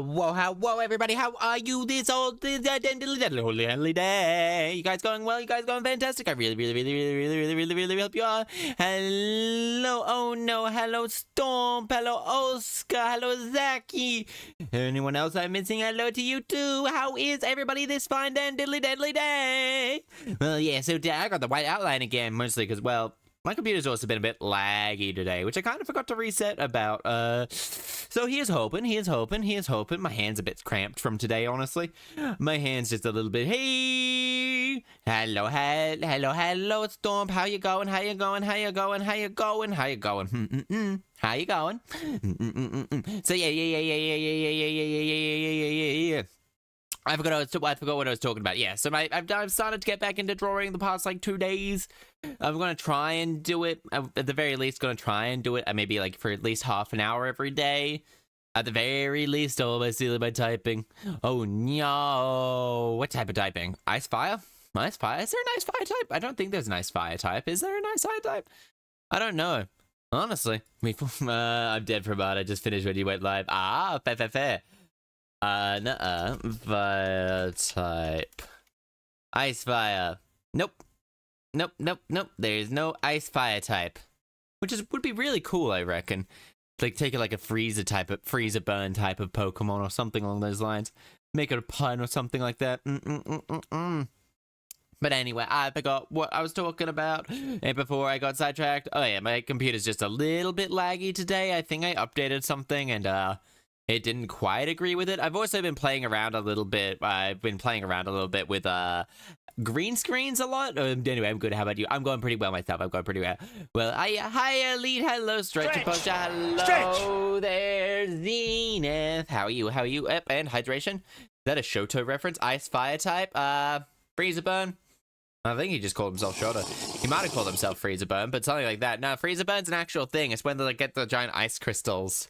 Whoa, everybody, how are you this old day? You guys going well? You guys going fantastic? I really hope you are. Hello, oh no, hello, Storm, hello, Oscar, hello, Zachy. Anyone else I'm missing? Hello to you too. How is everybody this fine and diddly day? Well, yeah, so I got the white outline again, mostly because, well, my computer's also been a bit laggy today, which I kind of forgot to reset about. So here's hoping. My hand's a bit cramped from today, honestly. My hand's just a little bit, hey! Hello, Storm. How you going? How you going? So yeah. I forgot what I was talking about. Yeah, so I've started to get back into drawing the past, like, 2 days. I'm going to try and do it, at the very least, maybe, like, for at least half an hour every day. At the very least, always stealing by typing. Oh, no. What type of typing? Ice fire? Ice fire? Is there an ice fire type? I don't think there's an ice fire type. Is there an ice fire type? I don't know. Honestly. I'm dead for a moment. I just finished when you went live. Ah, fair. Fire type. Ice fire. Nope. There's no ice fire type. Would be really cool, I reckon. Like, take it like a freezer burn type of Pokemon or something along those lines. Make it a pun or something like that. But anyway, I forgot what I was talking about and before I got sidetracked. Oh yeah, my computer's just a little bit laggy today. I think I updated something and, it didn't quite agree with it. I've also been playing around a little bit. I've been playing around a little bit with green screens a lot. Anyway, I'm good. How about you? I'm going pretty well myself. I'm going pretty well. Well, hi, Elite. Hello, Stretch. Hello there, Zenith. How are you? And hydration? Is that a Shoto reference? Ice fire type? Freezer burn? I think he just called himself Shoto. He might have called himself Freezer burn, but something like that. No, Freezer burn's an actual thing. It's when they get the giant ice crystals.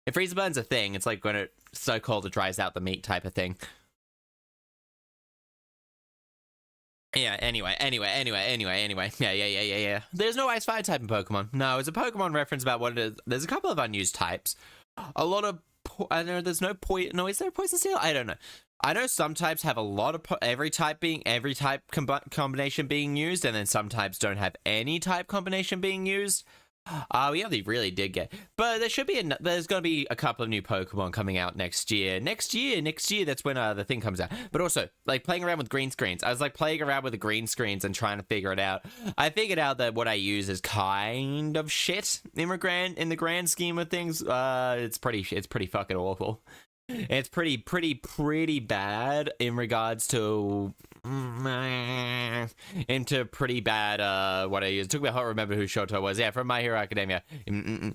If freezer burn's a thing, it's like when it so cold it dries out the meat type of thing. Yeah, anyway. Yeah. There's no ice fire type in Pokemon. No, it's a Pokemon reference about what it is. There's a couple of unused types. A lot of... I know there's no poison... No, is there poison steel? I don't know. I know some types have a lot of... Every type combination being used, and then some types don't have any type combination being used. We only really did get, but there's going to be a couple of new Pokemon coming out next year. Next year, that's when the thing comes out. But also, like, playing around with green screens. I was like playing around with the green screens and trying to figure it out. I figured out that what I use is kind of shit in the grand scheme of things. It's pretty fucking awful. It's pretty bad in regards to pretty bad what I use. It took me a while to remember who Shoto was. Yeah, from My Hero Academia. In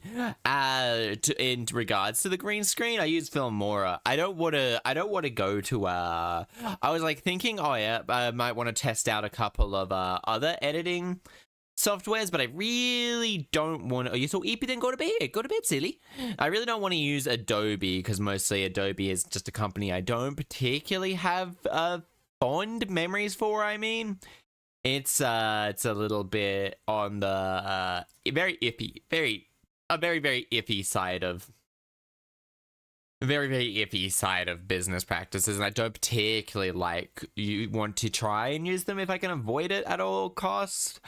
regards to the green screen, I use Filmora. I don't want to go to I was like thinking, oh yeah, I might want to test out a couple of other editing softwares, but I really don't want to. Oh, you saw EP, then go to bed, silly. I really don't want to use Adobe because mostly Adobe is just a company I don't particularly have fond memories for. I mean, it's a little bit on the very iffy side of business practices, and I don't particularly want to try and use them if I can avoid it at all costs.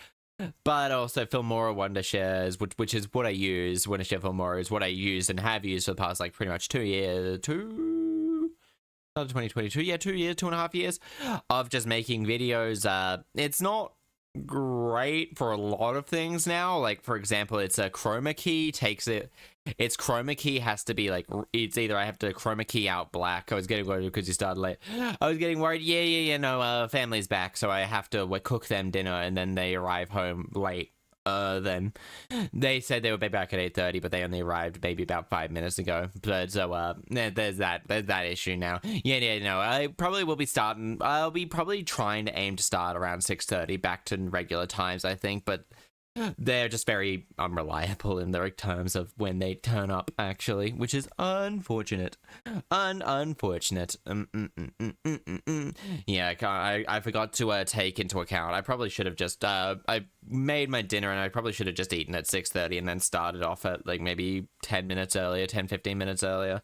But also Filmora Wondershares, which is what I use. Wondershare Filmora is what I used and have used for the past, like, pretty much 2 years. 2022, yeah, 2 years, 2.5 years of just making videos. It's not great for a lot of things now. Like, for example, it's a chroma key its chroma key has to be like, it's either I have to chroma key out black. I was getting worried because you started late. I was getting worried. No, family's back, so I have to cook them dinner, and then they arrive home late. Then they said they would be back at 8:30, but they only arrived maybe about 5 minutes ago. But so there's that issue now. No, I probably will be starting. I'll be probably trying to aim to start around 6:30 back to regular times, I think, but they're just very unreliable in their terms of when they turn up, actually, which is unfortunate. Unfortunate. Yeah, I forgot to take into account. I probably should have just, I made my dinner and I probably should have just eaten at 6:30 and then started off at, like, maybe 10 minutes earlier, 10, 15 minutes earlier.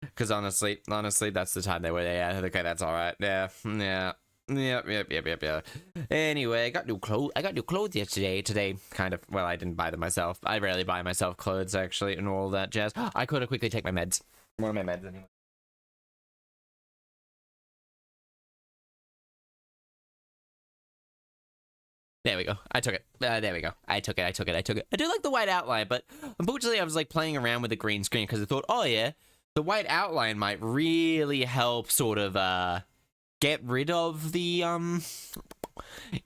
Because honestly, that's the time they were there. Yeah, okay, that's all right. Yeah, yeah. Yep. Anyway, I got new clothes yesterday. Today, kind of. Well, I didn't buy them myself. I rarely buy myself clothes, actually, and all that jazz. I could have quickly take my meds. One of my meds, anyway. There we go. I took it. There we go. I took it. I do like the white outline, but unfortunately, I was like playing around with the green screen because I thought, oh yeah, the white outline might really help sort of get rid of the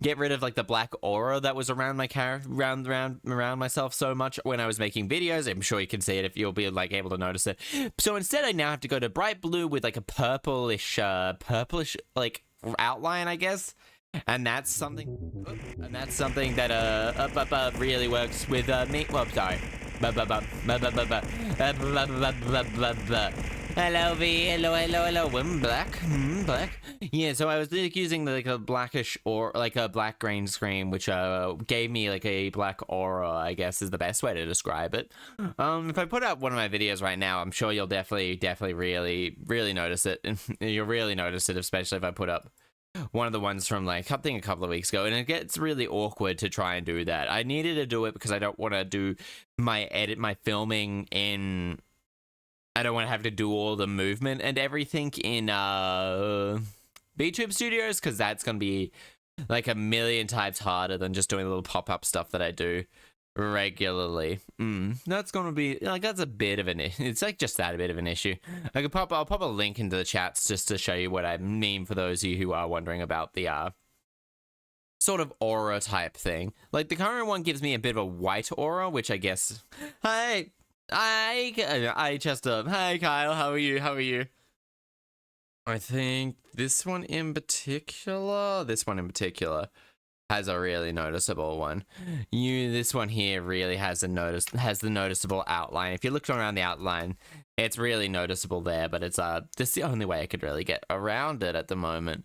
like the black aura that was around my around myself so much when I was making videos. I'm sure you can see it if you'll be like able to notice it. So instead, I now have to go to bright blue with like a purplish like outline, I guess. And that's something that really works with me. Well, sorry. Hello, V. Hello. Black. Black. Yeah, so I was using like a blackish or like a black green screen, which gave me like a black aura, I guess is the best way to describe it. If I put up one of my videos right now, I'm sure you'll definitely really notice it. You'll really notice it, especially if I put up one of the ones from like I think a couple of weeks ago, and it gets really awkward to try and do that. I needed to do it because I don't want to do my filming in. I don't want to have to do all the movement and everything in VTube Studios because that's gonna be like a million times harder than just doing the little pop-up stuff that I do regularly. That's gonna be like that's a bit of an issue. It's like just that a bit of an issue. I'll pop a link into the chats just to show you what I mean for those of you who are wondering about the sort of aura type thing. Like the current one gives me a bit of a white aura, which I guess. Hi Chaster. Hi Kyle, how are you? I think this one in particular has a really noticeable one. This one here really has the noticeable outline. If you look around the outline, it's really noticeable there, but it's this is the only way I could really get around it at the moment.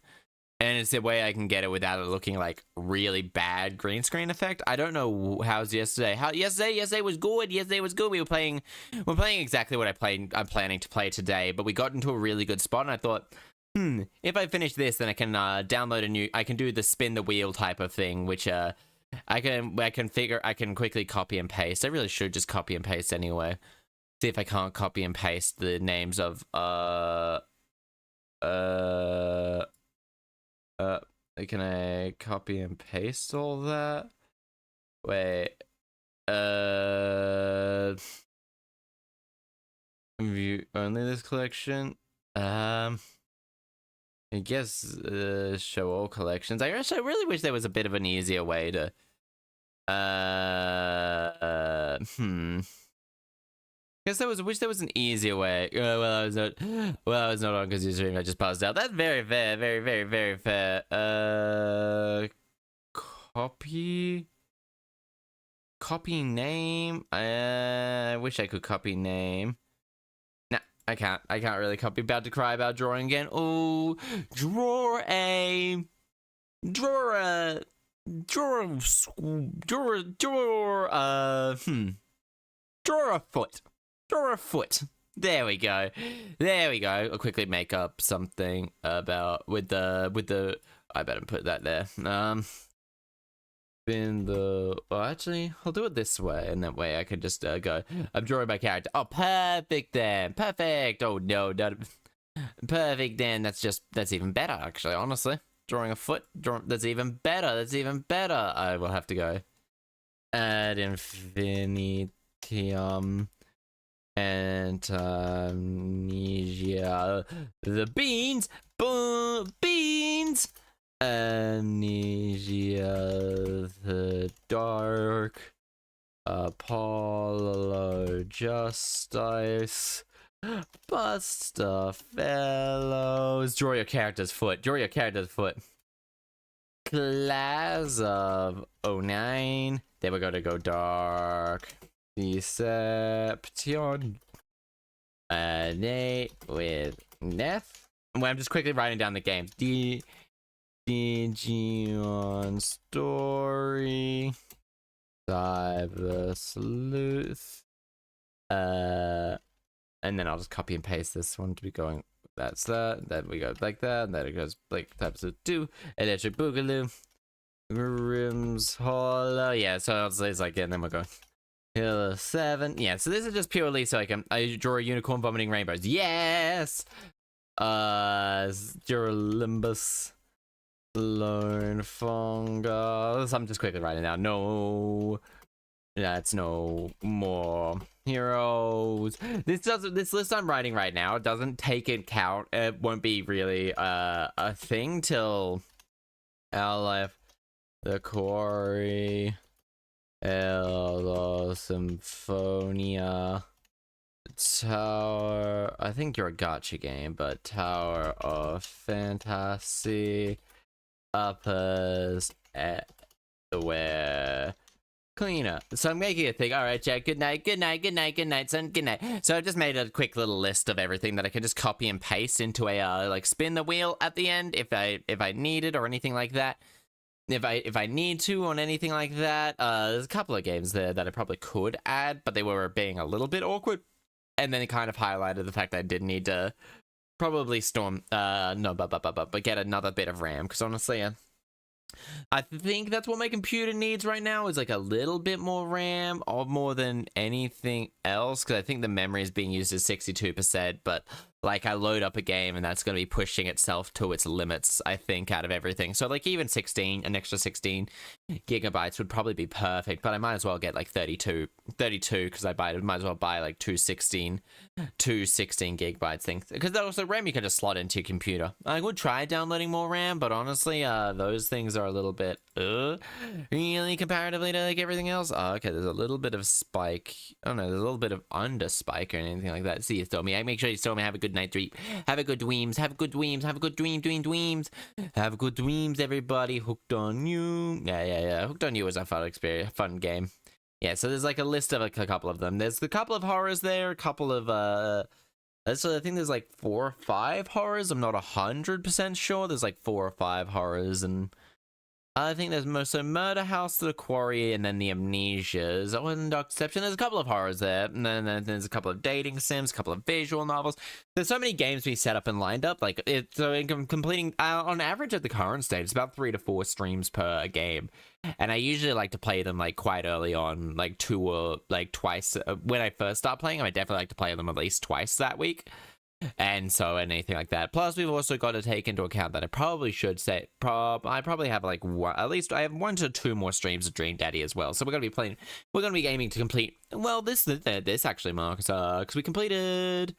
And it's the way I can get it without it looking like really bad green screen effect. I don't know how's yesterday. Yesterday was good. Yesterday was good. We're playing exactly what I'm planning to play today, but we got into a really good spot and I thought, if I finish this, then I can download I can do the spin the wheel type of thing, which I can quickly copy and paste. I really should just copy and paste anyway. See if I can't copy and paste the names of can I copy and paste all that? Wait. View only this collection. I guess show all collections. I really wish there was a bit of an easier way to wish there was an easier way. I was not on because you're streaming. I just paused out. That's very fair. Very fair. Copy name. I wish I could copy name. I can't really copy. About to cry about drawing again. Oh, draw a foot. Draw a foot. There we go. I'll quickly make up something about with the. I better put that there. Actually, I'll do it this way, and that way I could just go. I'm drawing my character. Oh, perfect then. Perfect. Oh no, not perfect then. That's even better, actually. Honestly, drawing a foot. That's even better. I will have to go ad infinitum and amnesia. The beans. Boom, beans. Amnesia, the dark, Apollo, justice, Buster Fellows. Draw your character's foot. Class of 09. Then we're gonna go dark. Deception. Nate with Neth. I'm just quickly writing down the game. Digimon story, Cyber Sleuth, And then I'll just copy and paste this one to be going. That's that. Then we go like that. And then it goes like types of 2. Electric Boogaloo. Rims Hollow. Yeah, so it's like, and then we're going. Hill 7. Yeah, so this is just purely so I draw a unicorn vomiting rainbows. Yes! Duralimbus. Lone Fungus. I'm just quickly writing down. No. That's no more heroes. This list I'm writing right now doesn't take into account. It won't be really a thing till our life. The Quarry. El Symphonia. Tower. I think you're a gacha game, but Tower of Fantasy. Uppers. Where. Cleaner. So I'm making a thing. All right, Jack. Good night. Good night. Good night. Good night, son. Good night. So I just made a quick little list of everything that I can just copy and paste into a like spin the wheel at the end if I need it or anything like that. If I need to on anything like that. There's a couple of games there that I probably could add, but they were being a little bit awkward. And then it kind of highlighted the fact that I did need to probably but get another bit of RAM because honestly, I think that's what my computer needs right now is like a little bit more RAM or more than anything else because I think the memory is being used as 62%, but like I load up a game and that's going to be pushing itself to its limits, I think, out of everything. So like even an extra 16 gigabytes would probably be perfect, but I might as well get like 32 because I might as well buy like two 16 gigabytes things because also RAM you can just slot into your computer. I would try downloading more RAM, but honestly, those things are a little bit really comparatively to like everything else. Oh, okay, there's a little bit of spike. Oh no, there's a little bit of under spike or anything like that. See you, Stormy. Make sure you Stormy have a good night dream. Have a good dreams. Have a good dreams. Have a good dreams. Have a good dreams, everybody. Hooked on You. Yeah. Hooked on You was a fun game. Yeah, so there's like a list of like a couple of them. There's a couple of horrors there, a couple of so I think there's like 4 or 5 horrors. I'm not 100% sure. There's like 4 or 5 horrors, and I think there's Murder House, The Quarry, and then the Amnesias. Oh, and Dark Deception. There's a couple of horrors there, and then there's a couple of dating sims, a couple of visual novels. There's so many games we set up and lined up. Like so in completing on average at the current stage, it's about 3 to 4 streams per game. And I usually like to play them like quite early on, like 2 or like twice. When I first start playing them, I definitely like to play them at least twice that week. And so anything like that. Plus, we've also got to take into account that I probably should say, I probably have like at least I have 1 to 2 more streams of Dream Daddy as well. So we're gonna be aiming to complete. Well, this actually marks because we completed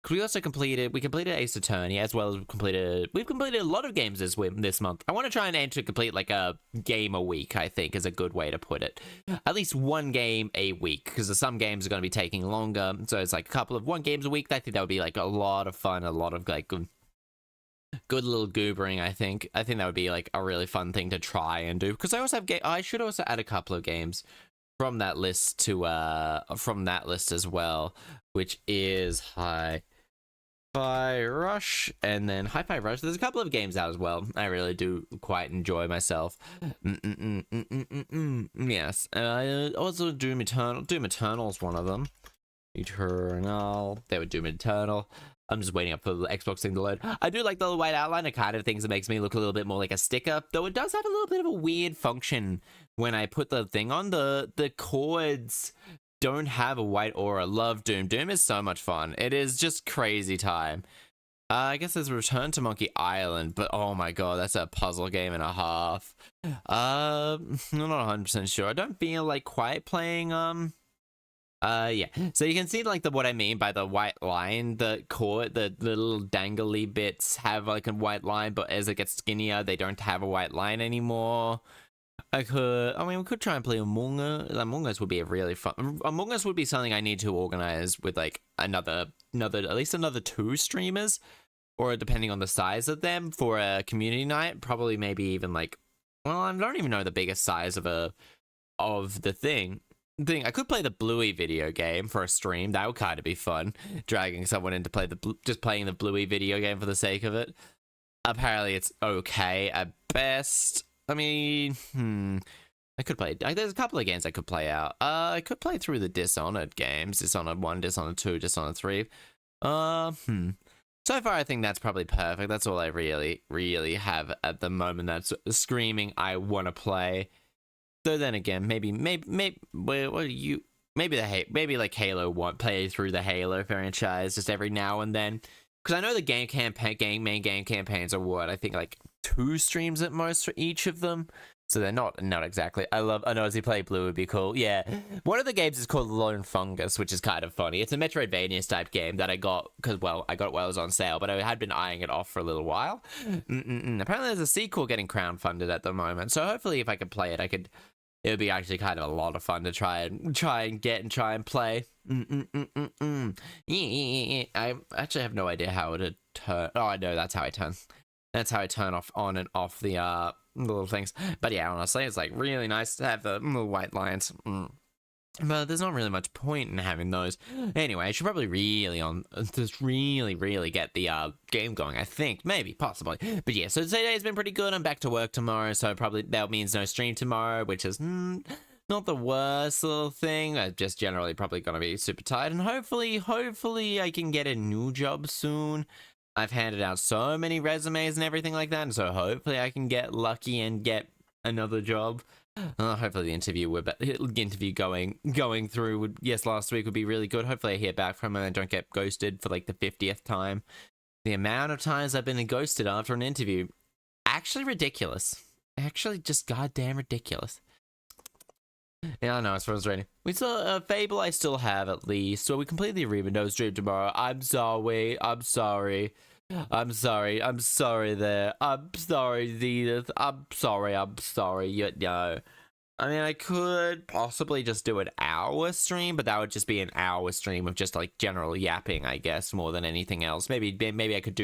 Ace Attorney as well as we've completed a lot of games this month. I want to try and aim to complete like a game a week, I think is a good way to put it. At least 1 game a week, because some games are going to be taking longer. So it's like a couple of 1 games a week. I think that would be like a lot of fun, a lot of like good little goobering, I think. I think that would be like a really fun thing to try and do. Because I should also add a couple of games from that list as well, which is Hi-Fi Rush, and then Hi-Fi Rush. There's a couple of games out as well. I really do quite enjoy myself. Yes. Also Doom Eternal. Doom Eternal is one of them. Eternal. They would Doom Eternal. I'm just waiting up for the Xbox thing to load. I do like the little white outline. It kind of thinks it makes me look a little bit more like a sticker, though it does have a little bit of a weird function when I put the thing on. The chords don't have a white aura. Love Doom. Doom is so much fun. It is just crazy time. I guess there's Return to Monkey Island, but oh my god, that's a puzzle game and a half. I'm not 100% sure. I don't feel like quite playing, yeah. So you can see like what I mean by the white line. The little dangly bits have like a white line, but as it gets skinnier, they don't have a white line anymore. We could try and play Among Us. Among Us would be a really fun. Among Us would be something I need to organize with like at least another 2 streamers, or depending on the size of them for a community night. Probably maybe even like, well, I don't even know the biggest size of the thing. I could play the Bluey video game for a stream. That would kind of be fun. Dragging someone in to play just playing the Bluey video game for the sake of it. Apparently, it's okay at best. I mean, I could play. There's a couple of games I could play out. I could play through the Dishonored games. Dishonored 1, Dishonored 2, Dishonored 3. So far, I think that's probably perfect. That's all I really have at the moment that's screaming I want to play. So then again, maybe like Halo 1, play through the Halo franchise just every now and then. Because I know the main game campaigns are what, I think like 2 streams at most for each of them. So they're not exactly. I know as you play Blue would be cool. Yeah. One of the games is called Lone Fungus, which is kind of funny. It's a Metroidvania type game that I got because, well, I got it while it was on sale, but I had been eyeing it off for a little while. Apparently there's a sequel getting crowdfunded at the moment. So hopefully if I could play it, it would be actually kind of a lot of fun to try and play. I actually have no idea how to turn. Oh, I know that's how I turn. That's how I turn on and off the little things. But yeah, honestly, it's like really nice to have the little white lines. But there's not really much point in having those. Anyway, I should probably really get the game going, I think. Maybe, possibly. But yeah, so today's been pretty good. I'm back to work tomorrow, so probably that means no stream tomorrow, which is not the worst little thing. I'm just generally probably going to be super tired. And hopefully I can get a new job soon. I've handed out so many resumes and everything like that, and so hopefully I can get lucky and get another job. Hopefully the interview going through last week would be really good. Hopefully I hear back from him and don't get ghosted for like the 50th time. The amount of times I've been ghosted after an interview, actually ridiculous. Actually just goddamn ridiculous. Yeah, I know, it's frustrating. We still, Fable I still have at least. So we completely read no stream tomorrow. I'm sorry there. I'm sorry, Zenith. I'm sorry, you know. I mean, I could possibly just do an hour stream, but that would just be an hour stream of just like general yapping, I guess, more than anything else. Maybe I could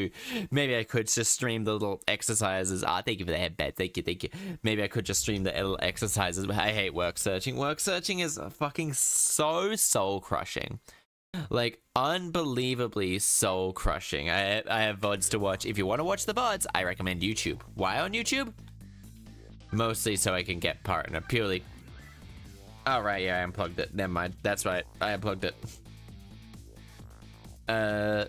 just stream the little exercises. Thank you for the headband. Thank you. Maybe I could just stream the little exercises, but I hate work searching. Work searching is fucking so soul crushing. Like, unbelievably soul crushing. I have VODs to watch. If you want to watch the VODs, I recommend YouTube. Why on YouTube? Mostly so I can get partner, purely. Oh, right, yeah, I unplugged it. Never mind. That's right, I unplugged it. There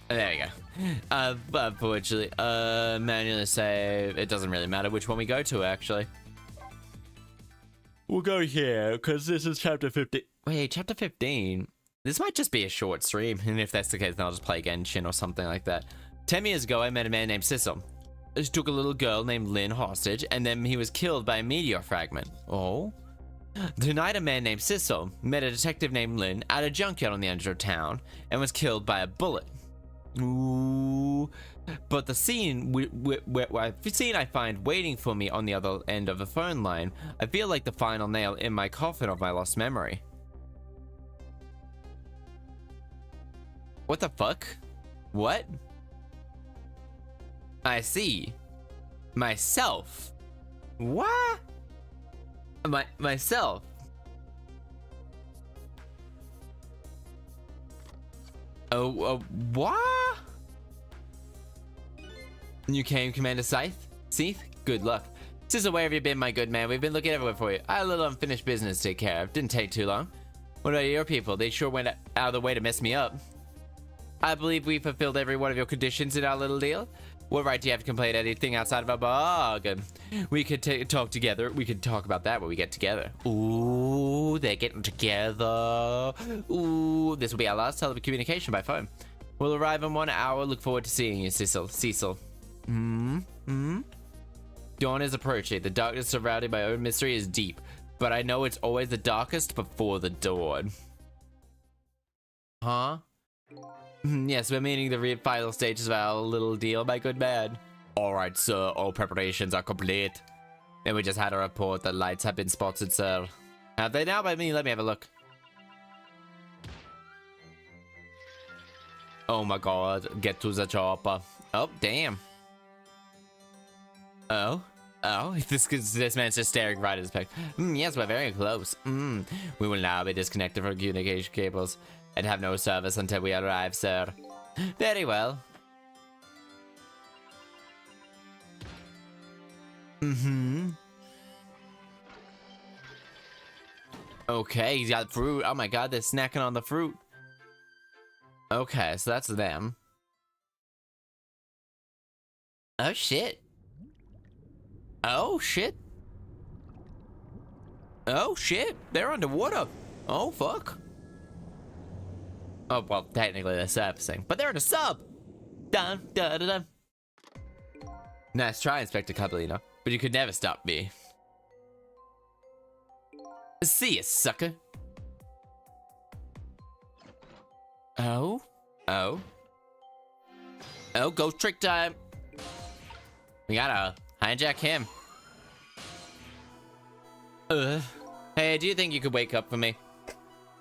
you go. Unfortunately, manually save. It doesn't really matter which one we go to, actually. We'll go here, because this is chapter 15. Wait, chapter 15? This might just be a short stream, and if that's the case, then I'll just play Genshin or something like that. 10 years ago, I met a man named Mistle. He took a little girl named Lynn hostage, and then he was killed by a meteor fragment. Oh? Tonight, a man named Mistle met a detective named Lynn at a junkyard on the edge of town, and was killed by a bullet. Ooh. But the scene I find waiting for me on the other end of the phone line, I feel like the final nail in my coffin of my lost memory. What the fuck? What? I see. Myself. What? Myself. What? You came, Commander Seath? Good luck. Sizzle, where have you been, my good man? We've been looking everywhere for you. I had a little unfinished business to take care of. Didn't take too long. What about your people? They sure went out of the way to mess me up. I believe we fulfilled every one of your conditions in our little deal. What right do you have to complain anything outside of a bargain? We could talk together. We could talk about that when we get together. Ooh, they're getting together. Ooh, this will be our last telecommunication by phone. We'll arrive in 1 hour. Look forward to seeing you, Cecil. Dawn is approaching. The darkness surrounding my own mystery is deep, but I know it's always the darkest before the dawn. Huh? Yes, we're meeting the final stages of our little deal, my good man. Alright, sir. All preparations are complete. And we just had a report that lights have been spotted, sir. Have they now? Let me have a look. Oh my god. Get to the chopper. Oh, damn. Oh? This man's just staring right at his back. Yes, we're very close. We will now be disconnected from communication cables and have no service until we arrive, sir. Very well. Mm-hmm. Okay, he's got fruit. Oh my god, they're snacking on the fruit. Okay, so that's them. Oh shit. Oh shit. Oh shit, they're underwater. Oh fuck. Oh, well, technically they're surfacing, but they're in a sub. Dun, dun, dun, dun. Nice try, Inspector Cabellino, but you could never stop me. See ya, sucker. Oh, oh, oh, ghost trick time. We gotta hijack him. Hey, do you think you could wake up for me?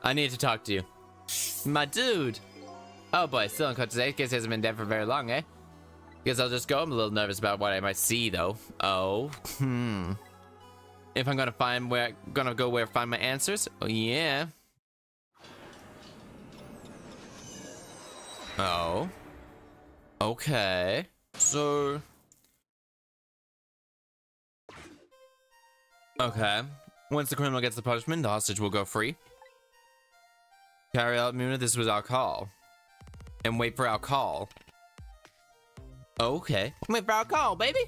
I need to talk to you. My dude. Oh boy, still unconscious. Guess he hasn't been dead for very long, eh? Guess I'll just go. I'm a little nervous about what I might see, though. Oh, If I'm gonna find find my answers? Oh yeah. Oh. Okay. So. Okay. Once the criminal gets the punishment, the hostage will go free. Carry out, Muna. This was our call. And wait for our call. Okay. Wait for our call, baby.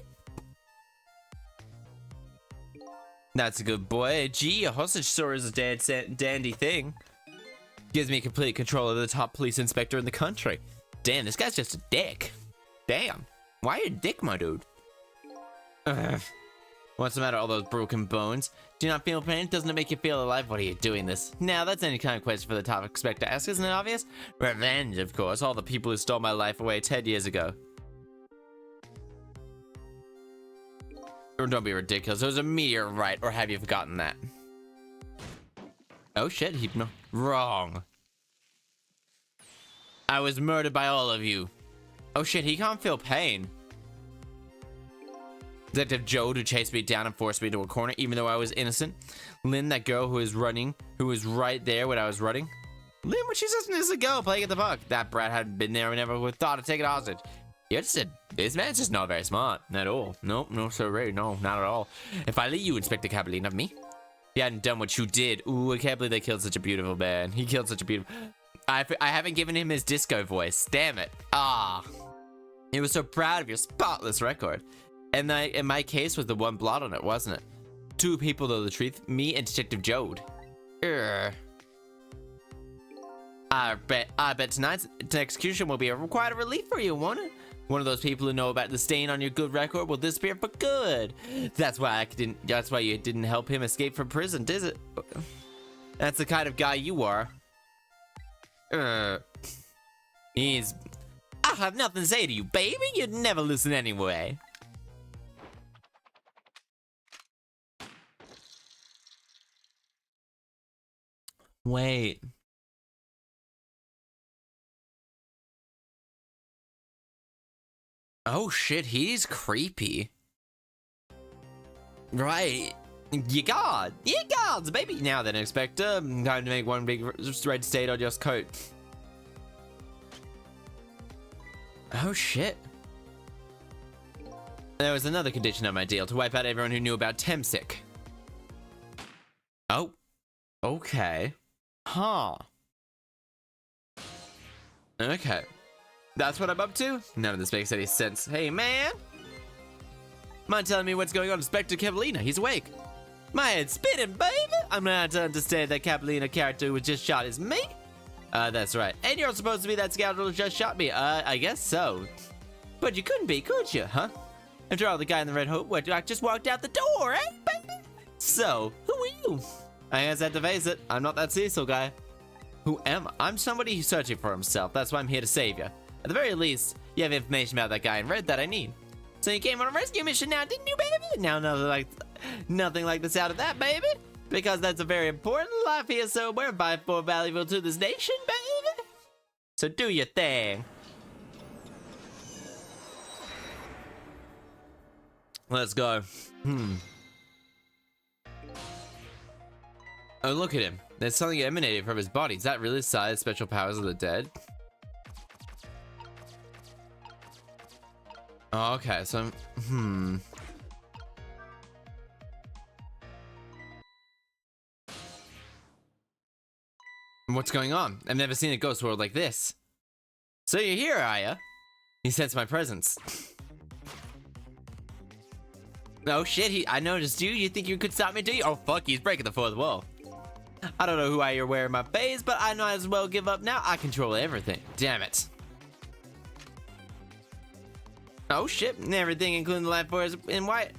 That's a good boy. Gee, a hostage store is a dandy thing. Gives me complete control of the top police inspector in the country. Damn, this guy's just a dick. Damn. Why are you a dick, my dude? Ugh. What's the matter, all those broken bones? Do you not feel pain? Doesn't it make you feel alive? What are you doing this? Now, that's any kind of question for the top inspector to ask, isn't it obvious? Revenge, of course. All the people who stole my life away 10 years ago. Or don't be ridiculous. It was a meteorite, or have you forgotten that? Oh shit, no. Wrong. I was murdered by all of you. Oh shit, he can't feel pain. Detective Joe, who chased me down and forced me into a corner, even though I was innocent. Lynn, that girl who was right there when I was running. Lynn, when she says minutes ago, playing at the park. That brat hadn't been there and never would have thought to take it hostage. You just said, this man's just not very smart at all. Nope, no sir, no, not at all. If I let you, Inspector Cabellino, of me. You hadn't done what you did. Ooh, I can't believe they killed such a beautiful man. He killed such a beautiful... I haven't given him his disco voice. Damn it. Ah. He was so proud of your spotless record. And in my case was the one blot on it, wasn't it? Two people, though, the truth. Me and Detective Jode. I bet tonight's execution will be quite a relief for you, won't it? One of those people who know about the stain on your good record will disappear for good. That's why you didn't help him escape from prison, is it? That's the kind of guy you are. I have nothing to say to you, baby. You'd never listen anyway. Wait. Oh shit, he's creepy. Right. You gods, baby. Now then, Inspector, time to make one big red stain on your coat. Oh shit. There was another condition of my deal, to wipe out everyone who knew about Temsic. Oh. Okay. Huh. Okay. That's what I'm up to? None of this makes any sense. Hey, man! Mind telling me what's going on, Inspector Cabellino? He's awake. My head's spinning, baby! I'm not to understand that Cabellino character who was just shot is me? That's right. And you're supposed to be that scoundrel who just shot me. I guess so. But you couldn't be, could you, huh? After all, the guy in the red hood just walked out the door, eh, baby? So, who are you? I guess I have to face it. I'm not that Cecil guy. Who am I? I'm somebody who's searching for himself. That's why I'm here to save you. At the very least, you have information about that guy in red that I need. So you came on a rescue mission now, didn't you, baby? Now nothing like the sound of that, baby. Because that's a very important life here somewhere, by for valuable to this nation, baby. So do your thing. Let's go. Oh, look at him. There's something emanating from his body. Is that really size special powers of the dead? Oh, okay, so, What's going on? I've never seen a ghost world like this. So you're here, are ya? You sense my presence. Oh shit, I noticed you. You think you could stop me, do you? Oh fuck, he's breaking the fourth wall. I don't know who you're wearing my face, but I might as well give up now. I control everything. Damn it. Oh shit, everything including the life force in white.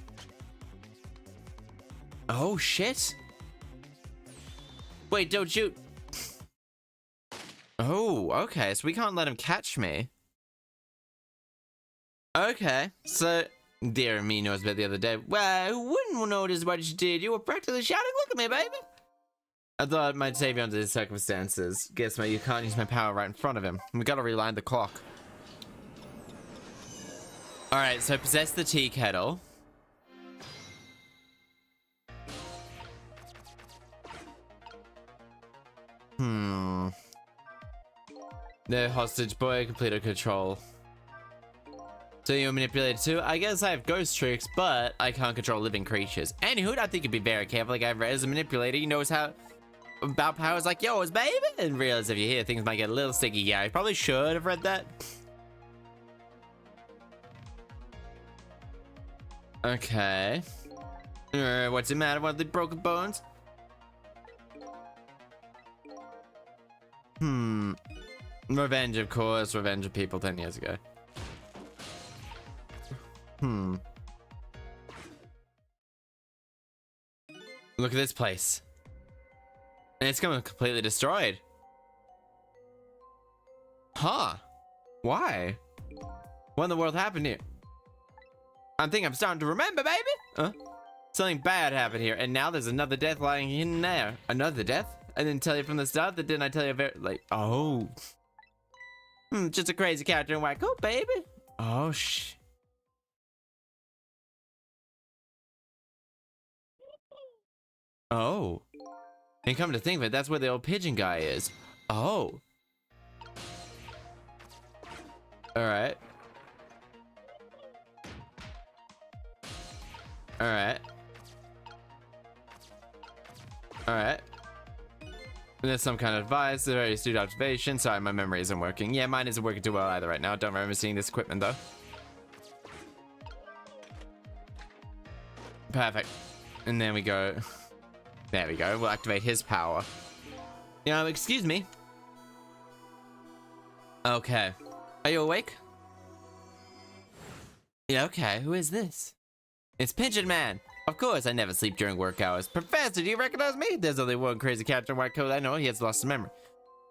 Oh shit. Wait, don't shoot. Oh, okay, so we can't let him catch me. Okay, so dear me knows about the other day. Well, who wouldn't notice what you did? You were practically shouting, look at me, baby. I thought it might save you under the circumstances. Guess you can't use my power right in front of him. We gotta rewind the clock. Alright, so possess the tea kettle. The hostage boy completed control. So you're manipulated too? I guess I have ghost tricks, but I can't control living creatures. Anywho, I think you'd be very careful. Like I've read as a manipulator, he knows how about powers like yours, baby. And realize if you hear things might get a little sticky. Yeah, I probably should have read that. Okay. What's the matter? What are the broken bones? Revenge, of course. Revenge of people 10 years ago. Look at this place. And it's gonna be completely destroyed. Huh? Why? What in the world happened here? I think I'm starting to remember, baby. Huh? Something bad happened here, and now there's another death lying in there. Another death? I didn't tell you from the start. That didn't I tell you very like? Oh. Just a crazy character in white coat, baby. Oh Oh. And come to think of it, that's where the old pigeon guy is. Oh. Alright. Alright. Alright. There's some kind of advice, very astute observation. Sorry, my memory isn't working. Yeah, mine isn't working too well either right now. I don't remember seeing this equipment though. Perfect. And there we go. There we go. We'll activate his power. Excuse me. Okay. Are you awake? Yeah, okay. Who is this? It's Pigeon Man. Of course, I never sleep during work hours. Professor, do you recognize me? There's only one crazy character in white coat I know. He has lost his memory.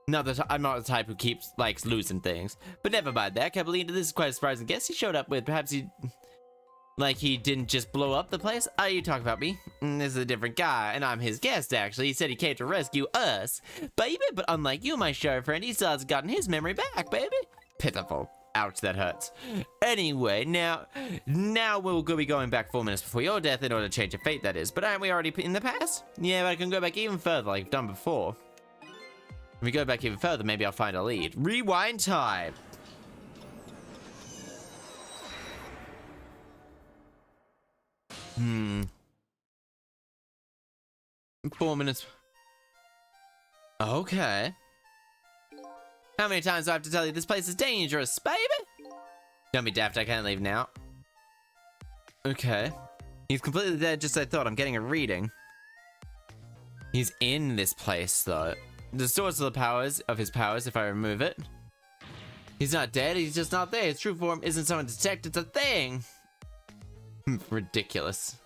I'm not the type who likes losing things. But never mind that. Can't believe this is quite a surprising guest he showed up with. Perhaps he didn't just blow up the place? Oh, you talk about me? This is a different guy, and I'm his guest, actually. He said he came to rescue us, baby, but unlike you, my shy friend, he still hasn't gotten his memory back, baby. Pitiful. Ouch, that hurts. Anyway, now we'll be going back 4 minutes before your death in order to change your fate, that is. But aren't we already in the past? Yeah, but I can go back even further like I've done before. If we go back even further, maybe I'll find a lead. Rewind time. Hmm. 4 minutes. Okay. How many times do I have to tell you this place is dangerous, baby? Don't be daft, I can't leave now. Okay. He's completely dead, just as I thought. I'm getting a reading. He's in this place, though. The source of the powers, of his powers, if I remove it. He's not dead, he's just not there. His true form isn't someone to detect, it's a thing. Ridiculous.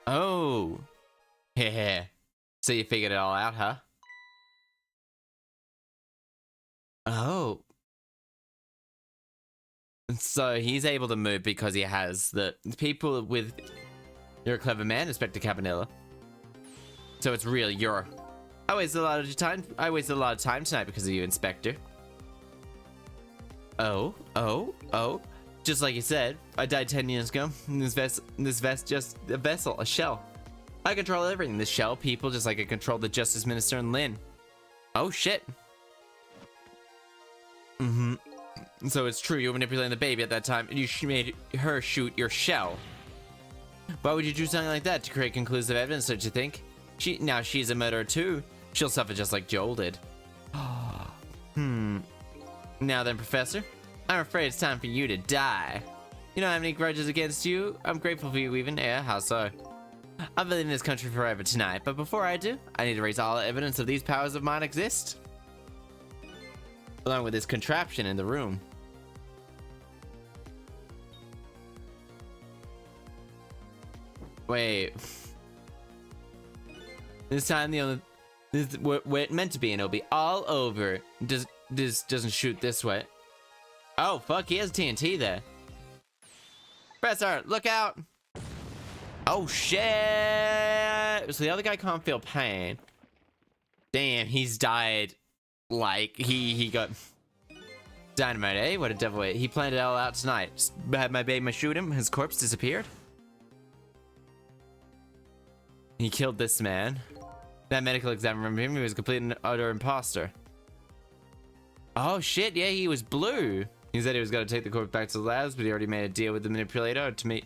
Oh. Heh. So you figured it all out, huh? Oh. So he's able to move because he has the people with... You're a clever man, Inspector Cabanilla. So it's really your... I wasted a lot of time tonight because of you, Inspector. Oh. Just like you said, I died 10 years ago. This vest just a vessel, a shell. I control everything. The shell, people, just like I control the Justice Minister and Lynn. Oh shit. So it's true, you were manipulating the baby at that time, and you made her shoot your shell. Why would you do something like that? To create conclusive evidence, don't you think? Now she's a murderer too. She'll suffer just like Joel did. Now then, Professor, I'm afraid it's time for you to die. You don't have any grudges against you. I'm grateful for you even. Yeah, how so? I've been in this country forever tonight, but before I do, I need to raise all evidence of these powers of mine exist. Along with this contraption in the room. Wait. This time this where it's meant to be, and it'll be all over. This doesn't shoot this way. Oh fuck, he has TNT there. Professor, look out! Oh shit! So the other guy can't feel pain. Damn, he's died. Like he got dynamite, eh? What a devil! He planned it all out tonight. Had my baby shoot him. His corpse disappeared. He killed this man. That medical examiner from him, he was a complete and utter imposter. Oh shit, yeah, he was blue. He said he was gonna take the corpse back to the labs, but he already made a deal with the manipulator to meet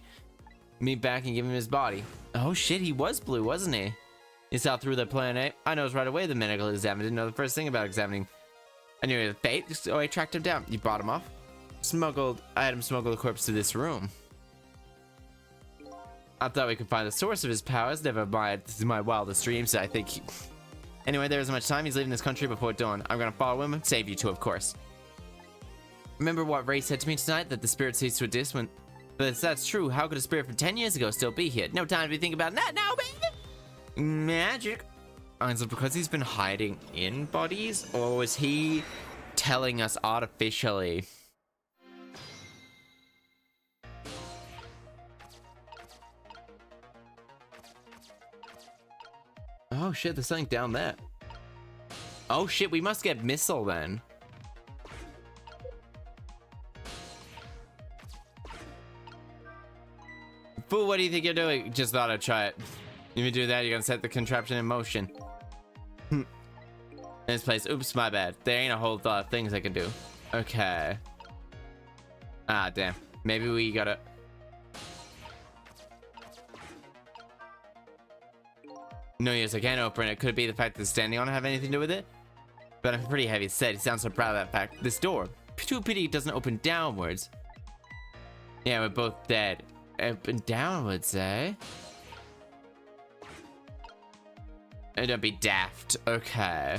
back and give him his body. Oh shit, he was blue, wasn't he? He saw through the plan, eh? I noticed right away the medical examiner didn't know the first thing about examining. I knew he was fate, so I tracked him down. You brought him off? I had him smuggle the corpse to this room. I thought we could find the source of his powers. Never mind, this is my wildest dreams. I think Anyway, there isn't much time. He's leaving this country before dawn. I'm gonna follow him and save you two, of course. Remember what Ray said to me tonight? That the spirit ceased to exist when... But if that's true, how could a spirit from 10 years ago still be here? No time to be thinking about that now, baby! Magic! And so because he's been hiding in bodies? Or was he telling us artificially? Oh shit, there's something down there. Oh shit, we must get Mistle then. Fool, what do you think you're doing? Just thought I'd try it. If you do that, you're gonna set the contraption in motion. This place, oops, my bad. There ain't a whole lot of things I can do. Okay. Ah, damn. Maybe we gotta... No, yes, I can't open it. Could it be the fact that standing on it have anything to do with it? But I'm pretty heavy set. He sounds so proud of that fact. This door. Too pity it doesn't open downwards. Yeah, we're both dead. Open downwards, eh? Oh, don't be daft. Okay.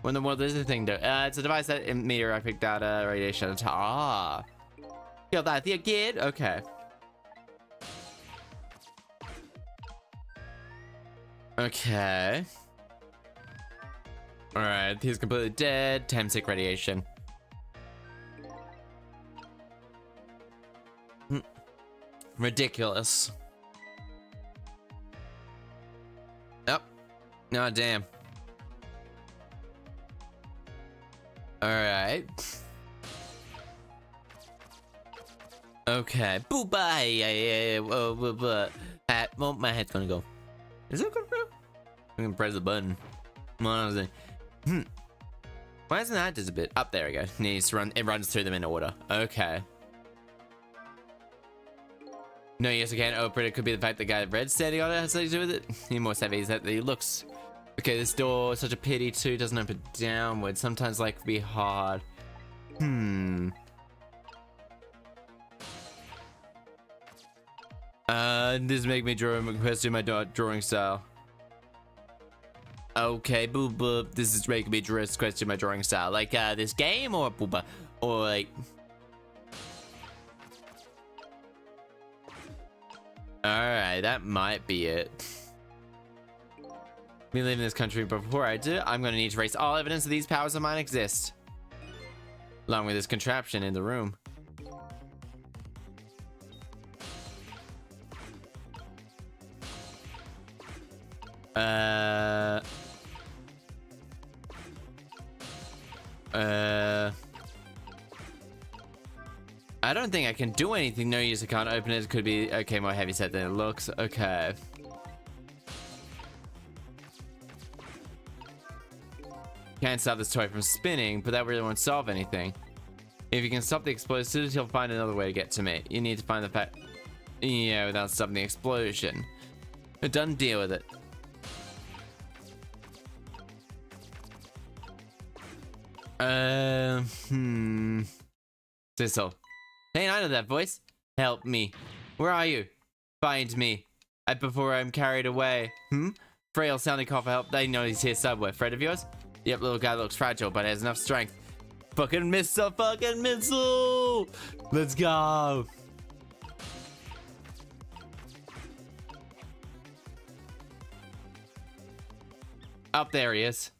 When the world is a thing, though. It's a device that meter I picked out radiation. Ah. Kill that the kid? Okay. Okay. Alright, he's completely dead. Time sick radiation. Ridiculous. Oh. No, damn. Alright. Okay. Boo bye. Well, my head's gonna go. Is it gonna go? I'm gonna press the button. Come on, why isn't that just a bit? Up there we go. Needs to run. It runs through them in order. Okay. No, yes, I can't open it. It could be the fact the guy red standing on it has something to do with it. He more savvy is that he looks. Okay, this door, such a pity too, doesn't open downward. Sometimes like to be hard. This make me question my drawing style. Okay, booba. This is making me question my drawing style. Like this game or booba, or like. Alright, that might be it. Me leaving this country, but before I do, I'm gonna need to erase all evidence that these powers of mine exist. Along with this contraption in the room. I don't think I can do anything. No use, I can't open it. It could be, okay, more heavy set than it looks. Okay. Can't stop this toy from spinning, but that really won't solve anything. If you can stop the explosives, he'll find another way to get to me. You need to find the fact... Yeah, without stopping the explosion. A done deal with it. Mistle. Hey, I know that voice. Help me. Where are you? Find me. Before I'm carried away. Frail sounding call for help. They know he's here somewhere. Friend of yours? Yep, little guy looks fragile, but has enough strength. Fucking Mistle, fucking Mistle! Let's go! Up there he is.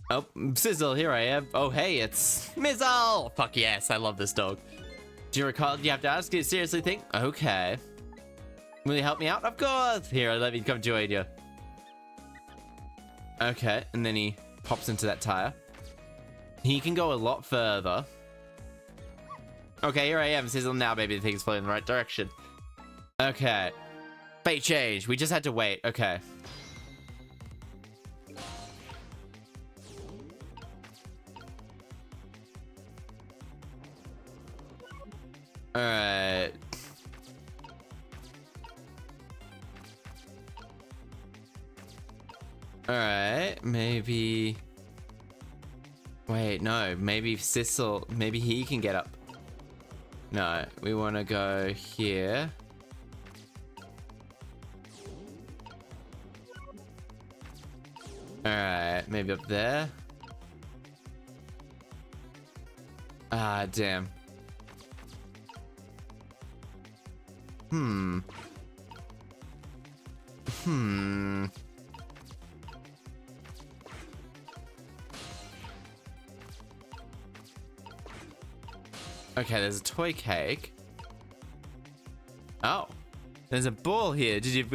Oh, Sizzle, here I am. Oh, hey, it's Mistle! Fuck yes, I love this dog. Do you recall? Do you have to ask? Do you seriously think? Okay. Will you help me out? Of course! Here, let me come join you. Okay, and then he pops into that tire. He can go a lot further. Okay, here I am, Sizzle. Now maybe the thing's flowing in the right direction. Okay. Fate change. We just had to wait. Okay. Alright. Alright, maybe... Wait, no, maybe Sizzle, maybe he can get up. No, we want to go here. Alright, maybe up there. Ah, damn. Okay, there's a toy cake. Oh, there's a ball here. Did you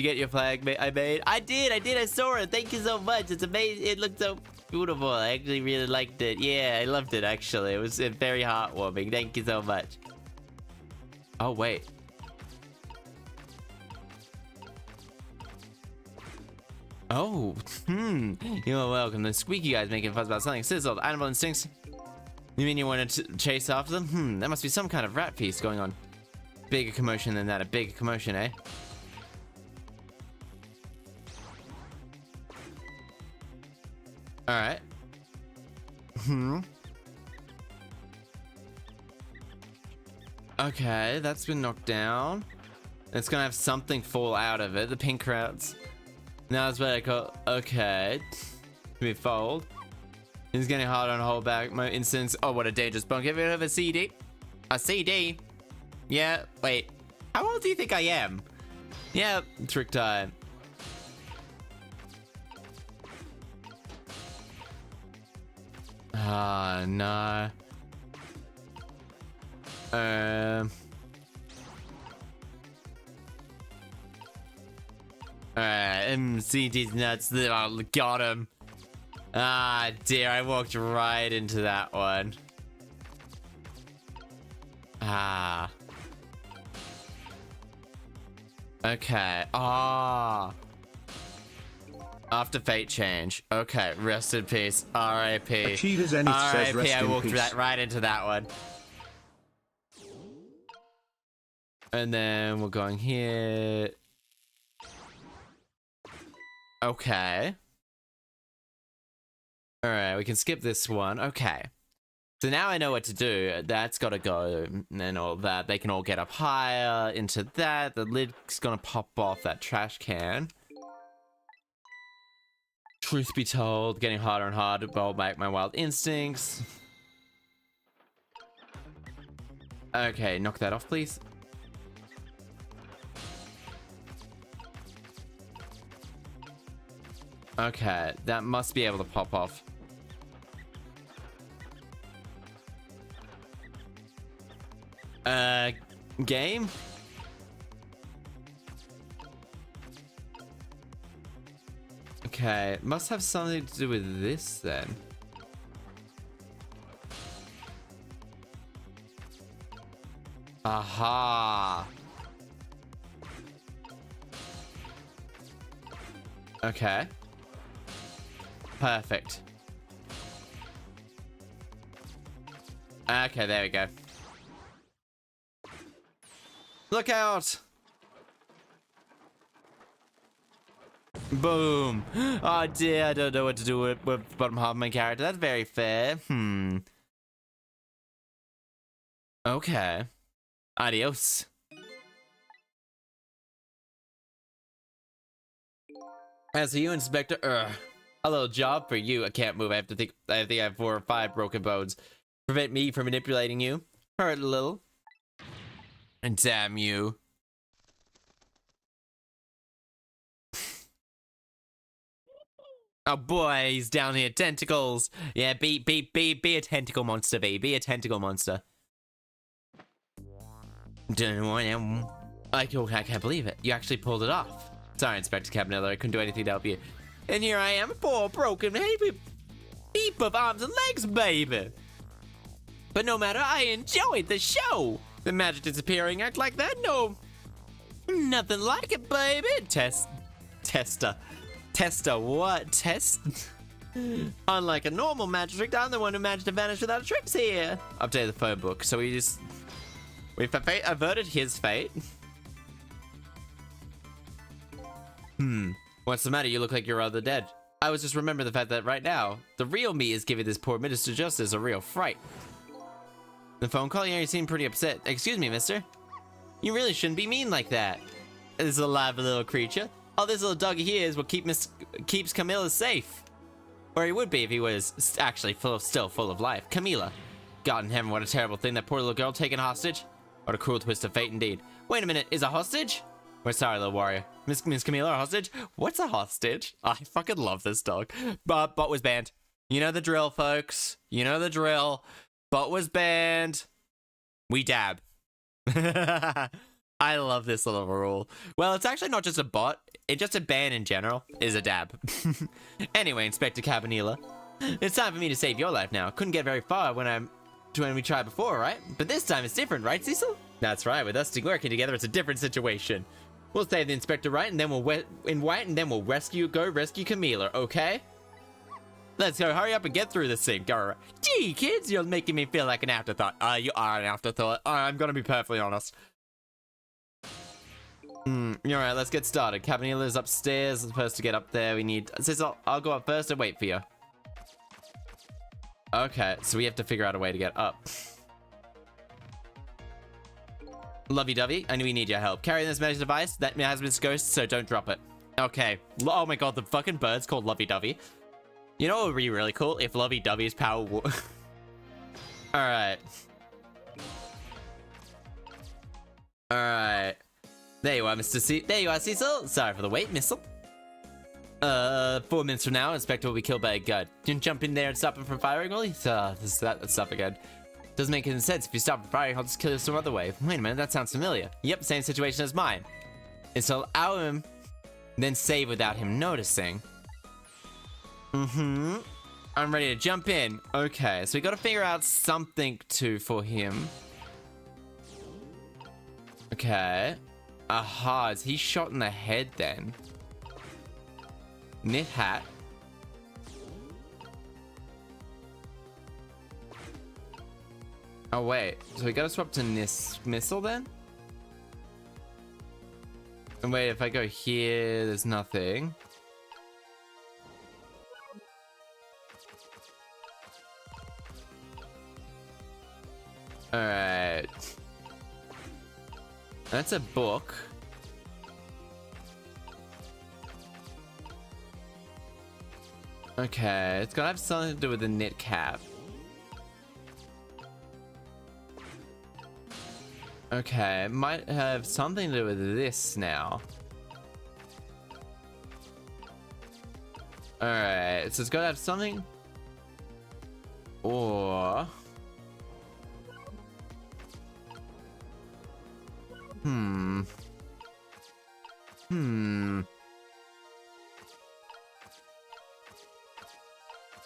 get your flag I made? I did. I saw it. Thank you so much. It's amazing. It looked so beautiful. I actually really liked it. Yeah, I loved it actually. It was very heartwarming. Thank you so much. Oh wait. Oh, you're welcome. The squeaky guy's making fuss about something. Sizzled. Animal instincts. You mean you want to chase after them? There must be some kind of rat feast going on. Bigger commotion than that. A big commotion, eh? Alright. Okay, that's been knocked down. It's gonna have something fall out of it. The pink rats. Now it's what I call... Okay. We fold. It's getting hard on hold back. My instance. Oh, what a dangerous bunk. Have you heard of a CD? A CD? Yeah, wait. How old do you think I am? Yeah, trick time. Ah, no. Alright, CD's nuts. Oh, got him. Ah, dear, I walked right into that one. Ah. Okay. Ah. After fate change. Okay, rest in peace. R.I.P. Achievers Zenith says R.I.P. rest I in walked peace. right into that one. And then we're going here. Okay. Alright, we can skip this one. Okay. So now I know what to do. That's gotta go and all that. They can all get up higher into that. The lid's gonna pop off that trash can. Truth be told, getting harder and harder to bowl back my wild instincts. Okay, knock that off, please. Okay, that must be able to pop off. Game? Okay, must have something to do with this then. Aha! Okay. Perfect. Okay, there we go. Look out! Boom. Oh dear, I don't know what to do with bottom half of my character. That's very fair. Okay. Adios. As for you, Inspector, a little job for you. I can't move. I think I have 4 or 5 broken bones. Prevent me from manipulating you. Hurt a little. And damn you. Oh boy, he's down here. Tentacles. Yeah, be a tentacle monster, baby. Be a tentacle monster. I can't believe it. You actually pulled it off. Sorry, Inspector Cabanilla. I couldn't do anything to help you. And here I am, a poor broken heap of arms and legs, baby. But no matter, I enjoyed the show. The magic disappearing act like that? No. Nothing like it, baby. Tester, what? Test? Unlike a normal magic trick, I'm the one who managed to vanish without tricks here. Update the phone book. So we've averted his fate. What's the matter? You look like you're rather dead. I was just remembering the fact that right now, the real me is giving this poor Minister Justice a real fright. The phone call, you seem pretty upset. Excuse me, mister. You really shouldn't be mean like that. This is a lively little creature. All this little doggy here is what keeps Camilla safe. Or he would be if he was actually still full of life. Camilla. God in heaven, what a terrible thing. That poor little girl taken hostage. What a cruel twist of fate indeed. Wait a minute, is a hostage? We're sorry, little warrior. Miss Camilla, a hostage? What's a hostage? I fucking love this dog. But bot was banned. You know the drill, folks. You know the drill. Bot was banned. We dab. I love this little rule. Well, it's actually not just a bot. It's just a ban in general is a dab. Anyway, Inspector Cabanilla, it's time for me to save your life now. Couldn't get very far when we tried before, right? But this time it's different, right, Cecil? That's right. With us working together, it's a different situation. We'll save the Inspector right, and then we'll go rescue Camilla, okay? Let's go. Hurry up and get through this thing. Go. Gee, kids, you're making me feel like an afterthought. You are an afterthought. I'm gonna be perfectly honest. Alright, let's get started. Cabanilla's upstairs. We're supposed to get up there. We need... Cecil, I'll go up first and wait for you. Okay, so we have to figure out a way to get up. Lovey-dovey, I know we need your help. Carry this magic device. That has been ghost, so don't drop it. Okay. Oh my god, the fucking bird's called Lovey-dovey. You know what would be really cool? If Lovey-dovey's power... Alright. Alright. There you are, Mr. C. There you are, Cecil. Sorry for the wait, Mistle. 4 minutes from now, Inspector will be killed by a gun. You can jump in there and stop him from firing, Ollie? That stuff again. Doesn't make any sense. If you stop firing, I'll just kill you some other way. Wait a minute, that sounds familiar. Yep, same situation as mine. Install him, then save without him noticing. I'm ready to jump in. Okay, so we gotta figure out something for him. Okay. Aha, is he shot in the head then? Knit hat. Oh wait, so we gotta swap to Mistle then? And wait, if I go here, there's nothing. Alright. That's a book. Okay, it's gotta have something to do with the knit cap. Okay, might have something to do with this now. Alright, so it's gotta have something. Or...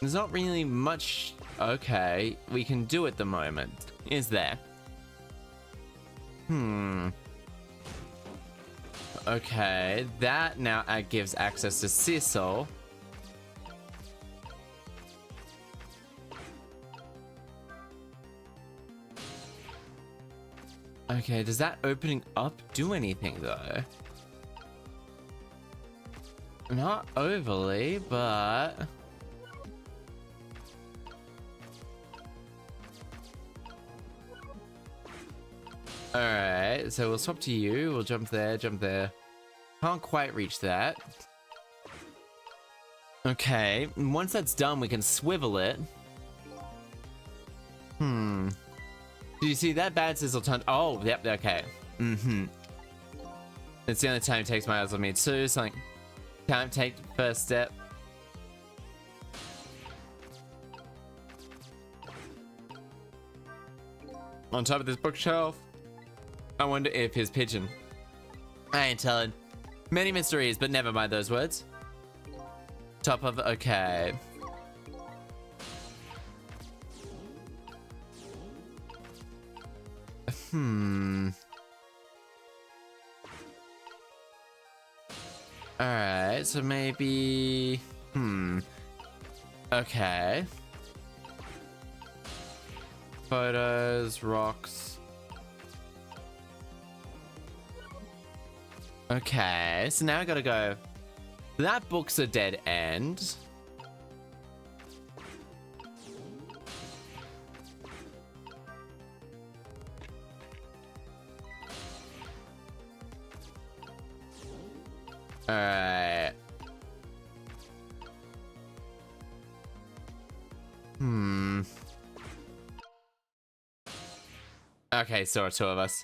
There's not really much, okay, we can do at the moment, is there? Okay, that now gives access to Cecil. Okay, does that opening up do anything though? Not overly, but... Alright, so we'll swap to you. We'll jump there, jump there. Can't quite reach that. Okay, and once that's done, we can swivel it. Do you see that bad sizzle ton? Oh, yep, okay. It's the only time he takes my eyes on me too, so like, can't take the first step. On top of this bookshelf, I wonder if his pigeon. I ain't telling. Many mysteries, but never mind those words. Top of, okay. Alright, so maybe... Okay. Photos, rocks. Okay, so now I gotta go... That book's a dead end. Alright. Okay, so two of us.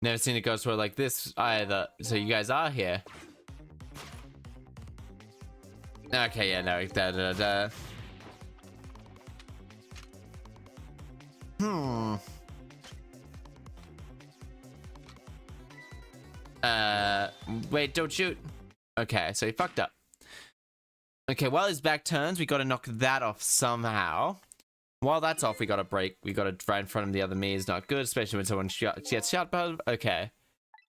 Never seen a ghost world like this either. So you guys are here. Okay, yeah, no, wait, don't shoot. Okay, so he fucked up. Okay, while his back turns, we gotta knock that off somehow. While that's off, we gotta break. We gotta right in front of the other me is not good, especially when someone gets shot. But okay,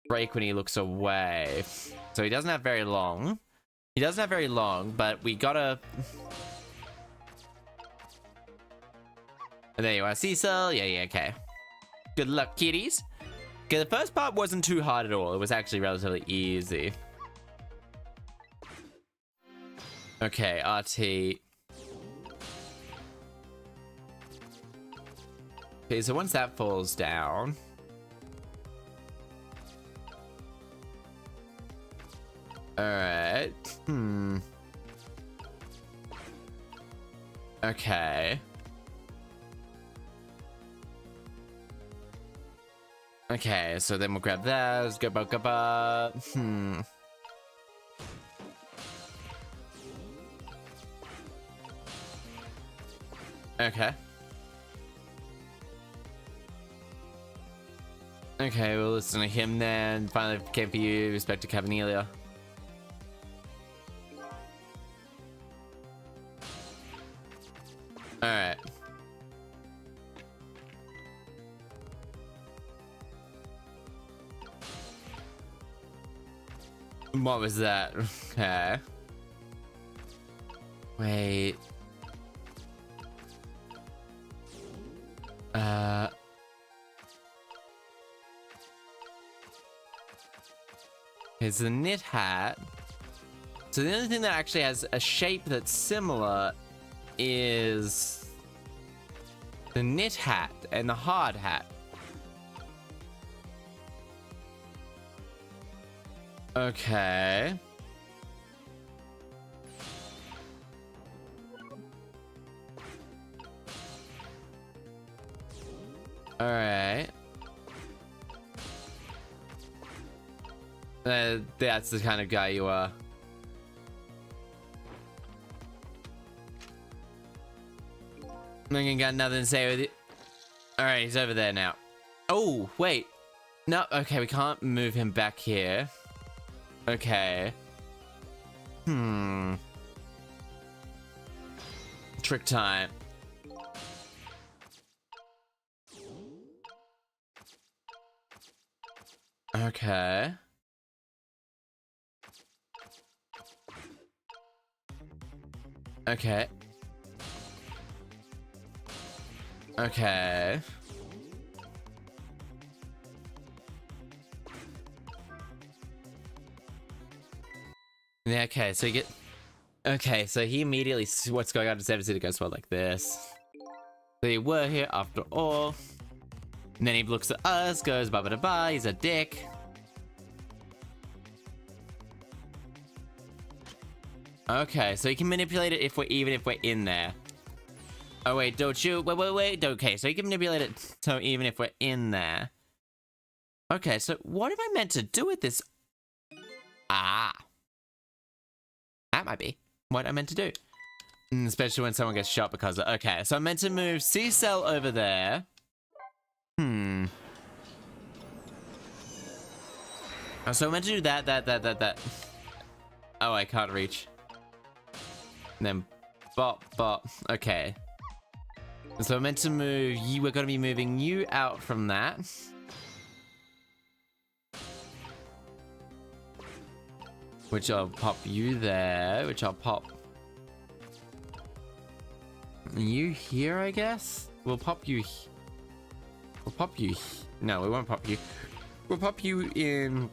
break when he looks away. So he doesn't have very long. He doesn't have very long, but we gotta... And there you are, Cecil. Yeah, okay. Good luck, kitties. Okay, the first part wasn't too hard at all. It was actually relatively easy. Okay, RT. Okay, so once that falls down... Alright. Okay. Okay, so then we'll grab that. Gubba. Okay. Okay, we'll listen to him then. Finally came for you. Respect to Cavanelia. Alright. What was that? Okay. Wait. It's the knit hat. So the only thing that actually has a shape that's similar is the knit hat and the hard hat. Okay. All right. That's the kind of guy you are. I got nothing to say with you. Alright, he's over there now. Oh, wait. No, okay, we can't move him back here. Okay. Trick time. Okay. Okay. Okay. Yeah, okay, so you get... Okay, so he immediately... What's going on in this episode? It goes well like this. So you were here after all. And then he looks at us, goes ba-ba-da-ba, he's a dick. Okay, so you can manipulate it even if we're in there. Oh wait, don't you? Wait. Okay, so you can manipulate it so even if we're in there. Okay, so what am I meant to do with this? Ah. That might be what I'm meant to do. Especially when someone gets shot because of... Okay, so I'm meant to move C-Cell over there. So I'm meant to do that. Oh, I can't reach. And then bop. Okay. So I'm meant to move you. We're going to be moving you out from that. Which I'll pop you there. Which I'll pop you here, I guess? We'll pop you. We'll pop you. No, we won't pop you. We'll pop you in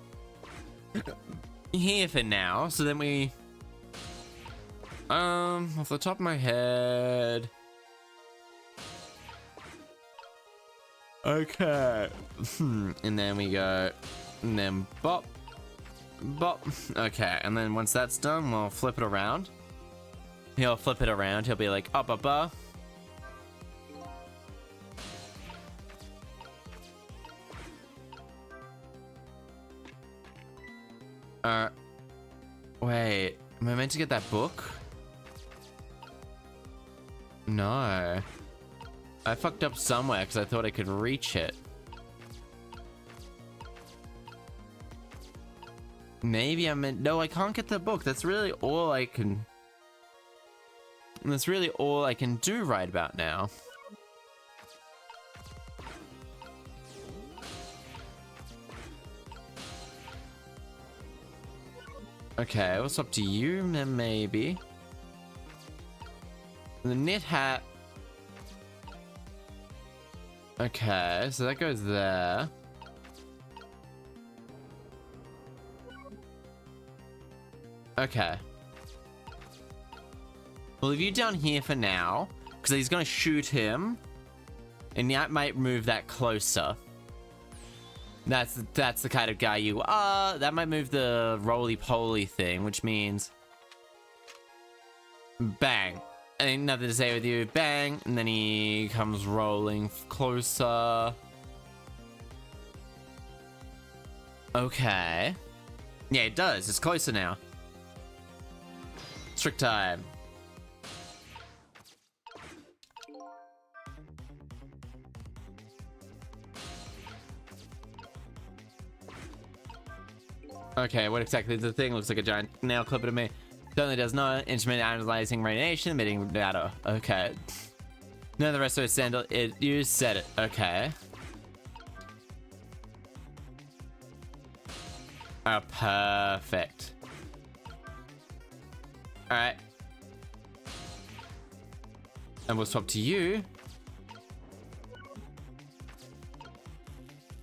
here for now. So then we... off the top of my head... Okay. And then we go... And then bop. Okay, and then once that's done, we'll flip it around. He'll flip it around. He'll be like, up. Wait. Am I meant to get that book? No. I fucked up somewhere because I thought I could reach it. Maybe I'm meant... No, I can't get the book. That's really all I can... That's really all I can do right about now. Okay, what's up to you, maybe? The knit hat. Okay, so that goes there. Okay. We'll leave you down here for now, because he's gonna shoot him, and that might move that closer. That's the kind of guy you are. That might move the roly-poly thing, which means... Bang. Ain't nothing to say with you. Bang. And then he comes rolling closer. Okay. Yeah, it does. It's closer now. Trick time. Okay, what exactly is the thing? Looks like a giant nail clipper to me. Certainly does not. Instrument analyzing radiation, emitting data. Okay. None of the rest of it sandal. You said it. Okay. Oh, perfect. Alright. And we'll swap to you.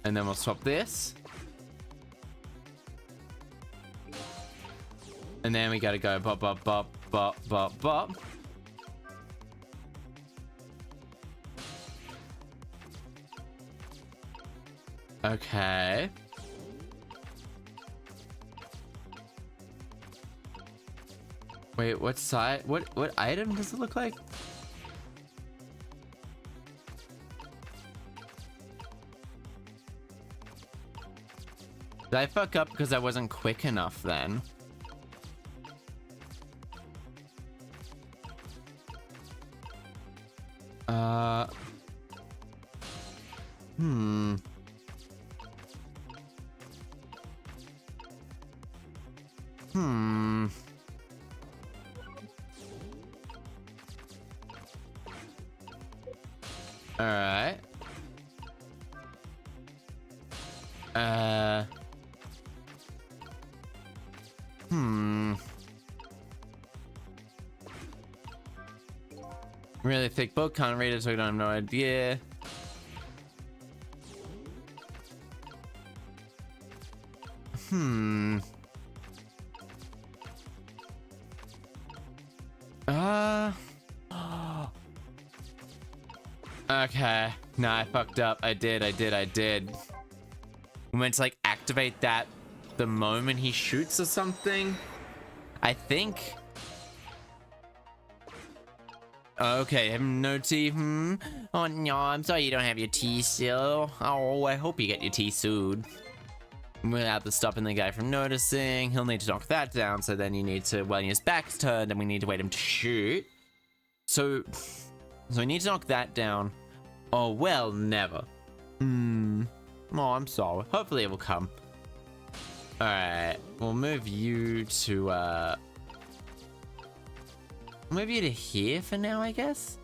And then we'll swap this. And then we gotta go bop. Okay. Wait, what side? What item does it look like? Did I fuck up because I wasn't quick enough then? Alright. Really thick book, can't read it, so I don't have no idea. Okay. Nah, I fucked up. I did. We meant to like activate that the moment he shoots or something. I think. Okay, no teeth. Oh no, I'm sorry you don't have your teeth still. Oh, I hope you get your teeth soon. Without the stopping the guy from noticing, he'll need to knock that down. So then you need to, when his back's turned, and we need to wait him to shoot. So we need to knock that down. Oh well, never. Oh, I'm sorry. Hopefully it will come. All right, we'll move you to move you to here for now, I guess.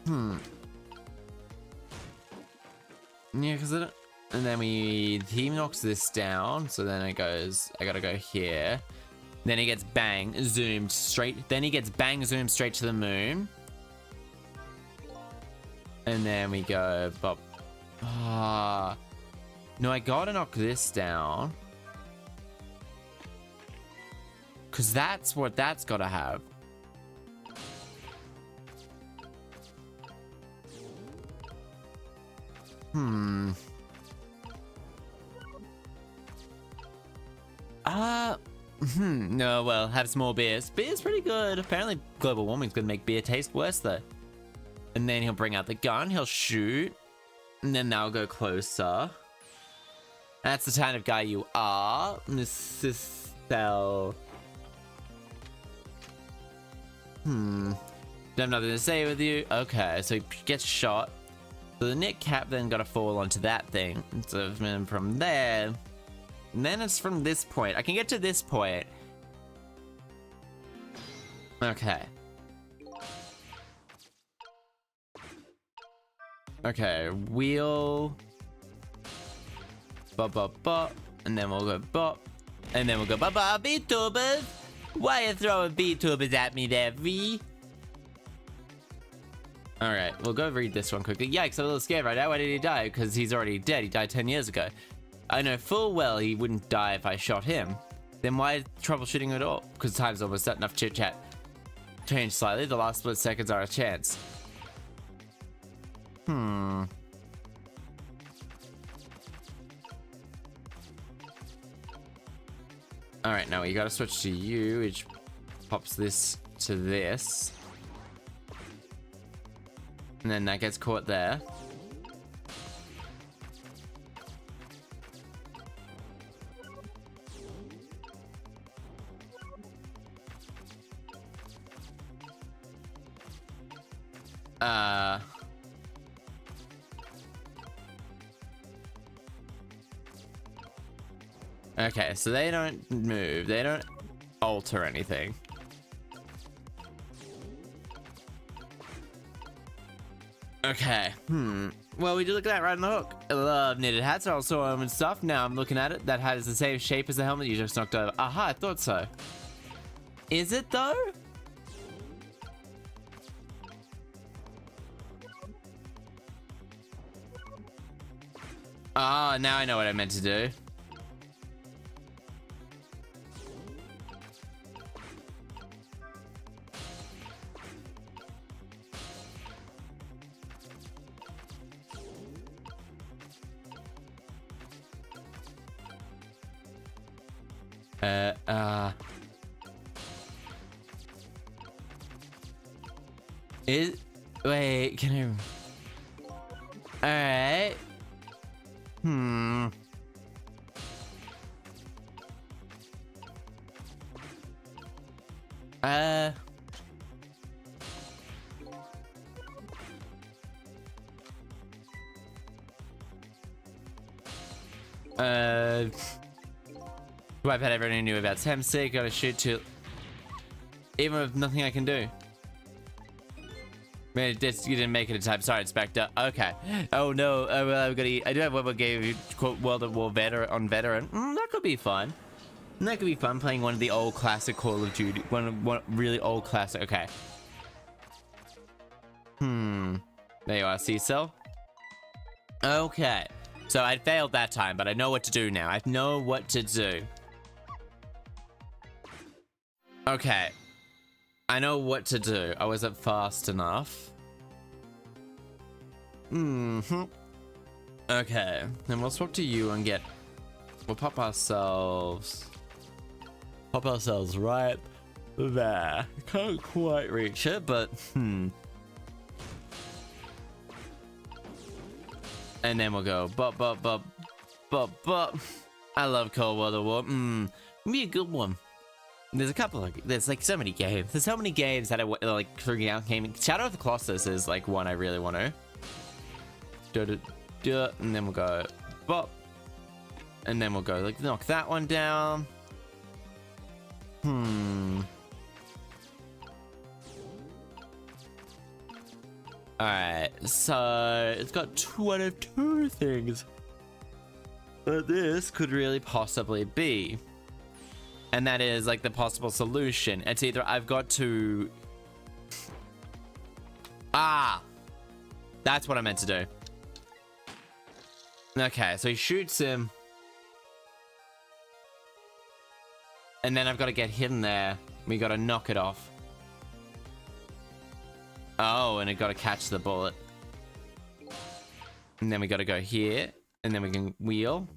Yeah, because and then he knocks this down, so then it goes, I gotta go here. Then he gets bang, zoomed straight. Then he gets bang, zoomed straight to the moon. And then we go, bop. Ah. No, I gotta knock this down. Because that's what that's gotta have. No, well, have some more beers. Beer's pretty good. Apparently global warming's gonna make beer taste worse though. And then he'll bring out the gun, he'll shoot, and then they'll go closer. That's the kind of guy you are, Mistle. Don't have nothing to say with you. Okay, so he gets shot. So the knit cap then gotta fall onto that thing. So from there, and then it's from this point. I can get to this point. Okay. Okay, wheel. Bop, bop, bop. And then we'll go bop. And then we'll go bop, bop, VTubers. Why are you throwing VTubers at me there, V? Alright, we'll go read this one quickly. Yikes, I'm a little scared right now. Why did he die? Because he's already dead. He died 10 years ago. I know full well he wouldn't die if I shot him. Then why troubleshooting at all? Because time's almost up. Enough chit chat. Change slightly. The last split seconds are a chance. Alright, now you gotta switch to you, which pops this to this. And then that gets caught there. Okay, so they don't move. They don't alter anything. Okay. Well, we do look at that right on the hook. I love knitted hats. I also own stuff. Now I'm looking at it. That hat is the same shape as the helmet you just knocked over. Aha, I thought so. Is it though? Ah, now I know what I meant to do. Wait, can I... Alright. I've had everyone knew about Samsic. Gotta shoot to... Even with nothing I can do. Man, you didn't make it in time. Sorry, it's backed up. Okay. Oh no. Oh, well, I do have one more game, quote, World of War veteran. That could be fun. That could be fun playing one of the old classic Call of Duty. One really old classic. Okay. There you are, C-Cell. Okay. So I failed that time, but I know what to do now. I know what to do. Okay. I know what to do. I wasn't fast enough. Mm-hmm. Okay, then we'll swap to you and we'll pop ourselves right there. Can't quite reach it, but And then we'll go bop. I love Cold War the War. Be a good one. There's like so many games. There's so many games that I like figuring out gaming. Shadow of the Colossus is like one I really want to. And then we'll go bop. And then we'll go like knock that one down. Alright, so it's got 2 out of 2 things that this could really possibly be. And that is like the possible solution. It's either I've got to... That's what I meant to do. Okay, so he shoots him. And then I've got to get him there. We got to knock it off. Oh, and I got to catch the bullet. And then we got to go here. And then we can wheel.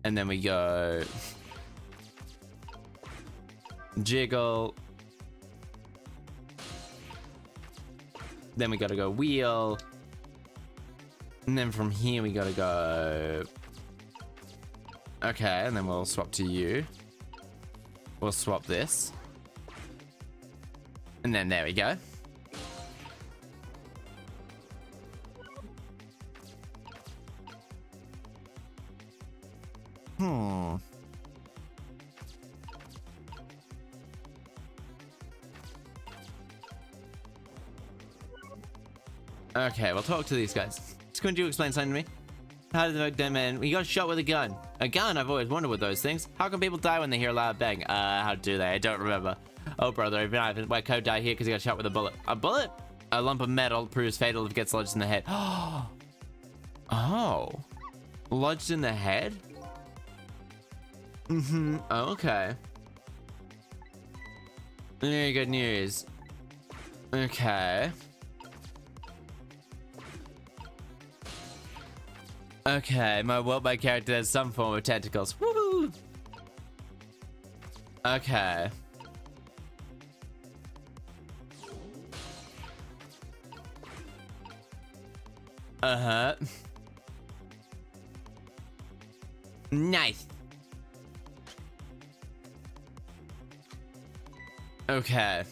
And then we go... jiggle. Then we got to go wheel. And then from here we got to go... Okay, and then we'll swap to you. We'll swap this. And then there we go. Okay, we'll talk to these guys. Couldn't you explain something to me? How did the dead man? We got shot with a gun. A gun? I've always wondered with those things. How come people die when they hear a loud bang? How do they? I don't remember. Oh, brother, why Code died here because he got shot with a bullet. A bullet? A lump of metal proves fatal if it gets lodged in the head. Oh. Lodged in the head? Okay. Very good news. Okay. Okay, my character has some form of tentacles. Woohoo! Okay. Nice. Okay.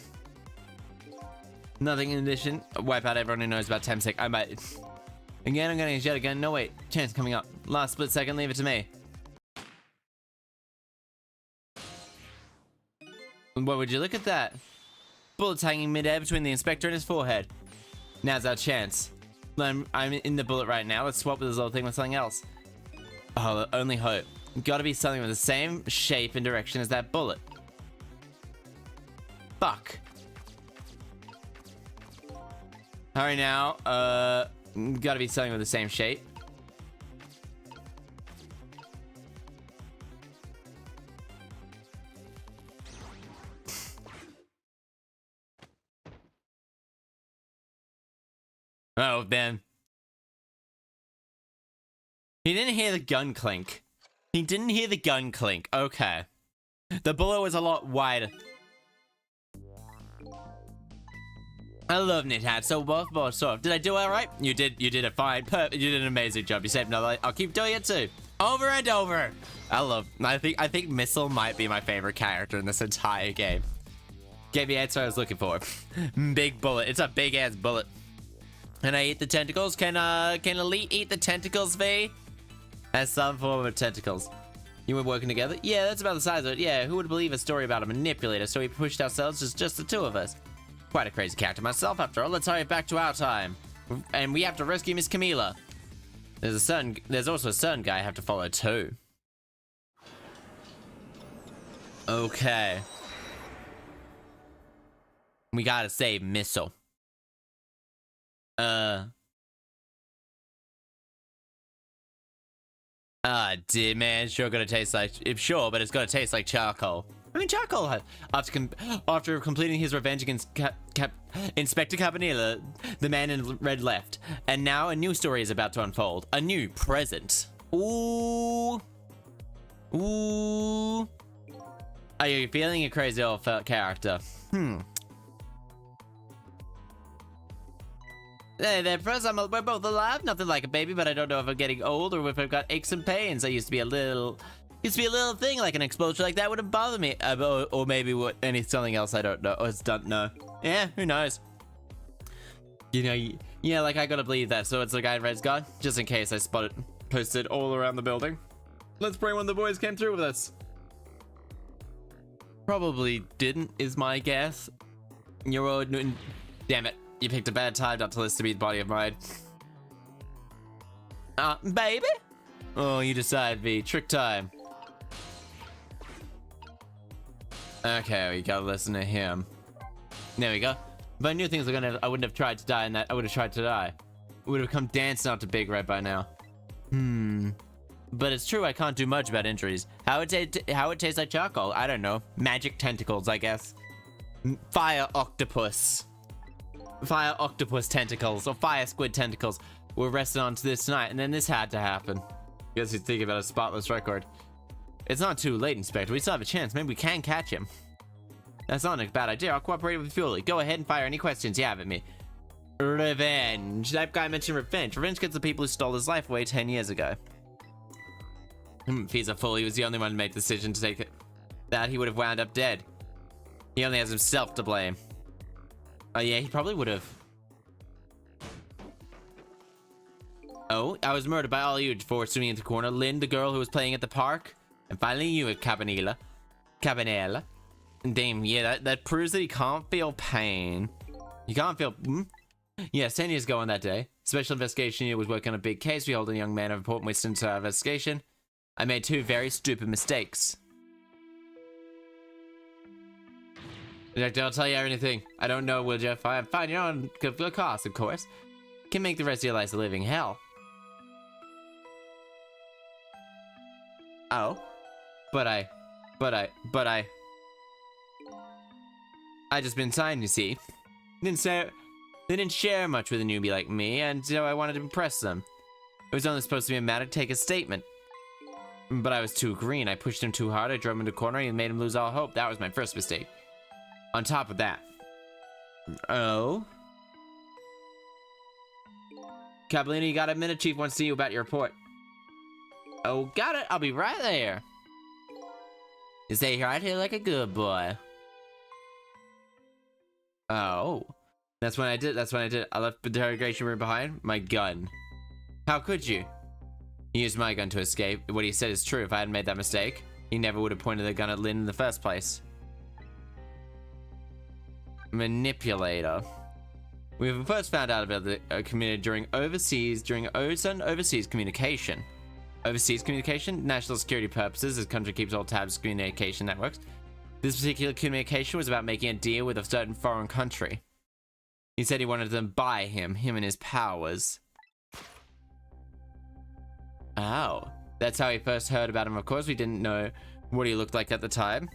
Nothing in addition. Wipe out everyone who knows about Temsec. I might... Again, I'm gonna get again. No, wait. Chance coming up. Last split second, leave it to me. What would you look at that? Bullets hanging midair between the inspector and his forehead. Now's our chance. I'm in the bullet right now. Let's swap this little thing with something else. Oh, only hope. Gotta be something with the same shape and direction as that bullet. Fuck. Hurry now. Gotta be something with the same shape. Oh, Ben. He didn't hear the gun clink. He didn't hear the gun clink. Okay. The bullet was a lot wider. I love knit hats. So both sort of. Did I do all right? You did it fine. You did an amazing job. You saved another life. I'll keep doing it too. Over and over. I think Mistle might be my favorite character in this entire game. Gave me the answer I was looking for. Big bullet. It's a big ass bullet. Can I eat the tentacles? Can Elite eat the tentacles, V? Has some form of tentacles. You were working together? Yeah, that's about the size of it. Yeah, who would believe a story about a manipulator? So we pushed ourselves as just the two of us. Quite a crazy character myself, after all. Let's hurry back to our time. And we have to rescue Miss Camila. There's also a certain guy I have to follow too. Okay. We gotta save Mistle. Dear man, sure gonna taste like, sure, but it's gonna taste like charcoal. I mean, charcoal, after completing his revenge against Inspector Cabanilla, the man in red left. And now a new story is about to unfold. A new present. Ooh. Ooh. Are you feeling a crazy old character? Hey there, Fuzz. We're both alive. Nothing like a baby, but I don't know if I'm getting old or if I've got aches and pains. I used to be a little thing, like an explosion like that wouldn't bother me. Or maybe something else I don't know. Or don't know. Yeah, who knows? You know, yeah, like I gotta believe that. So it's the guy in red's gone, just in case I spot it posted all around the building. Let's pray one of the boys came through with us. Probably didn't, is my guess. You're old. Damn it. You picked a bad time not to listen to me, body of mine. Baby? Oh, you decide, V. Trick time. Okay, we gotta listen to him. There we go. If I knew things were gonna, I wouldn't have tried to die in that. I would have tried to die. Would have come dancing out to Big Red by now. But it's true, I can't do much about injuries. How it tastes like charcoal? I don't know. Magic tentacles, I guess. Fire octopus tentacles, or fire squid tentacles were rested onto this tonight, and then this had to happen. Guess he's thinking about a spotless record. It's not too late, Inspector. We still have a chance. Maybe we can catch him. That's not a bad idea. I'll cooperate with you fully. Go ahead and fire any questions you have at me. Revenge. That guy mentioned revenge. Revenge gets the people who stole his life away 10 years ago. If he's a fool, he was the only one to make the decision to take it. That he would have wound up dead. He only has himself to blame. Oh yeah, he probably would have. Oh, I was murdered by all you forcing me into the corner. Lynn, the girl who was playing at the park. And finally you at Cabanilla. Damn, yeah, that proves that he can't feel pain. You can't feel... Yes, 10 years ago on that day, Special Investigation Unit was working on a big case. We hold a young man of important wisdom to our investigation. I made 2 very stupid mistakes. I'll tell you everything. I don't know, will you? Fine, you're on good cost, of course. Can make the rest of your life a living hell. Oh. But I just been signed, you see. They didn't share much with a newbie like me, and so I wanted to impress them. It was only supposed to be a matter to take a statement. But I was too green. I pushed him too hard, I drove him into a corner, and made him lose all hope. That was my first mistake. On top of that. Oh? Cabalini, you got a minute? Chief wants to see you about your report. Oh, got it. I'll be right there. You stay right here like a good boy. Oh. That's when I did. I left the interrogation room behind. My gun. How could you? He used my gun to escape. What he said is true. If I hadn't made that mistake, he never would have pointed the gun at Lynn in the first place. Manipulator. We first found out about the community during overseas communication. Overseas communication? National security purposes. This country keeps all tabs of communication networks. This particular communication was about making a deal with a certain foreign country. He said he wanted them to buy him and his powers. Oh. That's how he first heard about him, of course. We didn't know what he looked like at the time.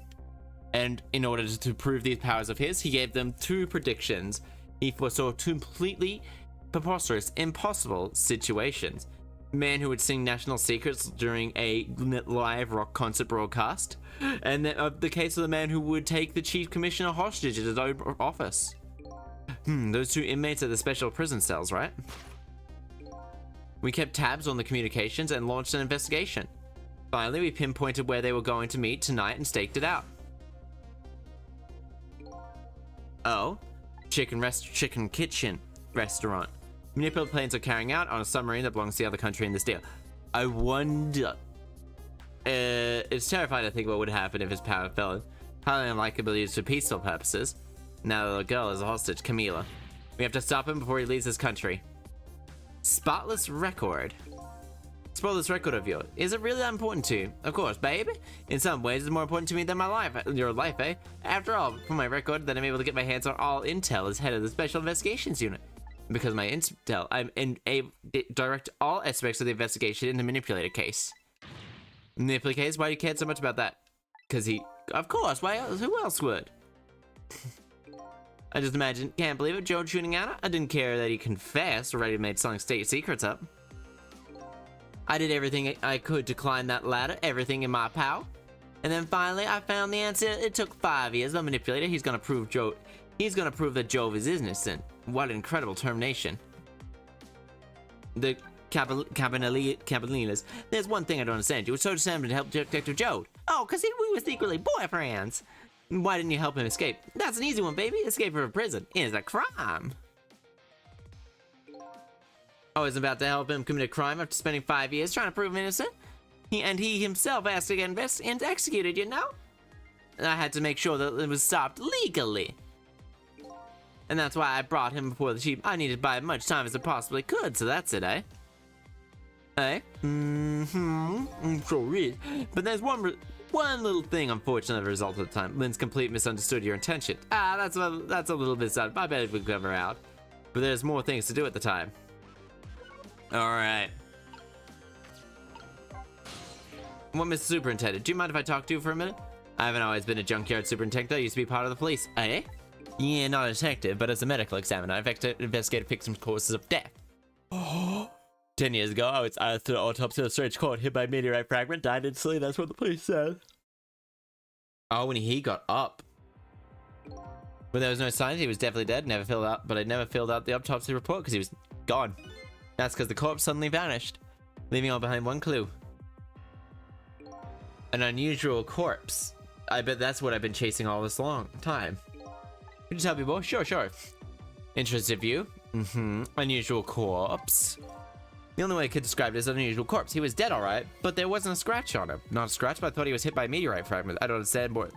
And in order to prove these powers of his, he gave them 2 predictions. He foresaw 2 completely preposterous, impossible situations. Man who would sing national secrets during a live rock concert broadcast. And the case of the man who would take the chief commissioner hostage at his own office. Those 2 inmates at the special prison cells, right? We kept tabs on the communications and launched an investigation. Finally, we pinpointed where they were going to meet tonight and staked it out. Oh, chicken kitchen restaurant. Manipulated planes are carrying out on a submarine that belongs to the other country in this deal. I wonder. It's terrifying to think what would happen if his power fell. Highly unlikely to be used for peaceful purposes. Now the little girl is a hostage, Camila. We have to stop him before he leaves this country. Spotless record. Spotless record of yours. Is it really that important to you? Of course, babe. In some ways, it's more important to me than my life. Your life, eh? After all, for my record, that I'm able to get my hands on all intel as head of the Special Investigations Unit. Because my intel, I'm able to direct all aspects of the investigation in the manipulated case. Nipple case, why do you care so much about that? Because he... Of course, why else? Who else would? I just imagine, can't believe it, Joe shooting at her. I didn't care that he confessed, already made selling state secrets up. I did everything I could to climb that ladder, everything in my power. And then finally, I found the answer. It took 5 years. The manipulator, he's gonna prove that Jove is innocent. What incredible termination. The Cabalinas. There's one thing I don't understand. You were so determined to help Detective Joe. Oh, because we were secretly boyfriends. Why didn't you help him escape? That's an easy one, baby. Escape from prison is a crime. I was about to help him commit a crime after spending 5 years trying to prove him innocent. He himself asked to get invested and executed, you know? I had to make sure that it was stopped legally. And that's why I brought him before the chief. I needed to buy as much time as I possibly could, so that's it, eh? Eh? Sure is. But there's one little thing unfortunate as a result of the time. Lynn's completely misunderstood your intention. That's a little bit sad. I bet it would cover out. But there's more things to do at the time. Alright. Well, Mr. Superintendent, do you mind if I talk to you for a minute? I haven't always been a junkyard superintendent. I used to be part of the police. Eh? Yeah, not a detective, but as a medical examiner, I've investigated victims' causes of death. 10 years ago, I was asked to autopsy a strange corpse hit by a meteorite fragment, died instantly. That's what the police said. Oh, when he got up. But there was no signs. He was definitely dead. Never filled out, but I never filled out the autopsy report because he was gone. That's because the corpse suddenly vanished, leaving all behind one clue. An unusual corpse. I bet that's what I've been chasing all this long time. Could you tell me more? Sure. Interested view? Unusual corpse. The only way I could describe it is an unusual corpse. He was dead, alright, but there wasn't a scratch on him. Not a scratch, but I thought he was hit by a meteorite fragment. I don't understand more.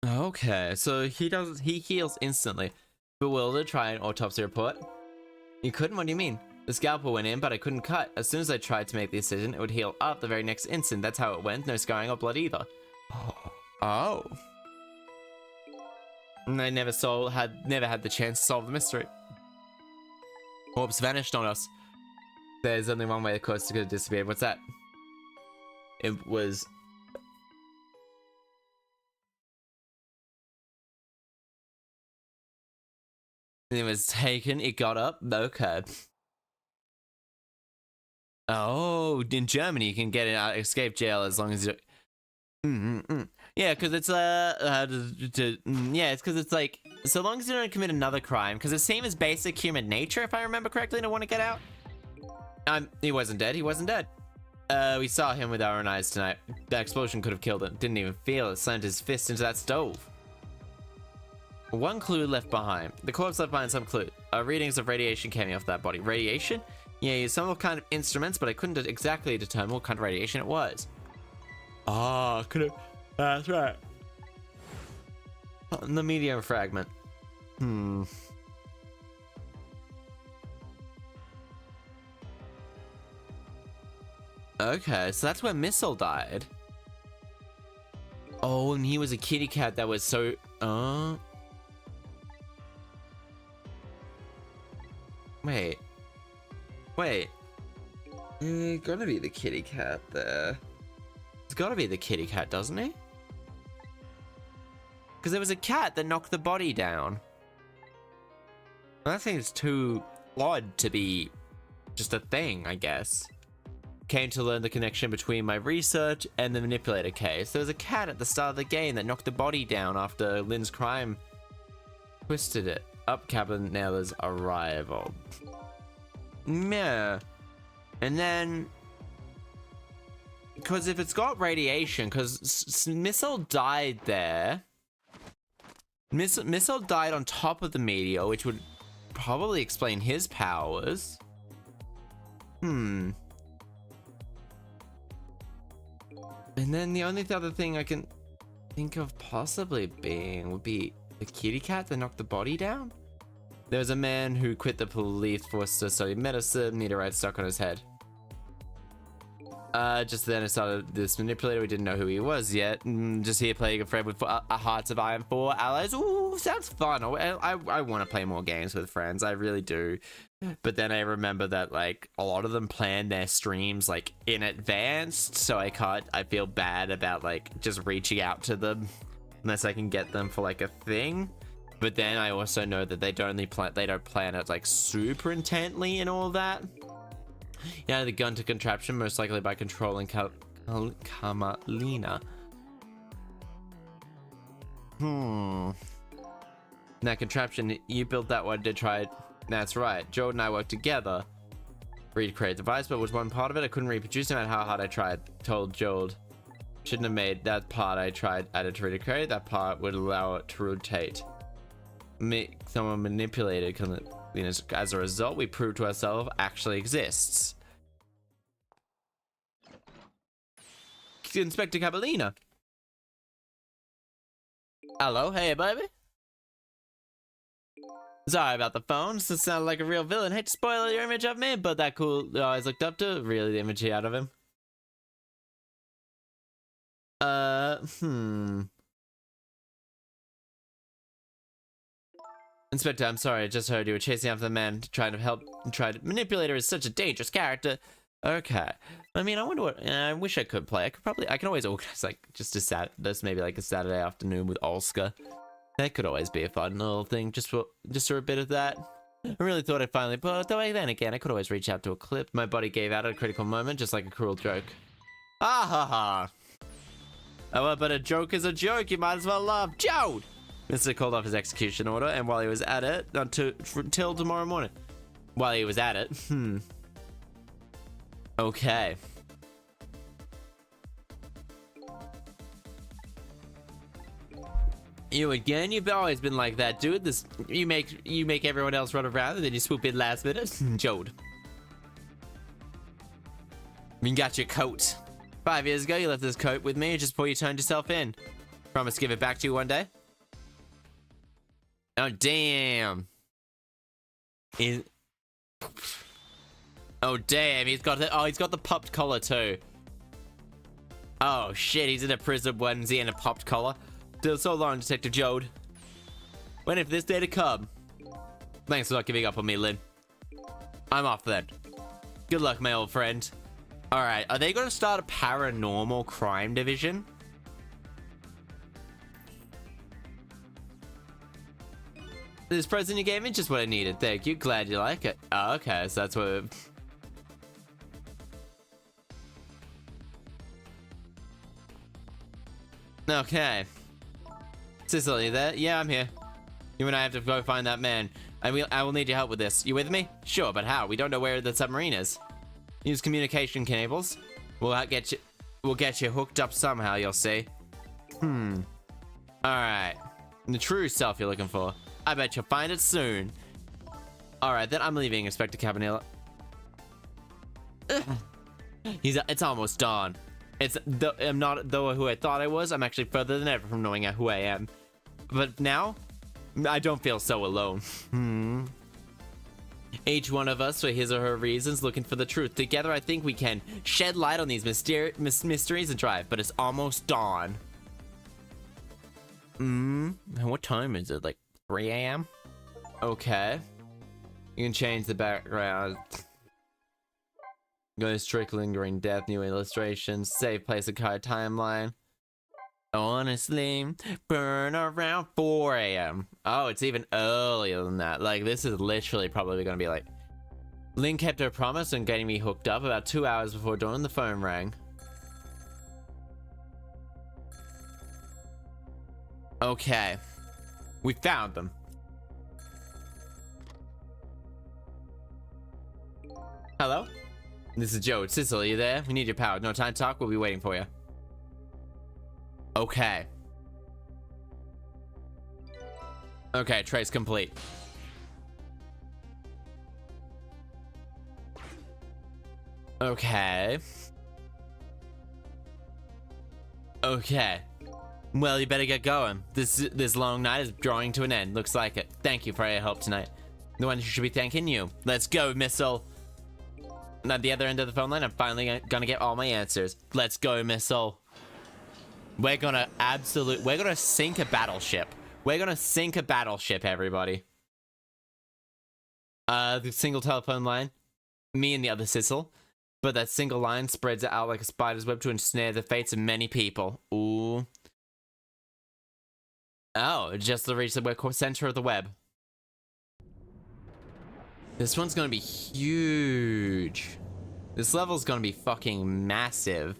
Okay, so he heals instantly. Bewildered, try an autopsy report. You couldn't? What do you mean? The scalpel went in, but I couldn't cut. As soon as I tried to make the incision, it would heal up the very next instant. That's how it went. No scarring or blood either. Oh. And I never had the chance to solve the mystery. Corpse vanished on us. There's only one way the corpse could have disappeared. What's that? It was... It was taken. It got up. Okay. Oh, in Germany you can get it out, escape jail as long as you. Yeah, because it's yeah, it's because it's like so long as you don't commit another crime. Because it seems as basic human nature, if I remember correctly, to want to get out. He wasn't dead. He wasn't dead. We saw him with our own eyes tonight. That explosion could have killed him. Didn't even feel it. Slammed his fist into that stove. One clue left behind. The corpse left behind some clue. Readings of radiation came off that body. Radiation? Yeah, used some kind of instruments, but I couldn't exactly determine what kind of radiation it was. Ah, could have. That's right. The medium fragment. Okay, so that's where Mistle died. Oh, and he was a kitty cat that was so. Wait. Gotta be the kitty cat there. It's gotta be the kitty cat, doesn't he? Because there was a cat that knocked the body down. I think it's too odd to be just a thing, I guess. Came to learn the connection between my research and the manipulator case. There was a cat at the start of the game that knocked the body down after Lynn's crime twisted it. Up Cabin Nailer's arrival. Yeah. And then... Because if it's got radiation, because Mistle died there. Mistle died on top of the meteor, which would probably explain his powers. And then the only other thing I can think of possibly being would be the kitty cat that knocked the body down. There was a man who quit the police force to study medicine, meteorite stuck on his head. Just then it started this manipulator. We didn't know who he was yet. Just here playing a friend with hearts of iron 4 allies. Ooh, sounds fun. I want to play more games with friends. I really do. But then I remember that, like, a lot of them plan their streams, like, in advance. So I feel bad about, like, just reaching out to them unless I can get them for, like, a thing. But then I also know that they don't plan it, like, super intently and all that. Yeah, the gun to contraption, most likely by controlling Kamalina. That contraption, you built that one to try it. That's right. Joel and I worked together. Recreate the device, but was one part of it. I couldn't reproduce no matter how hard I tried. Told Joel. Shouldn't have made that part I tried added to recreate. That part would allow it to rotate. Make someone manipulated. As a result, we proved to ourselves actually exists. Inspector Kabalina. Hello, hey baby. Sorry about the phone. This sounded like a real villain. Hate to spoil your image of me, but that cool I always looked up to. Really, the image out of him. Inspector, I'm sorry. I just heard you were chasing after the man, trying to manipulate her. Is such a dangerous character. Okay. I mean, I wonder what. I wish I could play. I can always organize like just maybe like a Saturday afternoon with Olska. That could always be a fun little thing, just for a bit of that. I really thought I'd finally, but then again, I could always reach out to a clip. My buddy gave out at a critical moment, just like a cruel joke. Ah ha ha. Oh, but a joke is a joke. You might as well laugh. Joe! Mr. called off his execution order, and while he was at it, until tomorrow morning. While he was at it, Okay. You again? You've always been like that, dude. You make everyone else run around, and then you swoop in last minute. Jode. You got your coat. 5 years ago, you left this coat with me just before you turned yourself in. Promise to give it back to you one day. Oh damn. Oh damn, he's got the popped collar too. Oh shit, he's in a prison onesie and a popped collar. Still so long, Detective Jode. Waiting for this day to come. Thanks for not giving up on me, Lynn. I'm off then. Good luck, my old friend. Alright, are they gonna start a paranormal crime division? This present you gave me, just what I needed. Thank you, glad you like it. Oh, okay, so that's what... Okay. Cicely, you there? Yeah, I'm here. You and I have to go find that man. I will need your help with this. You with me? Sure, but how? We don't know where the submarine is. Use communication cables. We'll get you hooked up somehow, you'll see. Alright. The true self you're looking for. I bet you'll find it soon. Alright, then I'm leaving, Inspector Cabanilla. It's almost dawn. I'm not who I thought I was. I'm actually further than ever from knowing who I am. But now, I don't feel so alone. Each one of us, for his or her reasons, looking for the truth. Together, I think we can shed light on these mysteries and drive. But it's almost dawn. What time is it? Like 3 a.m.? Okay. You can change the background. Ghost trick, lingering death, new illustrations, save place of card timeline. Honestly, burn around 4 a.m. Oh, it's even earlier than that. Like, this is literally probably gonna be like... Lynn kept her promise on getting me hooked up about 2 hours before dawn. The phone rang. Okay. We found them. Hello? This is Joe. Cicely, you there? We need your power. No time to talk. We'll be waiting for you. Okay. Okay, trace complete. Okay. Okay. Well, you better get going. This long night is drawing to an end. Looks like it. Thank you for your help tonight. The one who should be thanking you. Let's go, Mistle. At the other end of the phone line, I'm finally gonna get all my answers. Let's go, Mistle. We're gonna sink a battleship. We're gonna sink a battleship, everybody. The single telephone line. Me and the other Sissel. But that single line spreads it out like a spider's web to ensnare the fates of many people. Ooh. Oh, just to reach the center of the web. This one's gonna be huge. This level's gonna be fucking massive.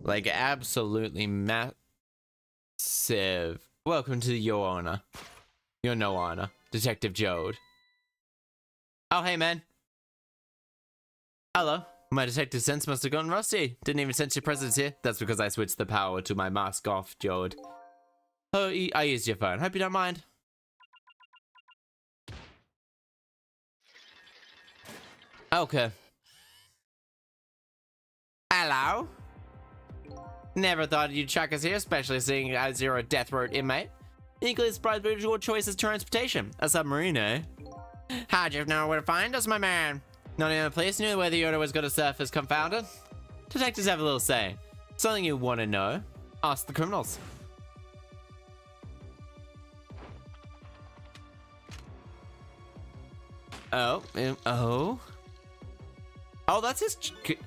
Like, absolutely massive. Welcome to your honor. Your no honor. Detective Jode. Oh, hey, man. Hello. My detective sense must have gone rusty. Didn't even sense your presence here. That's because I switched the power to my mask off, Jode. Oh, I used your phone. Hope you don't mind. Okay. Hello? Never thought you'd track us here, especially seeing as you're a death row inmate. Equally surprised by your choice as transportation. A submarine, eh? How'd you know where to find us, my man? Not even the police knew where the order was going to surface, confounded. Detectives have a little say. Something you want to know? Ask the criminals. Oh, that's his...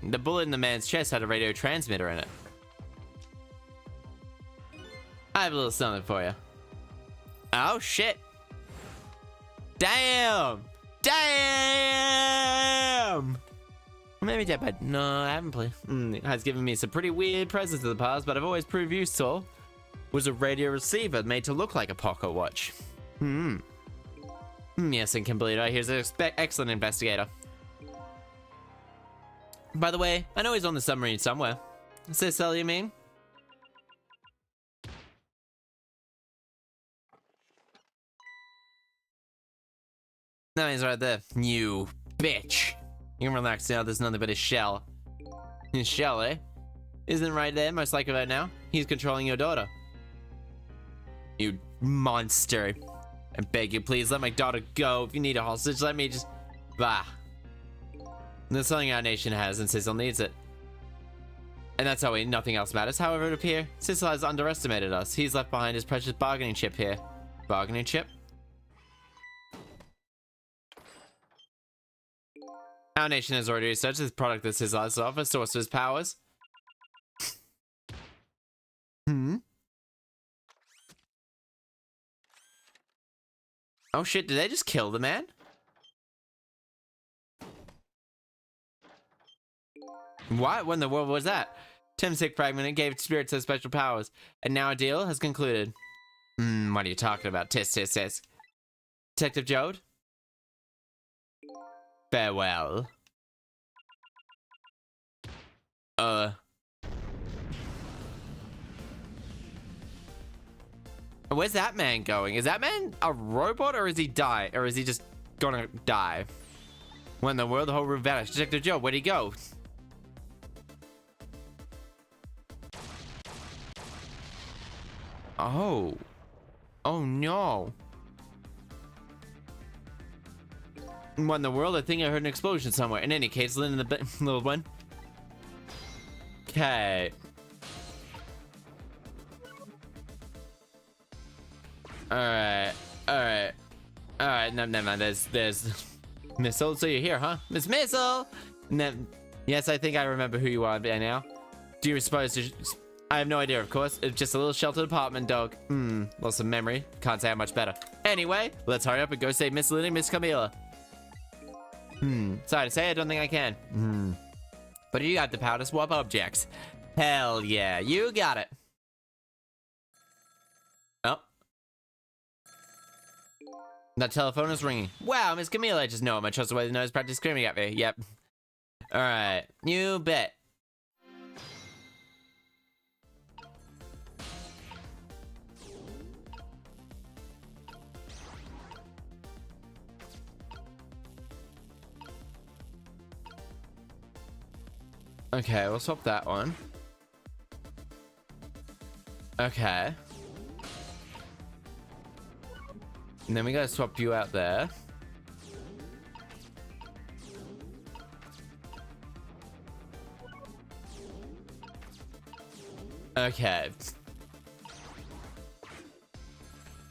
The bullet in the man's chest had a radio transmitter in it. I have a little something for you. Oh, shit. Damn! Damn! Maybe Dead by... No, I haven't played. Has given me some pretty weird presents in the past, but I've always proved useful. Was a radio receiver made to look like a pocket watch. Yes, and Kimberly, here's an excellent investigator. By the way, I know he's on the submarine somewhere. Sissel, you mean? No, he's right there. You bitch. You can relax now, there's nothing but his shell. His shell, eh? Isn't right there, most likely right now? He's controlling your daughter. You monster. I beg you, please let my daughter go. If you need a hostage, let me just... Bah. There's something our nation has, and Sissel needs it. And that's how nothing else matters. However, it appears Sissel has underestimated us. He's left behind his precious bargaining chip here. Bargaining chip? Our nation has already researched this product that Sissel has to offer, source of his powers. Oh shit, did they just kill the man? What? What in the world was that? Timsic fragment gave spirits their special powers, and now a deal has concluded. What are you talking about? Tisk, tisk, tisk. Detective Jode? Farewell. Where's that man going? Is that man a robot, or is he die? Or is he just gonna die? When in the world, the whole room vanished. Detective Joe, where'd he go? Oh. Oh no. What in the world? I think I heard an explosion somewhere. In any case, Lynn and the little one. Okay. Alright. Never mind. There's Mistle. So you're here, huh? Miss Mistle! Yes, I think I remember who you are by now. Do you suppose to... I have no idea, of course. It's just a little sheltered apartment dog. Lots of memory. Can't say how much better. Anyway, let's hurry up and go save Miss Lily and Miss Camilla. Sorry to say, I don't think I can. But you got the power to swap objects. Hell yeah, you got it. Oh. That telephone is ringing. Wow, Miss Camilla, I just know him. I trust the way the nose practice screaming at me. Yep. Alright, you bet. Okay, we'll swap that one. Okay. And then we gotta swap you out there. Okay.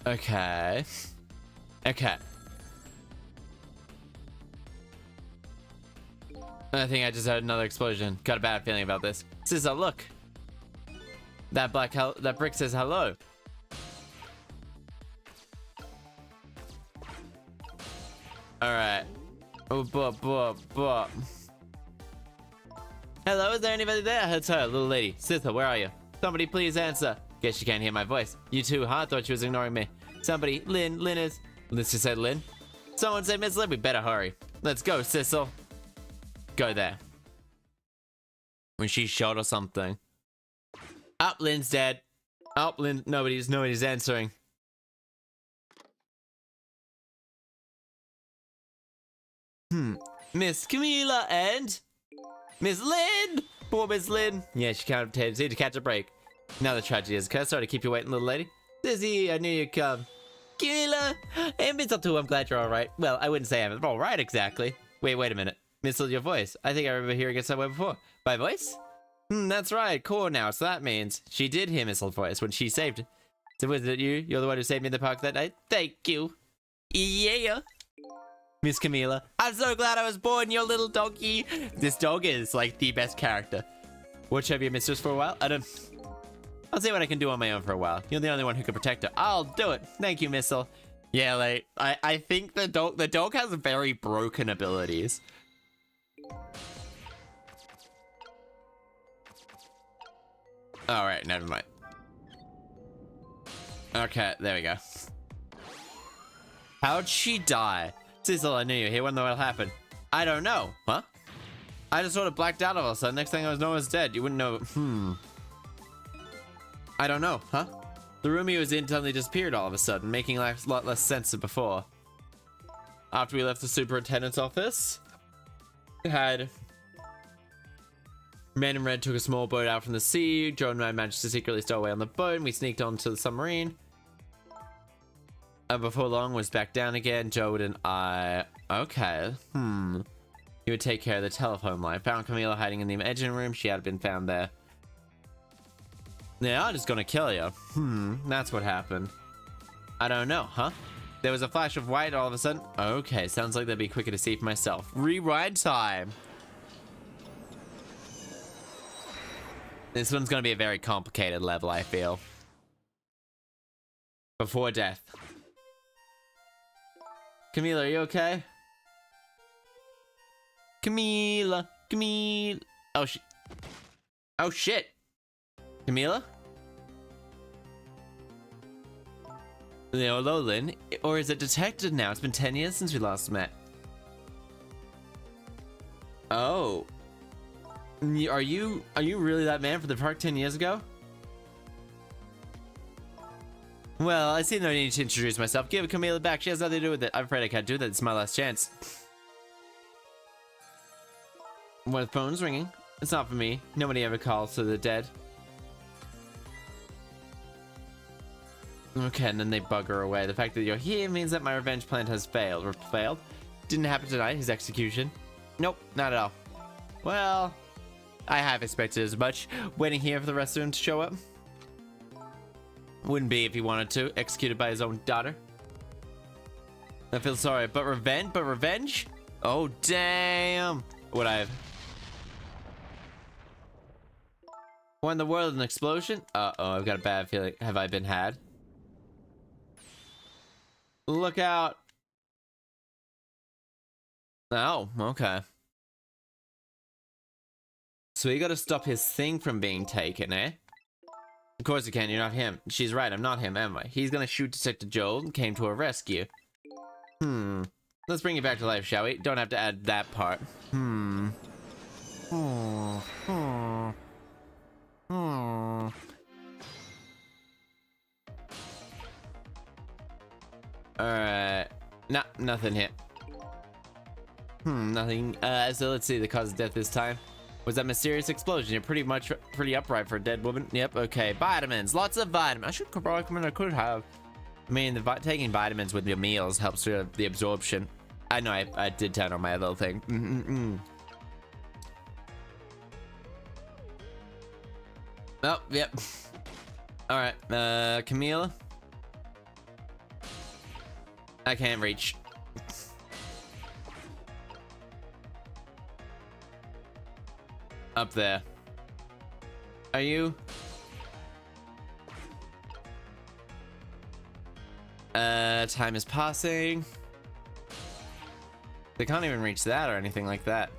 Okay. Okay. I think I just had another explosion. Got a bad feeling about this. Sizzle, look. That that brick says hello. Alright. Oh, buh. Hello, is there anybody there? It's her, little lady. Sizzle, where are you? Somebody please answer. Guess you can't hear my voice. You too, huh? Thought she was ignoring me. Somebody, Lynn is... Let's just say Lynn. Someone say Miss Lynn, we better hurry. Let's go, Sizzle. Go there. When she's shot or something. Up, Lynn's dead. Up, Lynn. Nobody's answering. Miss Camila and Miss Lynn. Poor Miss Lynn. Yeah, she can't seem to catch a break. Now the tragedy is occurred. Sorry to keep you waiting, little lady. Lizzie, I knew you'd come. Camila, hey, Mistle too. I'm glad you're all right. Well, I wouldn't say I'm all right exactly. Wait a minute. Mistle, your voice. I think I remember hearing it somewhere before. My voice? That's right. Cool now. So that means she did hear Mistle's voice when she saved it. So was it you? You're the one who saved me in the park that night? Thank you. Yeah. Miss Camila, I'm so glad I was born, your little doggy. This dog is like the best character. Watch over your mistress for a while. I'll see what I can do on my own for a while. You're the only one who can protect her. I'll do it. Thank you, Mistle. Yeah, like I think the dog has very broken abilities. All right, never mind. Okay, there we go. How'd she die? Sizzle, I knew you here. When the hell happened? I don't know. Huh? I just sort of blacked out all of a sudden. Next thing I was, no one's dead. You wouldn't know. I don't know. Huh? The room he was in suddenly disappeared all of a sudden, making life a lot less sense than before. After we left the superintendent's office, Man in Red took a small boat out from the sea. Joe and I managed to secretly stow away on the boat, and we sneaked onto the submarine. Before long, was back down again. Joe and I... Okay. He would take care of the telephone line. Found Camila hiding in the engine room. She had been found there. Yeah, I'm just gonna kill you. That's what happened. I don't know, huh? There was a flash of white all of a sudden. Okay, sounds like that'd be quicker to see for myself. Rewind time. This one's gonna be a very complicated level, I feel. Before death. Camila, are you okay? Camila. Oh shit. Camila? Hello, Lynn. Or is it detected now? It's been 10 years since we last met. Oh. Are you really that man from the park 10 years ago? Well, I see no need to introduce myself. Give Camila back. She has nothing to do with it. I'm afraid I can't do that. It's my last chance. When the phone's ringing, it's not for me. Nobody ever calls to the dead. Okay, and then they bugger away. The fact that you're here means that my revenge plan has failed. Failed? Didn't happen tonight, his execution. Nope, not at all. Well, I have expected as much. Waiting here for the rest of him to show up. Wouldn't be if he wanted to. Executed by his own daughter. I feel sorry, but revenge? Oh, damn. Would I have... What in the world, an explosion? Uh-oh, I've got a bad feeling. Have I been had? Look out. Oh, okay. So we gotta stop his thing from being taken, eh? Of course you can, you're not him. She's right, I'm not him, am I? He's gonna shoot Detective Joel and came to her rescue. Let's bring it back to life, shall we? Don't have to add that part. Alright. Nah, nothing here. Nothing. So let's see the cause of death this time. Was that mysterious explosion? You're pretty upright for a dead woman. Yep, okay. Vitamins. Lots of vitamins. I should recommend I could have. I mean, taking vitamins with your meals helps with the absorption. I know I did turn on my little thing. Oh, yep. Alright, Camila. I can't reach. Up there. Are you? Time is passing. They can't even reach that or anything like that.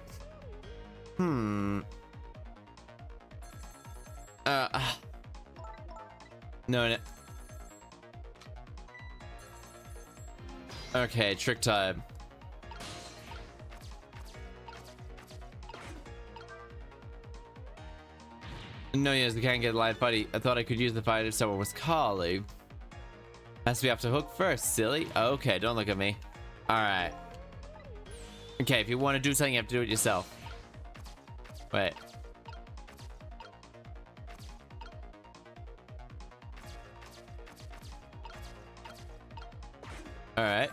No, no. Okay, trick time. No, yes, we can't get a live buddy. I thought I could use the fight if someone was calling. Has to be off the hook first, silly. Okay, don't look at me. Alright. Okay, if you want to do something, you have to do it yourself. Wait. Alright.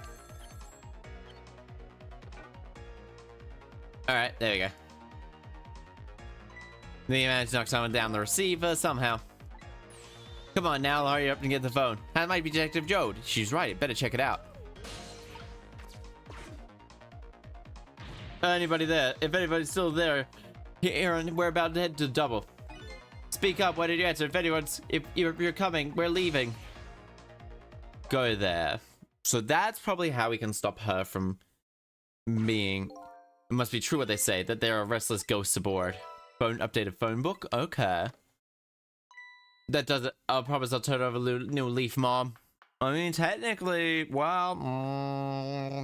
Alright, there we go. Then you managed to knock someone down the receiver somehow. Come on now, hurry up and get the phone. That might be Detective Jode. She's right, better check it out. Anybody there? If anybody's still there, Aaron, we're about to head to double. Speak up, why did you answer? If you're coming, we're leaving. Go there. So that's probably how we can stop her from being... It must be true what they say, that there are restless ghosts aboard. Updated phone book? Okay. That does it. I'll promise I'll turn over a new leaf, Mom. I mean, technically, well,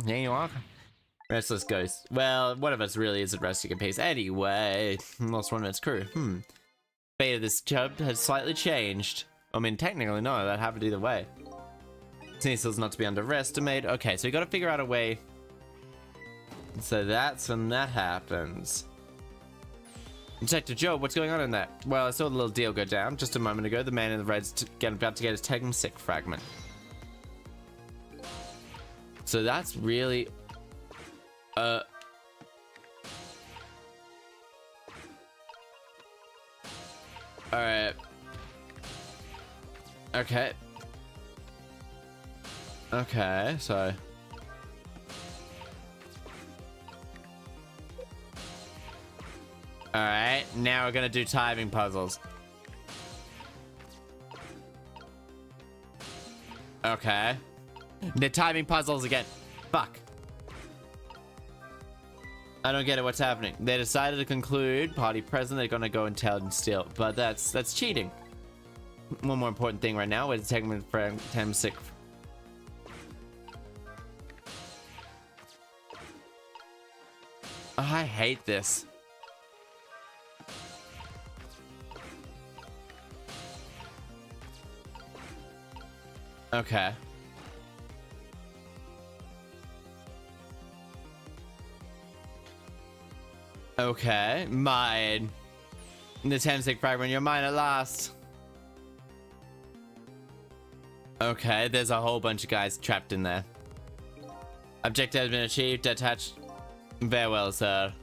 yeah, you are. Restless ghost. Well, one of us really isn't resting in peace. Anyway, lost one of its crew. Fate of this job has slightly changed. I mean, technically, no, that happened either way. Mistle's not to be underestimated. Okay, so you gotta figure out a way. So that's when that happens. Detective Joe, what's going on in there? Well, I saw the little deal go down just a moment ago. The man in the red's about to get his Tegum sick fragment. So that's really... Alright. Okay. Okay, so... Alright, now we're gonna do timing puzzles. Okay. The timing puzzles again. Fuck. I don't get it, what's happening. They decided to conclude, party present, they're gonna go and tell and steal. But that's cheating. One more important thing right now is Tegum sick. Oh, I hate this. Okay. Okay, mine. The Temsic fragment, you're mine at last. Okay, there's a whole bunch of guys trapped in there. Objective has been achieved. Attached. Very well, sir.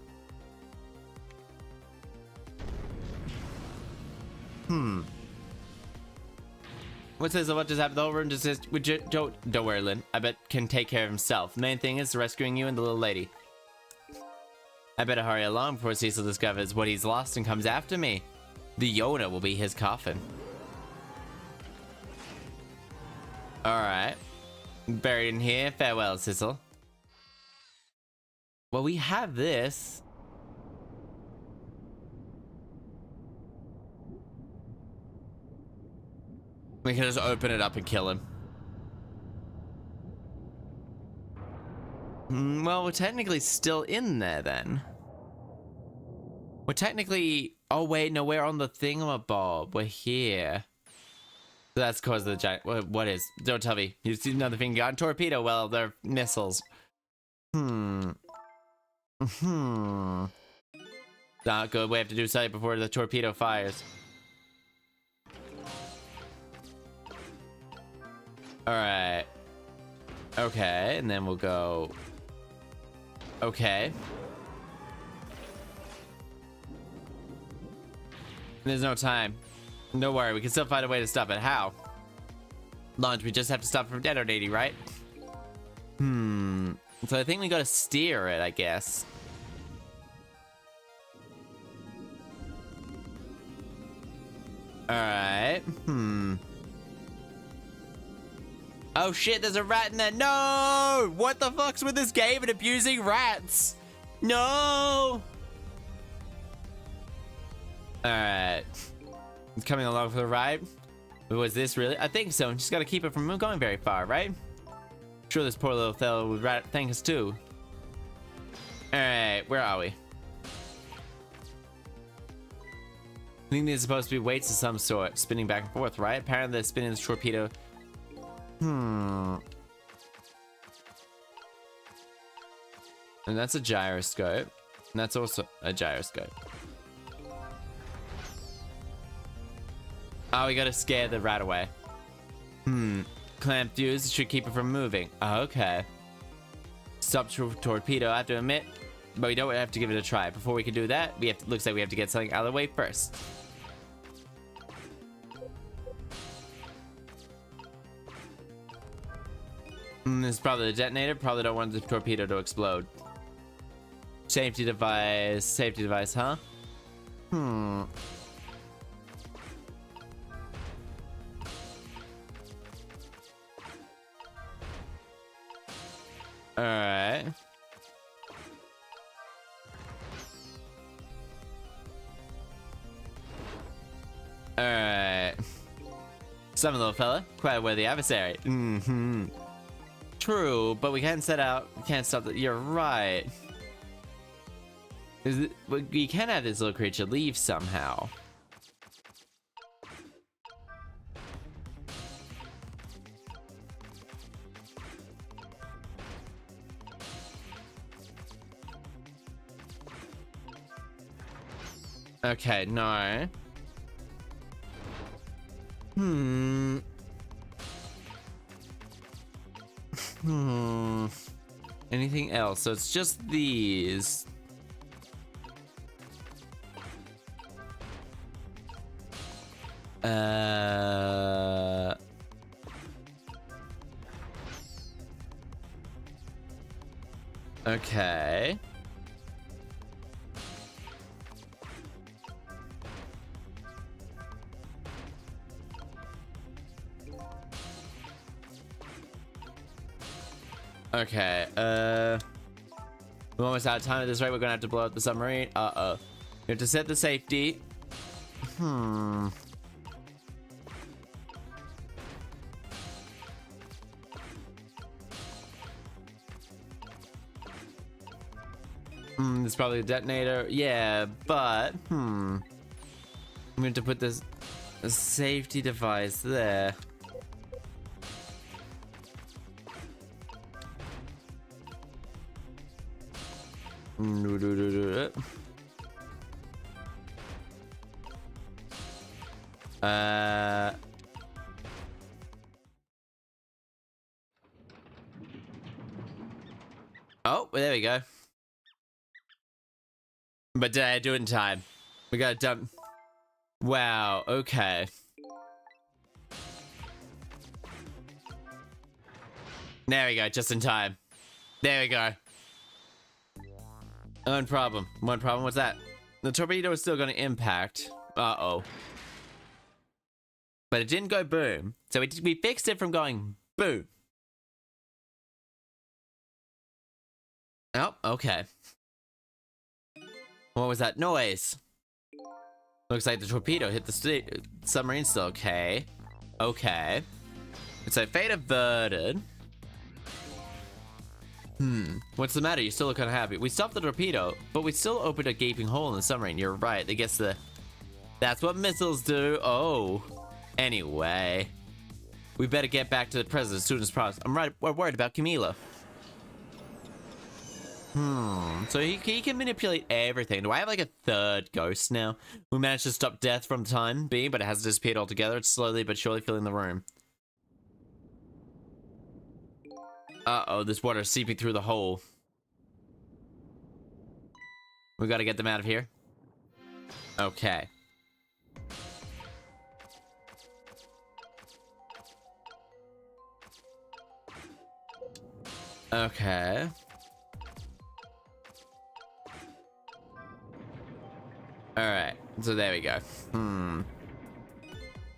What's this? What just happened? The whole room just don't worry, Lynn. I bet can take care of himself. The main thing is rescuing you and the little lady. I better hurry along before Cecil discovers what he's lost and comes after me. The Yoda will be his coffin. Alright. Buried in here. Farewell, Cecil. Well, we have this. We can just open it up and kill him. Well, we're technically still in there then. We're technically... Oh, wait, no, we're on the thingamabob. We're here. That's cause of the giant... What is? Don't tell me. You see another thing got torpedo? Well, they're missiles. Not good. We have to do something before the torpedo fires. Alright. Okay, and then we'll go... Okay. There's no time. Don't worry, we can still find a way to stop it. How? Launch, we just have to stop it from detonating, right? So I think we gotta steer it, I guess. Alright. Oh shit, there's a rat in there. No! What the fuck's with this game and abusing rats? No! Alright. It's coming along for the ride. Was this really? I think so. Just gotta keep it from going very far, right? Sure, this poor little fellow would thank us too. Alright, where are we? I think these are supposed to be weights of some sort, spinning back and forth, right? Apparently they're spinning this torpedo. And that's a gyroscope. And that's also a gyroscope. Oh, we gotta scare the rat away. Clamp fuse should keep it from moving. Oh, okay. Stop torpedo, I have to admit. But we don't have to give it a try. Before we can do that, looks like we have to get something out of the way first. This is probably the detonator. Probably don't want the torpedo to explode. Safety device, huh? Alright. Alright. Some little fella, quite a worthy adversary. True, but we can't stop that. You're right. We can have this little creature leave somehow. Okay, no. Anything else? So it's just these. Okay. Okay, we're almost out of time at this rate. We're gonna have to blow up the submarine. Uh-oh. We have to set the safety. It's probably a detonator. Yeah, but, I'm going to put this safety device there. Oh, there we go. But did I do it in time? We gotta dump. Wow, okay. There we go, just in time. There we go. One problem, what's that? The torpedo is still gonna impact. Uh-oh. But it didn't go boom. So we fixed it from going boom. Oh, okay. What was that noise? Looks like the torpedo hit the submarine still. Okay. Okay. It's a fate averted. What's the matter? You still look unhappy. We stopped the torpedo, but we still opened a gaping hole in the submarine. You're right. I guess that's what missiles do. Oh. Anyway. We better get back to the president as soon as possible. We're worried about Camila. So he can manipulate everything. Do I have like a third ghost now? We managed to stop death from time being, but it has disappeared altogether. It's slowly but surely filling the room. Uh-oh, this water is seeping through the hole. We gotta get them out of here. Okay. Okay. Alright, so there we go.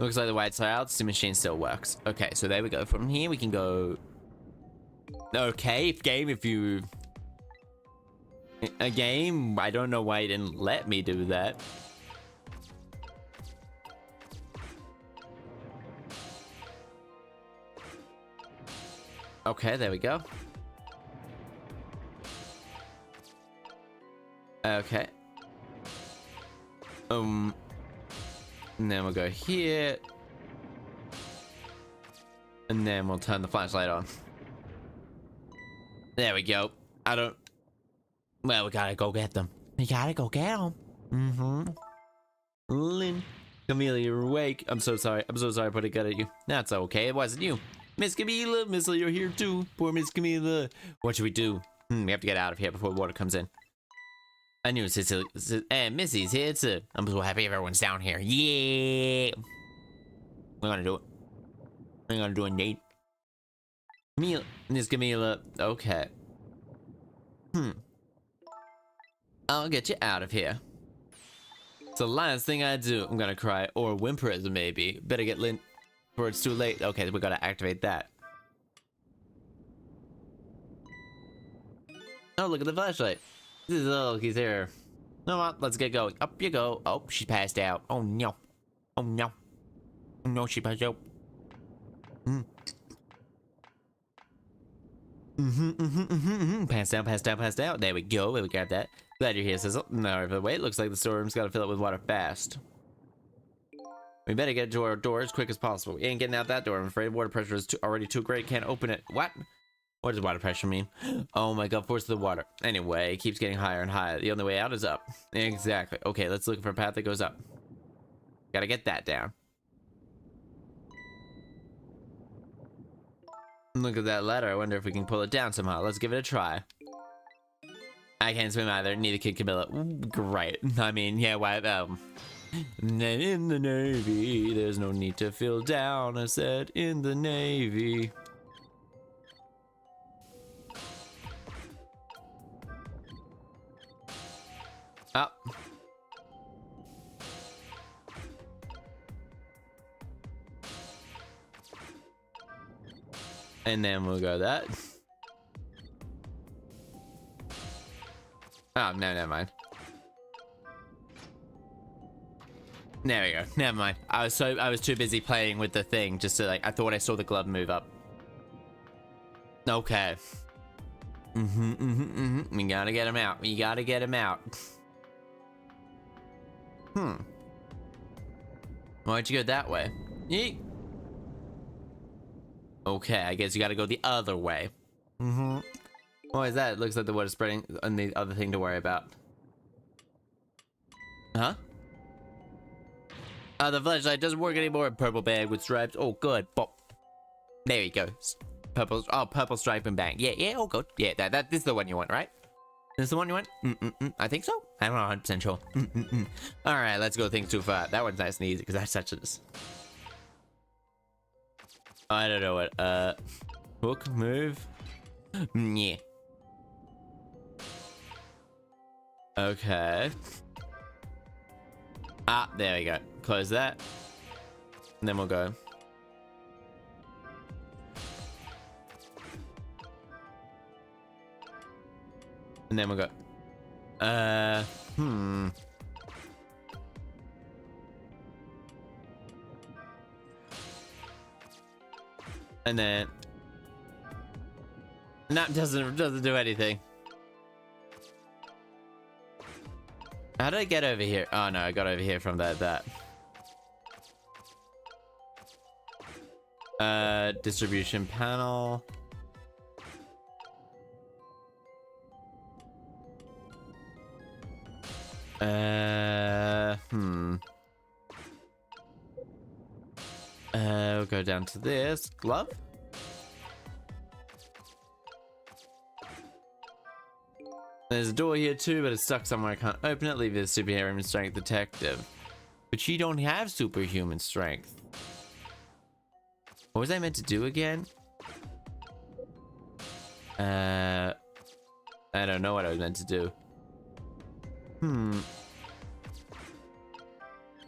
Looks like the white's out, the machine still works. Okay, so there we go. From here we can go... Okay, if you... A game? I don't know why you didn't let me do that. Okay, there we go. Okay. And then we'll go here. And then we'll turn the flashlight on. There we go. Well, we gotta go get them. We gotta go get them. Lynn. Camila, you're awake. I'm so sorry. I'm so sorry putting it at you. That's okay. It wasn't you. Miss Camila, Mistle, you're here too. Poor Miss Camila. What should we do? We have to get out of here before water comes in. I knew and Missy's here too. I'm so happy everyone's down here. Yeah. We're gonna do it. We're gonna do a date. Miss Camila. Okay. I'll get you out of here. It's the last thing I do. I'm gonna cry or whimper as maybe. Better get Lynn before it's too late. Okay, we gotta activate that. Oh, look at the flashlight. Look, he's here. Come on, let's get going. Up you go. Oh, she passed out. Oh no. Oh no. Oh no, she passed out. Passed out. There we go. We got that. Glad you're here, Sizzle. No, but wait, looks like the storeroom's gotta fill it with water fast. We better get to our door as quick as possible. We ain't getting out that door, I'm afraid. Water pressure is already too great. Can't open it. What? What does water pressure mean? Oh my god, force of the water. Anyway, it keeps getting higher and higher. The only way out is up. Exactly. Okay, let's look for a path that goes up. Gotta get that down. Look at that ladder. I wonder if we can pull it down somehow. Let's give it a try. I can't swim either. Neither can Camilla. Great. I mean, yeah, why? In the Navy, there's no need to feel down. I said, in the Navy. Up. And then we'll go that. Oh, no, never mind. There we go. Never mind. I was too busy playing with the thing just to like, I thought I saw the glove move up. Okay. We gotta get him out. We gotta get him out. Why'd you go that way? Yeet. Okay, I guess you gotta go the other way. What is that? It looks like the water's spreading and the other thing to worry about. Huh? The flashlight doesn't work anymore. Purple bag with stripes. Oh, good. Bop. There you go. Purple stripe and bag. Yeah, oh, good. Yeah, this is the one you want, right? This is the one you want? I think so. I'm not 100% sure. Alright, let's go think too far. That one's nice and easy because I touched this. I don't know what. Hook, move. Yeah. Okay. Ah, there we go. Close that. And then we'll go. And then we'll go. And then. No, doesn't do anything. How did I get over here? Oh no, I got over here from that. Distribution panel. We'll go down to this glove. There's a door here too, but it's stuck somewhere. I can't open it. Leave it to superhuman strength detective. But you don't have superhuman strength. What was I meant to do again? I don't know what I was meant to do.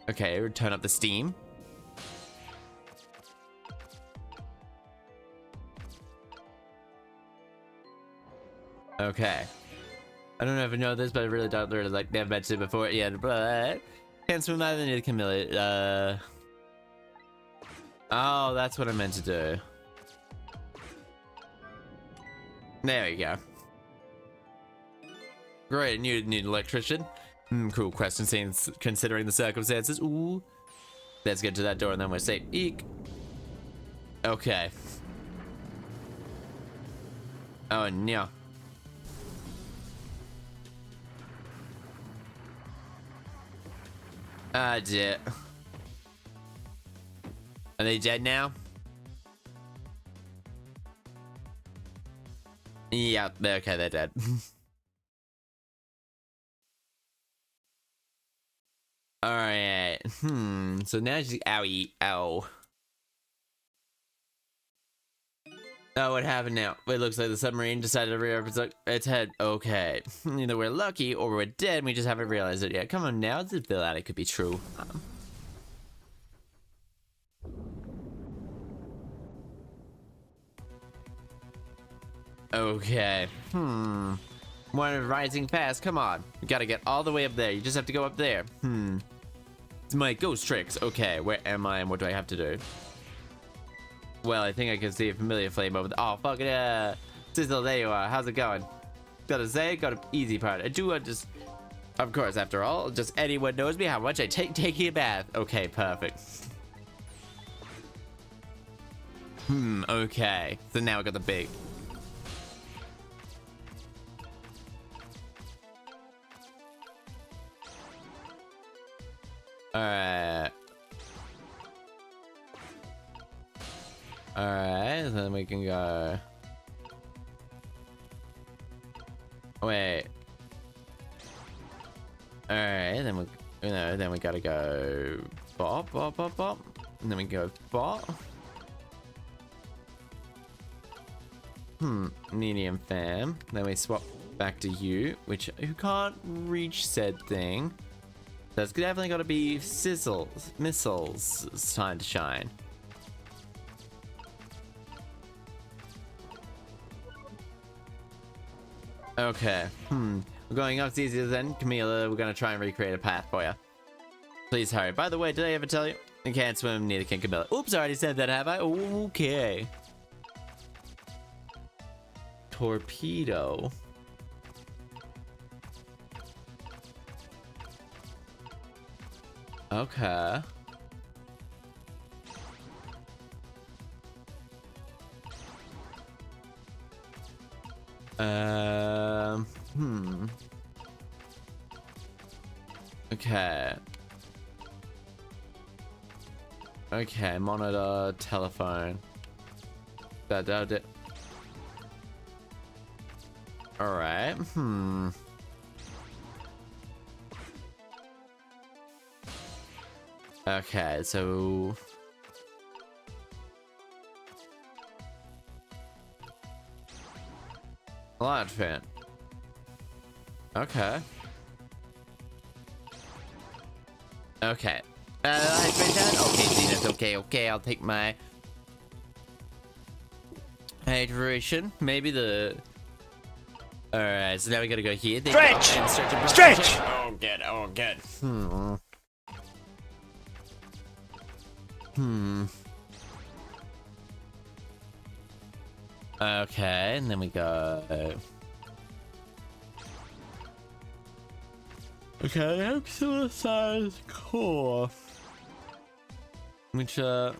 Okay, turn up the steam. Okay. I don't know if you know this, but I really don't really like never mentioned it before. Yeah, but can't swim either near the chameleon. Oh, that's what I meant to do. There we go. Great, need an electrician. Cool question, considering the circumstances. Ooh. Let's get to that door and then we'll say eek. Okay. Oh no. Ah, dear. Are they dead now? Yep, okay, they're dead. Alright. So now she's owie. Ow. Oh, what happened now? It looks like the submarine decided to reopen its head. Okay. Either we're lucky or we're dead and we just haven't realized it yet. Come on now, this feel that it could be true. Okay. One rising fast. Come on. We gotta get all the way up there. You just have to go up there. It's my ghost tricks. Okay, where am I and what do I have to do? Well, I think I can see a familiar flame over there. Oh, fuck it. Sizzle, there you are. How's it going? Gotta say, got an easy part. I do just... Of course, after all, just anyone knows me how much I take taking a bath. Okay, perfect. Okay. So now we got the big... Alright. Alright, then we can go... Wait. Alright, then we gotta go... Bop, bop, bop, bop. And then we go bop. Medium fam. Then we swap back to you, who can't reach said thing. That's definitely gotta be missiles. It's time to shine. Okay. We're going up easier then, Camila. We're gonna try and recreate a path for you. Please hurry. By the way, did I ever tell you? I can't swim, neither can Camilla. Oops, I already said that, have I? Okay. Torpedo. Okay. Okay. Okay, monitor, telephone. That. Alright, Okay, so... Large fan. Okay. Okay. Okay, Zenith. Okay, I'll take my hydration. Maybe the... Alright, so now we gotta go here. Stretch! Stretch! Oh, good. Okay, and then we go... Okay, exercise core. Which, Oh,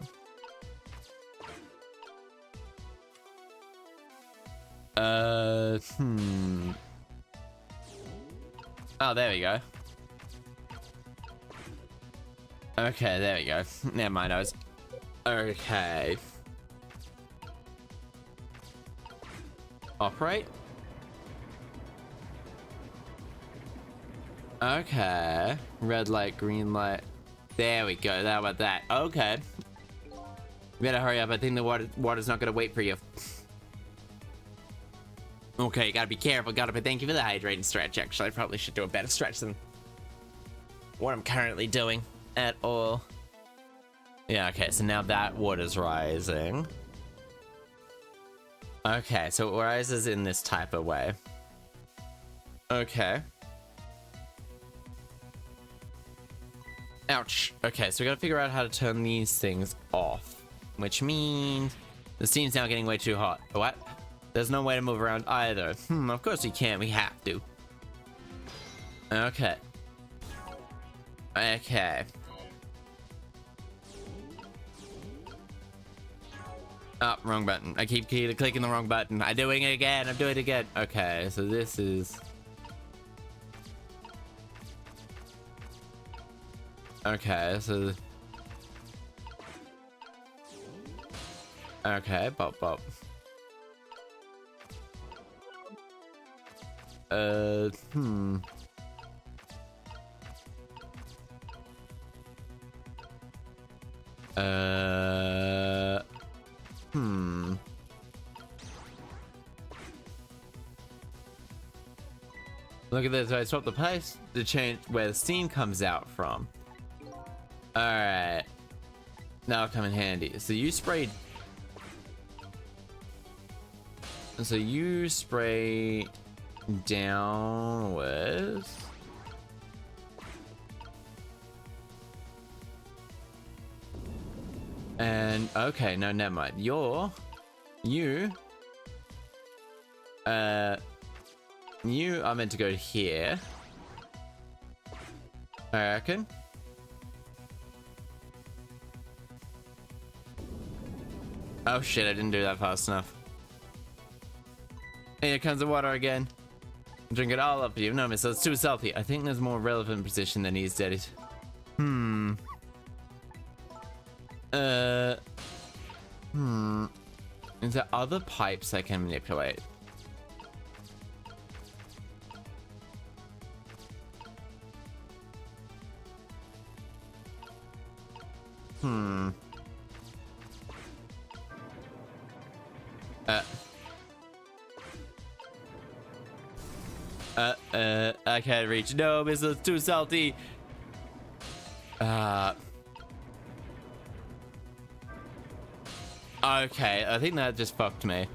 there we go. Okay, there we go. Never mind, I was... Okay. Operate? Okay. Red light, green light. There we go. How about that? Okay. You better hurry up. I think the water's not gonna wait for you. Okay, gotta be careful. Thank you for the hydrating stretch. Actually, I probably should do a better stretch than what I'm currently doing at all. Yeah, okay, so now that water's rising. Okay, so it rises in this type of way. Okay. Ouch. Okay, so we gotta figure out how to turn these things off. Which means the steam's now getting way too hot. What? There's no way to move around either. Of course we can't. We have to. Okay. Okay. Oh, wrong button. I keep clicking the wrong button. I'm doing it again. I'm doing it again. Okay, so this is... Okay, so... Okay, bop bop. Hmm. Look at this. I swapped the place to change where the steam comes out from. Alright. That'll come in handy. So you sprayed. So you spray downwards. And okay, no, never mind. You are meant to go here, I reckon. Oh shit, I didn't do that fast enough. Here comes the water again. Drink it all up, you. No, miss, it's too salty. I think there's more relevant position than he's dead. Is there other pipes I can manipulate? I can't reach. No, Mistle, it's too salty. Okay, I think that just fucked me.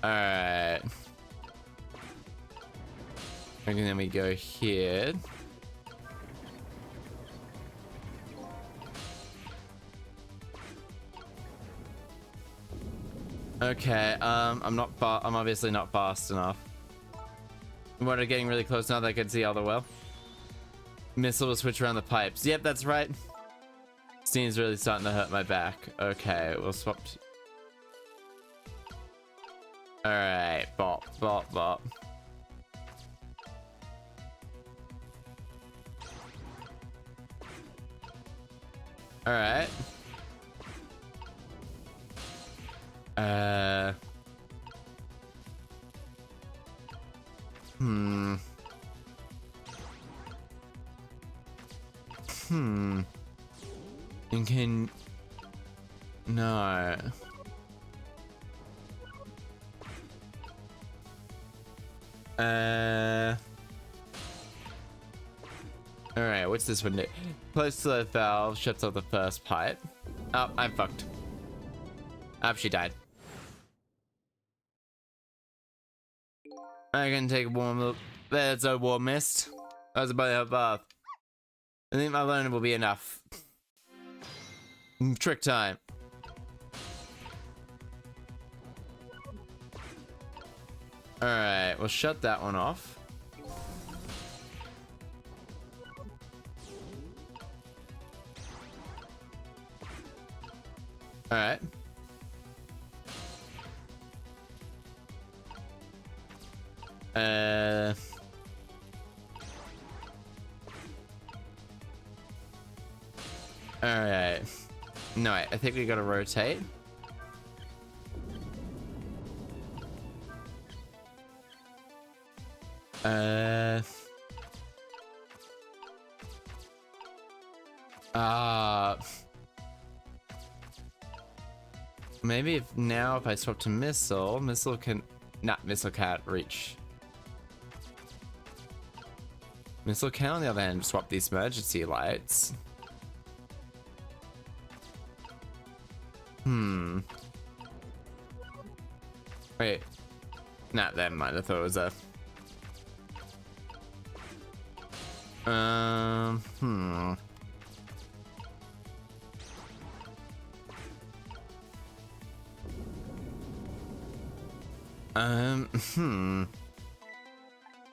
Alright. And then we go here. Okay, I'm obviously not fast enough. Water getting really close now that I can see all the well. Mistle will switch around the pipes. Yep, that's right. Steam's really starting to hurt my back. Okay, we'll swap. Alright, bop, bop, bop. Alright. And can... No. Alright, what's this one do? Close to the valve, shuts off the first pipe. Oh, I'm fucked. Oh, she died. I can take a warm look. That's a warm mist. I was about to have a bath. I think my learning will be enough. Trick time. Alright, we'll shut that one off. Alright. Alright. No, wait, I think we gotta rotate. Maybe if I swap to Mistle, Mistle can't reach. Mistle can, on the other hand, swap these emergency lights. Wait. Nah, never mind. I thought it was a...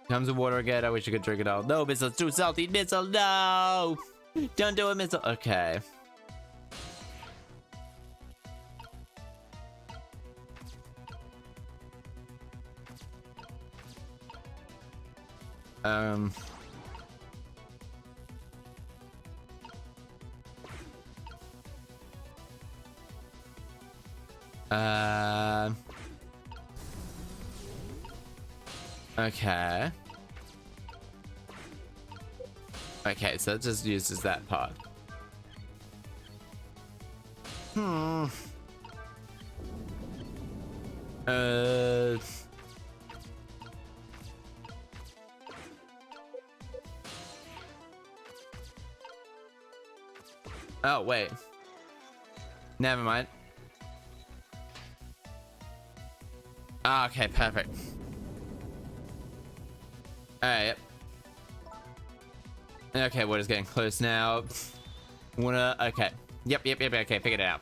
Comes with water again. I wish I could drink it all. No, Mistle's too salty. Mistle, no! Don't do it, Mistle. Okay. Okay. Okay, so it just uses that part. Oh, wait. Never mind. Ah, okay, perfect. Alright, yep. Okay, water's getting close now. Okay. Yep, okay, pick it out.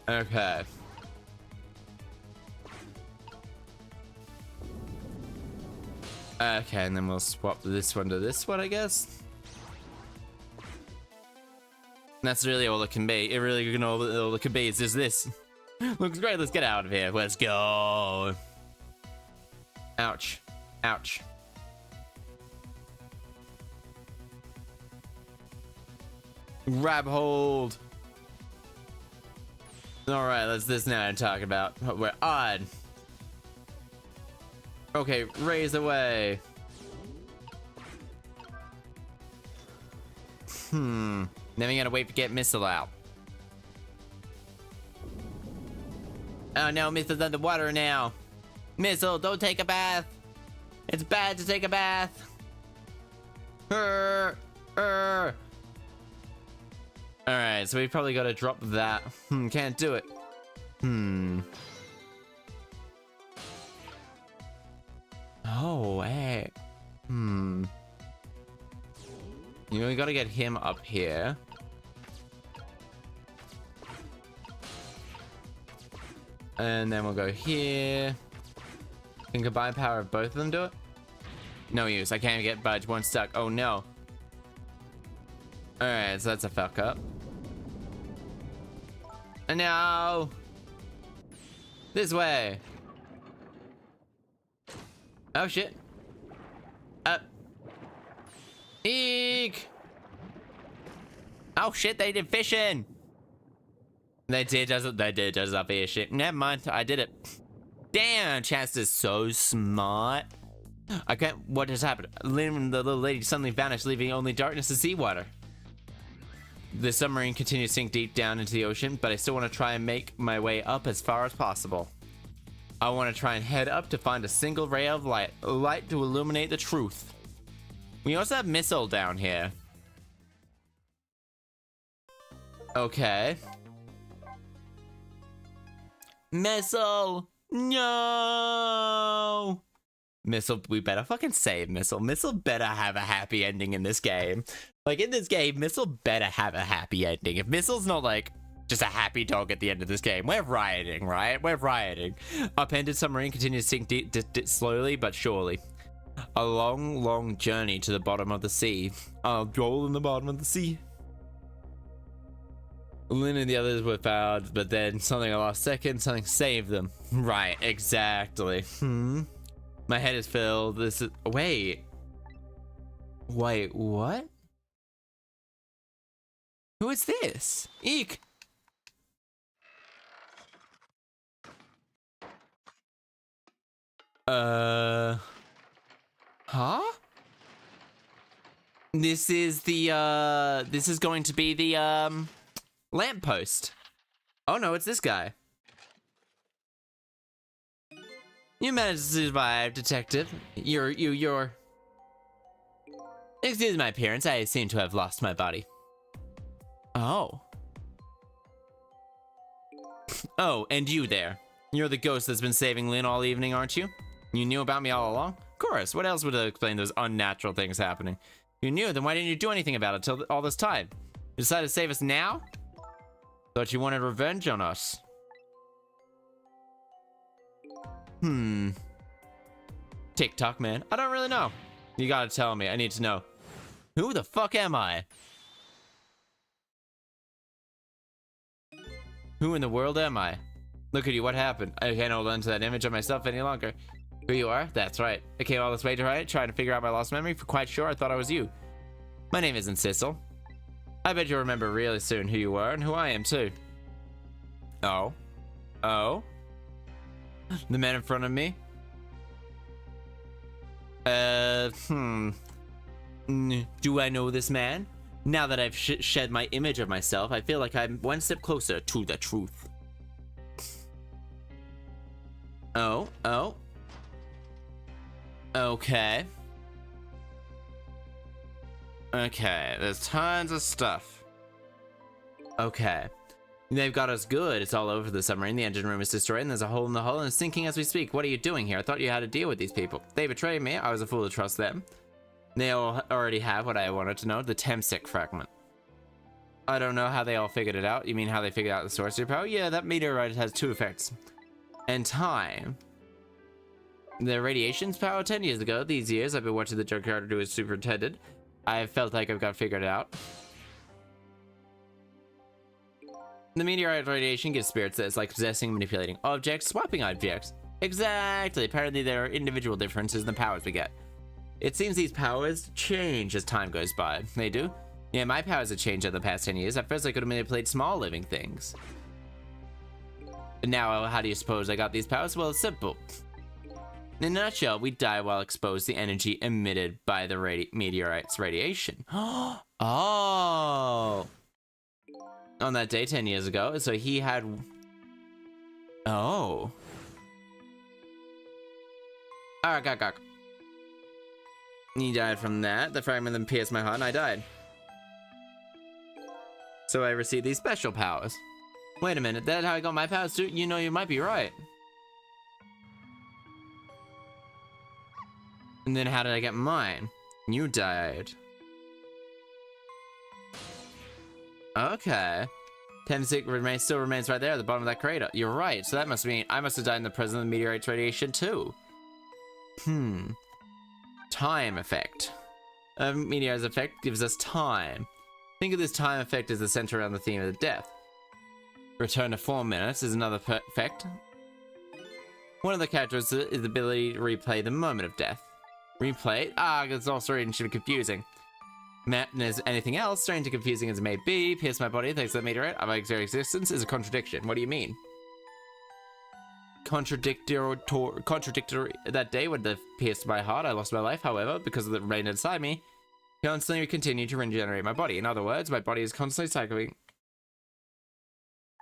Okay. Okay, and then we'll swap this one to this one, I guess. That's really all it can be. It really all it can be is just this. Looks great. Let's get out of here. Let's go. Ouch. Ouch. Grab hold. Alright, let's this now talk about. We're on. Okay, raise away. Then we gotta wait to get Mistle out. Oh no, Mistle's underwater now. Mistle, don't take a bath. It's bad to take a bath. Alright, so we probably gotta drop that. Can't do it. Oh, hey. You know, we gotta get him up here. And then we'll go here. Can combined power of both of them do it? No use. I can't get budge. One stuck. Oh no. Alright, so that's a fuck up. And now this way. Oh shit. Eek. Oh shit, they did fishing. They did just up here shit. Never mind, I did it. Damn, Chaster's so smart. I can't. What just happened? The little lady suddenly vanished, leaving only darkness and seawater. The submarine continued to sink deep down into the ocean, but I still want to try and make my way up as far as possible. I want to try and head up to find a single ray of light, a light to illuminate the truth. We also have Mistle down here. Okay. Mistle! No! Mistle, we better fucking save Mistle. Mistle better have a happy ending in this game. Like, in this game, Mistle better have a happy ending. If Mistle's not, like, just a happy dog at the end of this game, we're rioting, right? We're rioting. Upended submarine continues to sink slowly but surely. A long, long journey to the bottom of the sea. I'll roll in the bottom of the sea. Lynn and the others were found, but then something I lost second, something saved them. Right, exactly. My head is filled. This is... Wait, what? Who is this? Eek! Huh? This is the, this is going to be the, lamppost. Oh no, it's this guy. You managed to survive, detective. You're... Excuse my appearance, I seem to have lost my body. Oh. Oh, and you there. You're the ghost that's been saving Lynn all evening, aren't you? You knew about me all along? Of course, what else would explain those unnatural things happening? If you knew, then why didn't you do anything about it till all this time? You decided to save us now? Thought you wanted revenge on us. TikTok, man. I don't really know. You gotta tell me. I need to know. Who the fuck am I? Who in the world am I? Look at you, what happened? I can't hold on to that image of myself any longer. Who you are? That's right. I came all this way trying to figure out my lost memory. For quite sure, I thought I was you. My name isn't Mistle. I bet you'll remember really soon who you were and who I am too. Oh? Oh? The man in front of me? Do I know this man? Now that I've shed my image of myself, I feel like I'm one step closer to the truth. Oh, oh. Okay. Okay, there's tons of stuff. Okay. They've got us good. It's all over the submarine. The engine room is destroyed, and there's a hole in the hull, and it's sinking as we speak. What are you doing here? I thought you had to deal with these people. They betrayed me. I was a fool to trust them. They all already have what I wanted to know, the Temsik fragment. I don't know how they all figured it out. You mean how they figured out the source of your power? Yeah, that meteorite has two effects. And time. The radiation's power 10 years ago. These years, I've been watching the junkyard do as superintendent. I felt like I've got figured it out. The meteorite radiation gives spirits that's like possessing, manipulating objects, swapping objects. Exactly. Apparently there are individual differences in the powers we get. It seems these powers change as time goes by. They do? Yeah, my powers have changed over the past 10 years. At first I could have manipulated small living things. But now, how do you suppose I got these powers? Well, it's simple. In a nutshell, we die while exposed to the energy emitted by the meteorite's radiation. Oh! On that day 10 years ago, so he had... Oh. Alright, he died from that. The fragment then pierced my heart and I died. So I received these special powers. Wait a minute, that's how I got my powers too? You know, you might be right. And then how did I get mine? You died. Okay. Temsik still remains right there at the bottom of that crater. You're right, so that must mean I must have died in the presence of the meteorite's radiation too. Time effect. A meteorite's effect gives us time. Think of this time effect as the center around the theme of the death. Return to 4 minutes is another effect. One of the characteristics is the ability to replay the moment of death. Replay? It's all strange and confusing. As anything else, strange and confusing as it may be, pierce my body thanks to the meteorite. My very existence is a contradiction. What do you mean? Contradictory. That day when they pierced my heart, I lost my life. However, because of the rain inside me, constantly continue to regenerate my body. In other words, my body is constantly cycling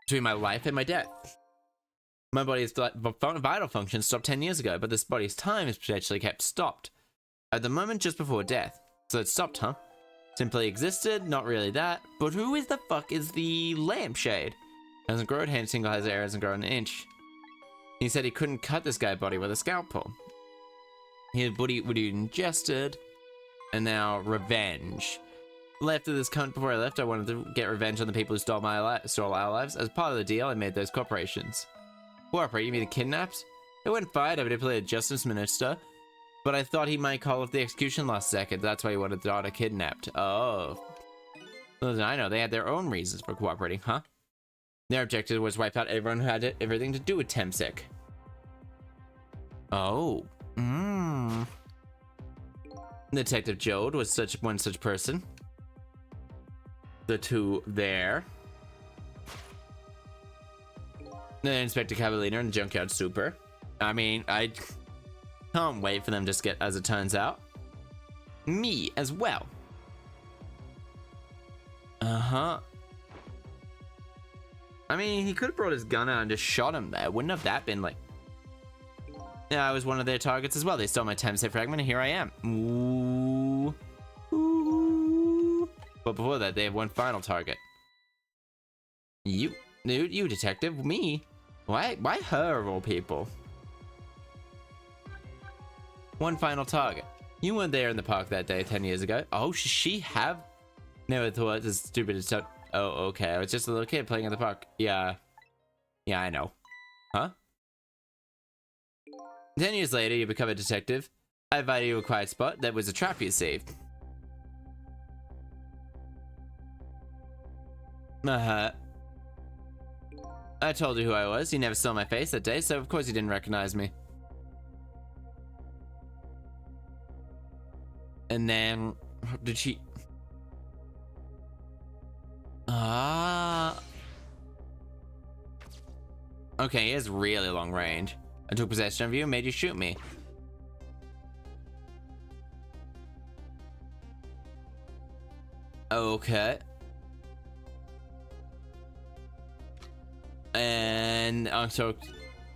between my life and my death. My body's vital function stopped 10 years ago, but this body's time is potentially kept stopped at the moment just before death. So it stopped, huh? Simply existed, not really that. But who is the fuck is the lampshade? Hasn't grown, hand single has air, hasn't grown an inch. He said he couldn't cut this guy's body with a scalpel. His body would be ingested. And now, revenge. Left of this cunt before I left, I wanted to get revenge on the people who stole our lives. As part of the deal, I made those corporations. Cooperate? You mean the kidnaps? It went fine, I manipulated a justice minister. But I thought he might call off the execution last second. That's why he wanted the daughter kidnapped. Oh. Listen, I know, they had their own reasons for cooperating, huh? Their objective was wipe out everyone who had everything to do with Temsik. Oh. Detective Jode was one such person. The two there. The Inspector Cavallino and the Junkyard Super. I mean, Can't wait for them to get, as it turns out. Me as well. Uh-huh. I mean, he could have brought his gun out and just shot him there. Wouldn't have that been like... Yeah, I was one of their targets as well. They stole my time-safe fragment, and here I am. Ooh. Ooh. But before that, they have one final target. You, dude, you detective, me? Why her of all people? One final target. You weren't there in the park that day 10 years ago. Oh, should she have? Never thought this stupid as stuff. Oh, okay. I was just a little kid playing in the park. Yeah. Yeah, I know. Huh? 10 years later, you become a detective. I invited you to a quiet spot. That was a trap you saved. I told you who I was. You never saw my face that day, so of course you didn't recognize me. And then... Did she... Okay, he has really long range. I took possession of you and made you shoot me. Okay. And so it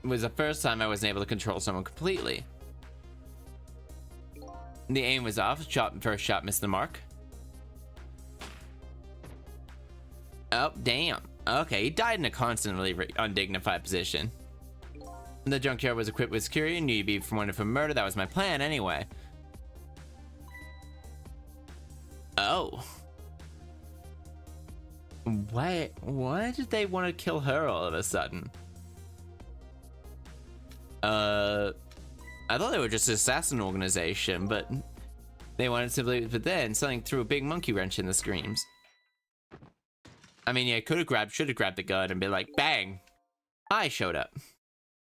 was the first time I wasn't able to control someone completely. The aim was off. First shot missed the mark. Oh, damn. Okay, he died in a constantly undignified position. The junkyard was equipped with security and knew you'd be wanted for murder. That was my plan anyway. Oh. Why did they want to kill her all of a sudden? I thought they were just an assassin organization, but they wanted simply, but then something threw a big monkey wrench in the screams. I mean, yeah, should have grabbed the gun and been like, bang! I showed up.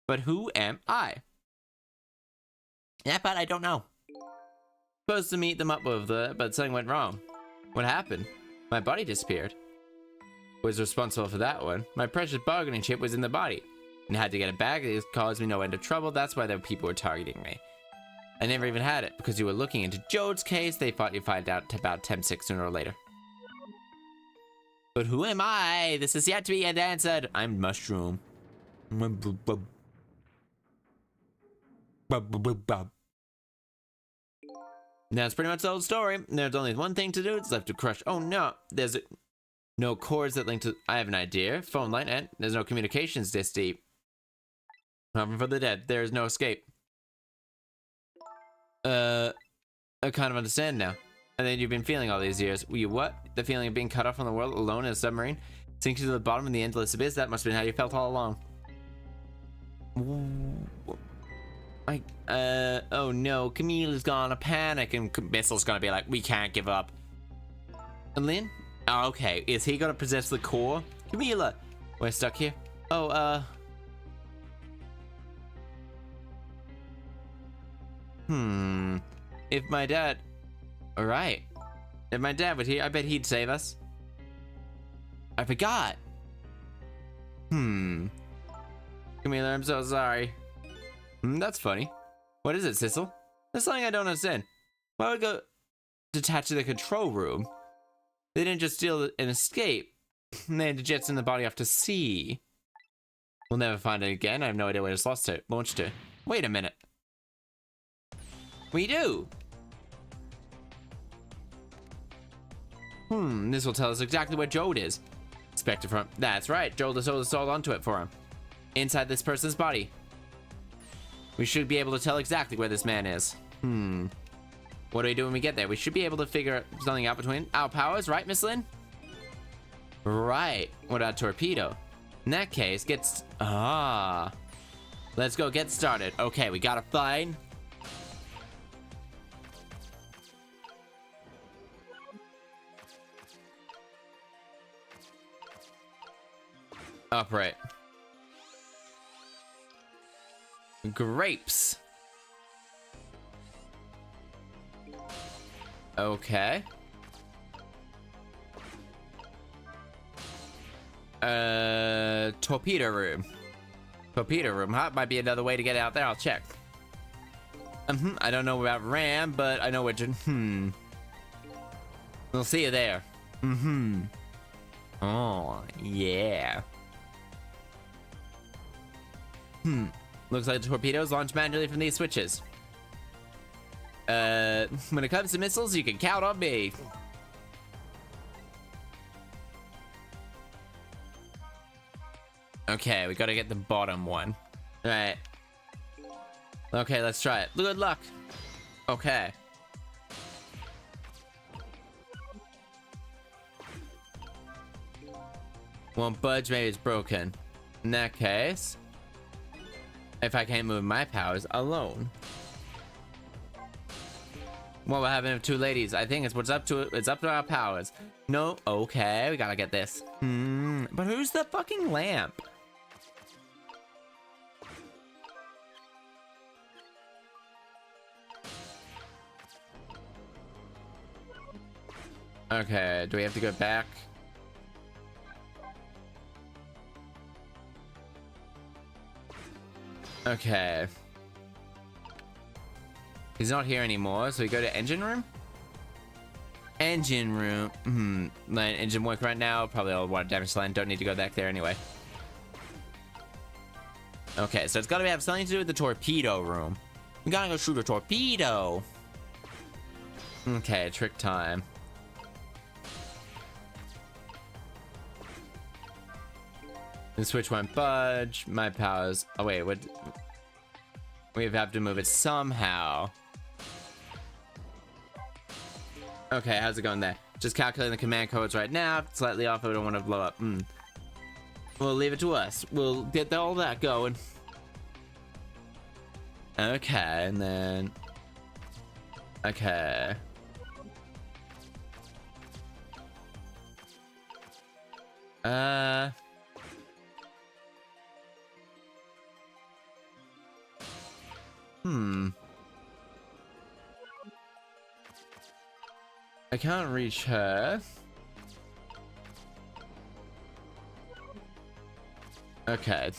But who am I? That part I don't know. Supposed to meet them up with but something went wrong. What happened? My body disappeared. Was responsible for that one. My precious bargaining chip was in the body. And had to get it back. It caused me no end of trouble. That's why the people were targeting me. I never even had it. Because you were looking into Jode's case, they thought you'd find out about 10-6 sooner or later. But who am I? This is yet to be answered. I'm Mushroom. That's pretty much the whole story. There's only one thing to do. It's left to crush. Oh no, there's no cords that link to. I have an idea. Phone line, and there's no communications this deep. Nothing for the dead. There is no escape. I kind of understand now. And then you've been feeling all these years. What? The feeling of being cut off from the world, alone in a submarine, sinking to the bottom of the endless abyss. That must have been how you felt all along. Oh no, Camille's gonna panic and Mistle's gonna be like, we can't give up. And Lynn? Oh, okay, is he gonna possess the core? Camilla! We're stuck here. Oh, If my dad... Alright. If my dad was here, I bet he'd save us. I forgot. Camilla, I'm so sorry. That's funny. What is it, Sissel? There's something I don't understand. Why would we go detach to the control room? They didn't just steal and escape. They had to jettison the body off to sea. We'll never find it again. I have no idea where it's launched to. Wait a minute. We do. This will tell us exactly where Jode is. Spectre from. That's right. Jode has sold onto it for him. Inside this person's body. We should be able to tell exactly where this man is. What do we do when we get there? We should be able to figure something out between our powers, right, Miss Lynn? Right. What about torpedo? In that case, let's go get started. Okay, we gotta find... Upright. Grapes. Okay. Torpedo room. Torpedo room, huh? Might be another way to get out there. I'll check. I don't know about Ram, but I know what to... We'll see you there. Oh, yeah. Looks like the torpedoes launch manually from these switches. When it comes to missiles, you can count on me. Okay, we gotta get the bottom one. Alright. Okay, let's try it. Good luck. Okay. Won't budge, maybe it's broken. In that case, if I can't move my powers alone. What will happen if two ladies? I think it's up to our powers. No, okay, we gotta get this. But who's the fucking lamp? Okay, do we have to go back? Okay. He's not here anymore, so we go to engine room? Engine room. Land engine work right now. Probably all water damage to land. Don't need to go back there anyway. Okay, so it's gotta have something to do with the torpedo room. We gotta go shoot a torpedo. Okay, trick time. The switch won't budge. My powers. Oh wait, what? We have to move it somehow. Okay, how's it going there? Just calculating the command codes right now. Slightly off, I don't want to blow up. We'll leave it to us. We'll get all that going. Okay, and then... Okay. I can't reach her. Okay.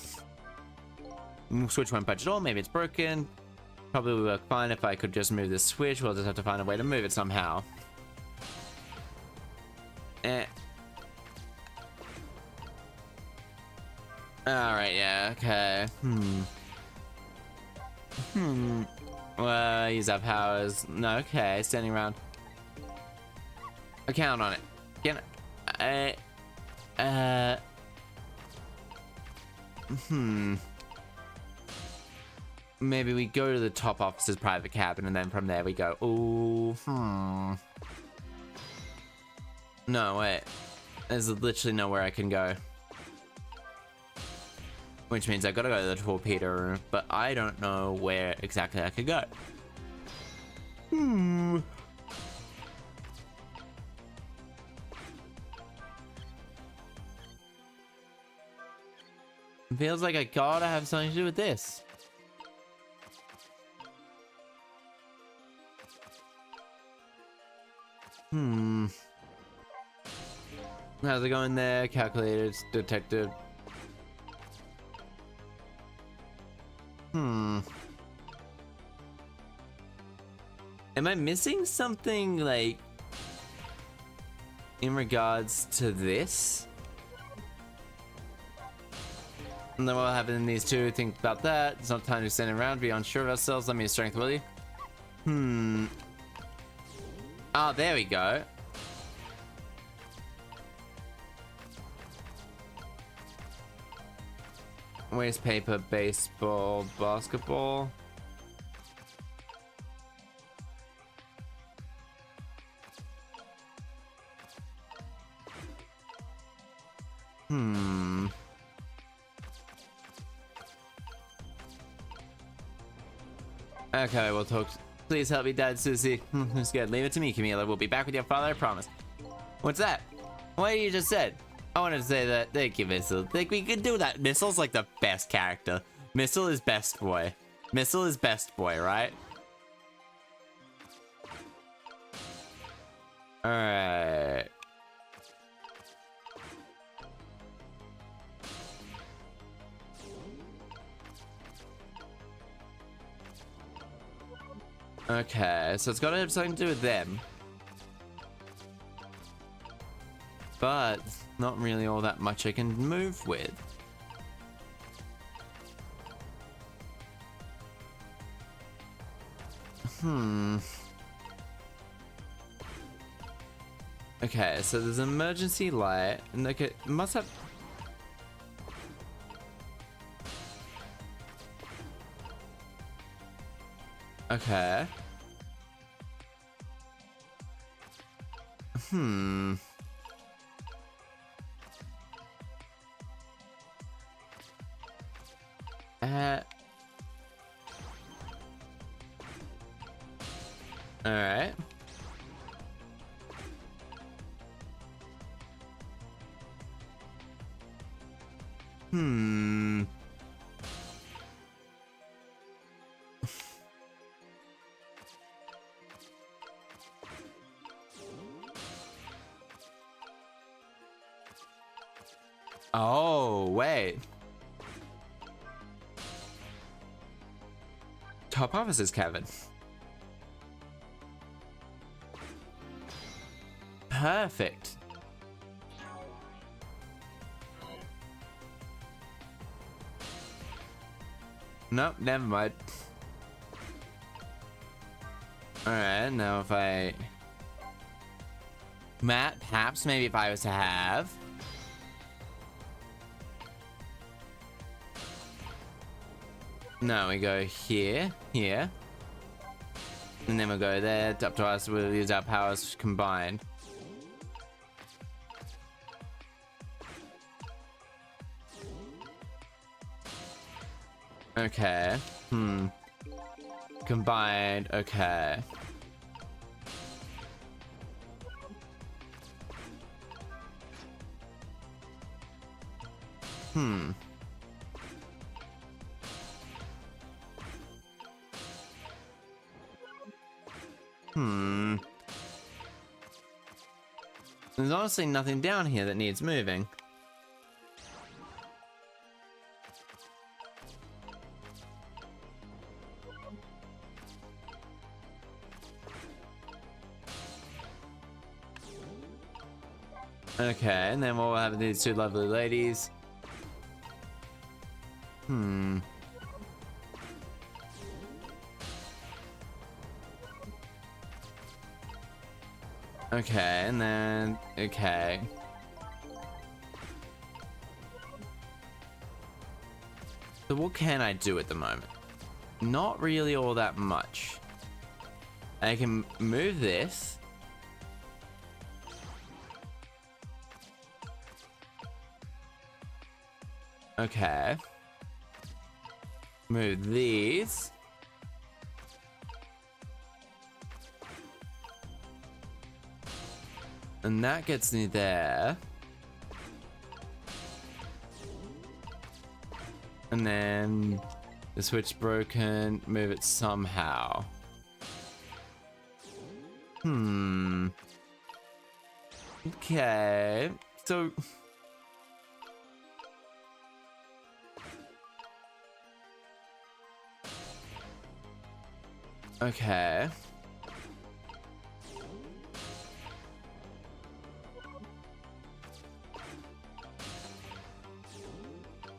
Switch won't budge at all. Maybe it's broken. Probably would work fine if I could just move this switch. We'll just have to find a way to move it somehow. Alright, yeah, okay. Well, use our powers. No, okay, standing around. I count on it. Can I? Maybe we go to the top officer's private cabin and then from there we go. Ooh, No, wait. There's literally nowhere I can go. Which means I gotta go to the torpedo room, but I don't know where exactly I could go. Feels like I gotta have something to do with this. How's it going there? Calculated, detected. Am I missing something, like, in regards to this? And then what will happen in these two? Think about that. It's not time to stand around, be unsure of ourselves. Let me use strength, will you? Oh, there we go. Waste paper, baseball, basketball. Okay, we'll talk. Please help me, Dad, Susie. I'm scared. Leave it to me, Camila. We'll be back with your father, I promise. What's that? What you just said? I wanted to say that. Thank you, Mistle. Think we could do that. Mistle's like the best character. Mistle is best boy. Mistle is best boy, right? Alright. Okay, so it's got to have something to do with them. But not really all that much I can move with. Okay, so there's an emergency light, and like it must have. Okay. All right. Oh, wait. Top officer's cabin. Perfect. Nope, never mind. Alright, now if I... Matt, perhaps maybe if I was to have... No, we go here, here. And then we'll go there, up to us, we'll use our powers combined. Okay, Combined, okay. There's honestly nothing down here that needs moving. Okay, and then we'll have these two lovely ladies. Okay, and then, okay. So what can I do at the moment? Not really all that much. I can move this. Okay. Move these. And that gets me there. And then the switch broken, move it somehow. Okay. So okay.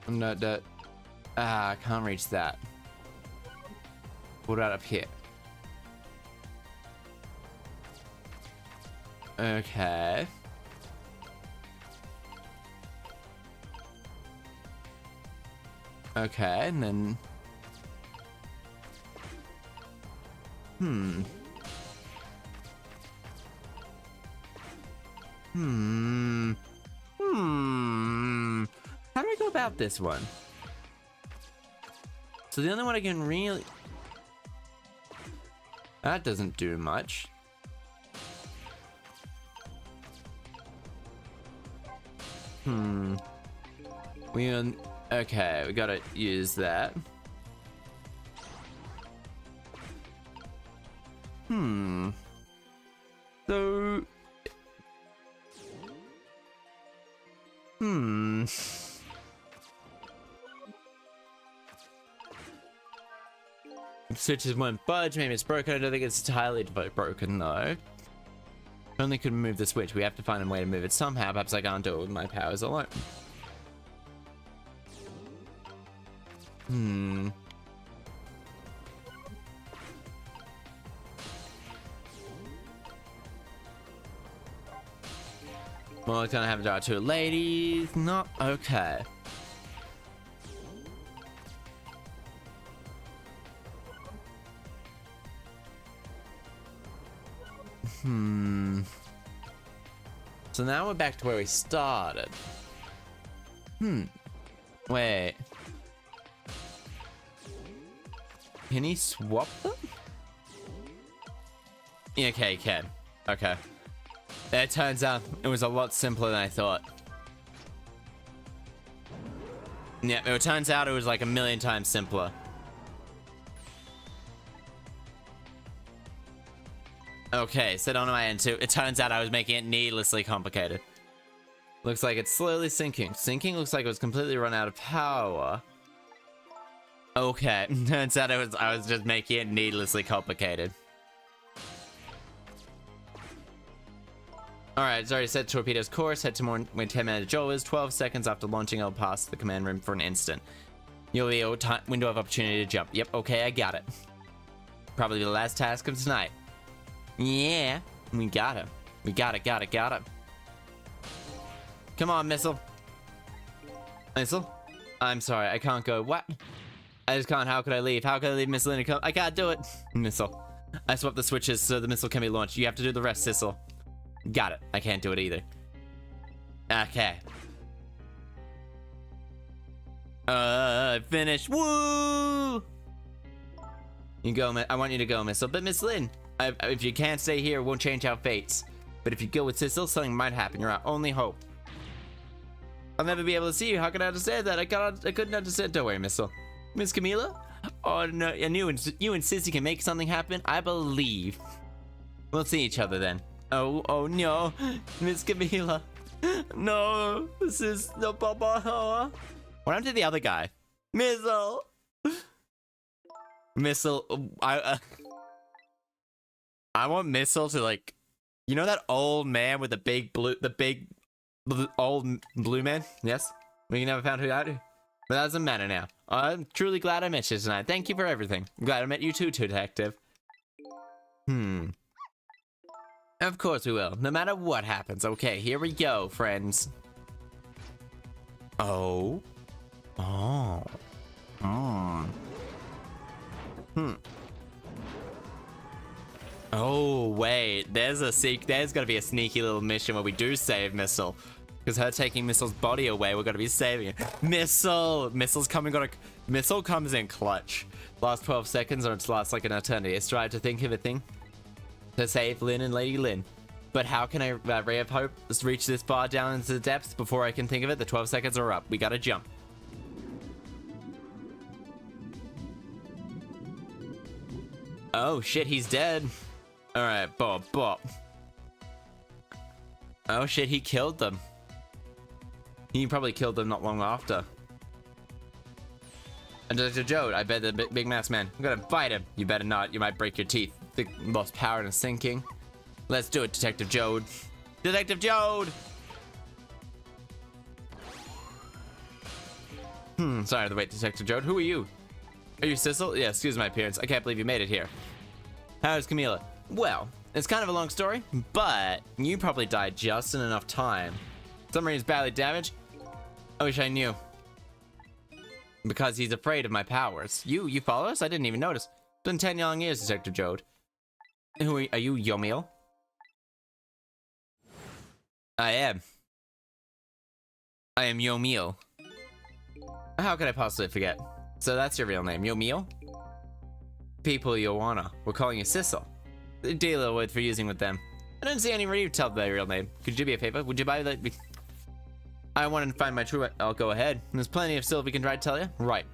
I'm not that. I can't reach that. Put it up here. Okay. Okay, and then. How do I go about this one? So the only one I can really... That doesn't do much. Okay, we gotta use that. So... Switches won't budge. Maybe it's broken. I don't think it's entirely broken though. Only could move the switch. We have to find a way to move it somehow. Perhaps I can't do it with my powers alone. Well, it's gonna have to two ladies. Not okay. So now we're back to where we started. Wait. Can he swap them? Yeah, okay, he can. Okay. It turns out it was a lot simpler than I thought. Yeah, it turns out it was like a million times simpler. Okay, set on my end too. It turns out I was making it needlessly complicated. Looks like it's slowly sinking. Sinking looks like it was completely run out of power. Okay, turns out I was just making it needlessly complicated. Alright, it's already set torpedo's course. Head to more when 10 minutes Joel is 12 seconds after launching. I'll pass the command room for an instant. You'll be a window of opportunity to jump. Yep, okay, I got it. Probably the last task of tonight. Yeah, we got him. We got it. Come on, Mistle. Mistle? I'm sorry, I can't go. What? I just can't. How could I leave? How could I leave Mistle in? I can't do it. Mistle. I swapped the switches so the missile can be launched. You have to do the rest, Sissel. Got it. I can't do it either. Okay. Finished. Woo! You go, I want you to go, Mistle. But Miss Lynn, if you can't stay here, it won't change our fates. But if you go with Sissel, something might happen. You're our only hope. I'll never be able to see you. How can I understand that? I couldn't understand. Don't worry, Mistle. Miss Camila? Oh no, and you and Sissy can make something happen. I believe. We'll see each other then. Oh no, Miss Camila. No, this is the Papa. What happened to the other guy? Mistle. Mistle. I want Mistle to, like, you know that old man with the big old blue man? Yes, we never found who that is. But that doesn't matter now. I'm truly glad I met you tonight. Thank you for everything. I'm glad I met you too, Detective. Of course we will, no matter what happens. Okay, here we go, friends. Oh, wait, there's gonna be a sneaky little mission where we do save Mistle. Because her taking Mistle's body away, we're gonna be saving it. Mistle's coming on Mistle comes in clutch. Last 12 seconds or it lasts like an eternity. I strive to think of a thing to save Lynn and Lady Lynn. But how can I, Ray of Hope, reach this far down into the depths before I can think of it? The 12 seconds are up. We gotta jump. Oh shit, he's dead. Alright, Bob. Oh shit, he killed them. He probably killed them not long after. And Dr. Jode, I bet the big masked man. I'm gonna fight him. You better not, you might break your teeth. The lost power and sinking. Let's do it, Detective Jode. Detective Jode! Sorry to wait, Detective Jode. Who are you? Are you Sissel? Yeah, excuse my appearance. I can't believe you made it here. How's Camila? Well, it's kind of a long story, but you probably died just in enough time. Submarine's badly damaged. I wish I knew. Because he's afraid of my powers. You follow us? I didn't even notice. It's been 10 long years, Detective Jode. Who are you, Yomiel? I am Yomiel. How could I possibly forget? So that's your real name, Yomiel? People you wanna. We're calling you Sissel. Deal with for using with them. I didn't see any reason to tell my real name. Could you do me a favor? Would you buy that? I wanted to find my true. I'll go ahead. There's plenty of silver we can try to tell you. Right.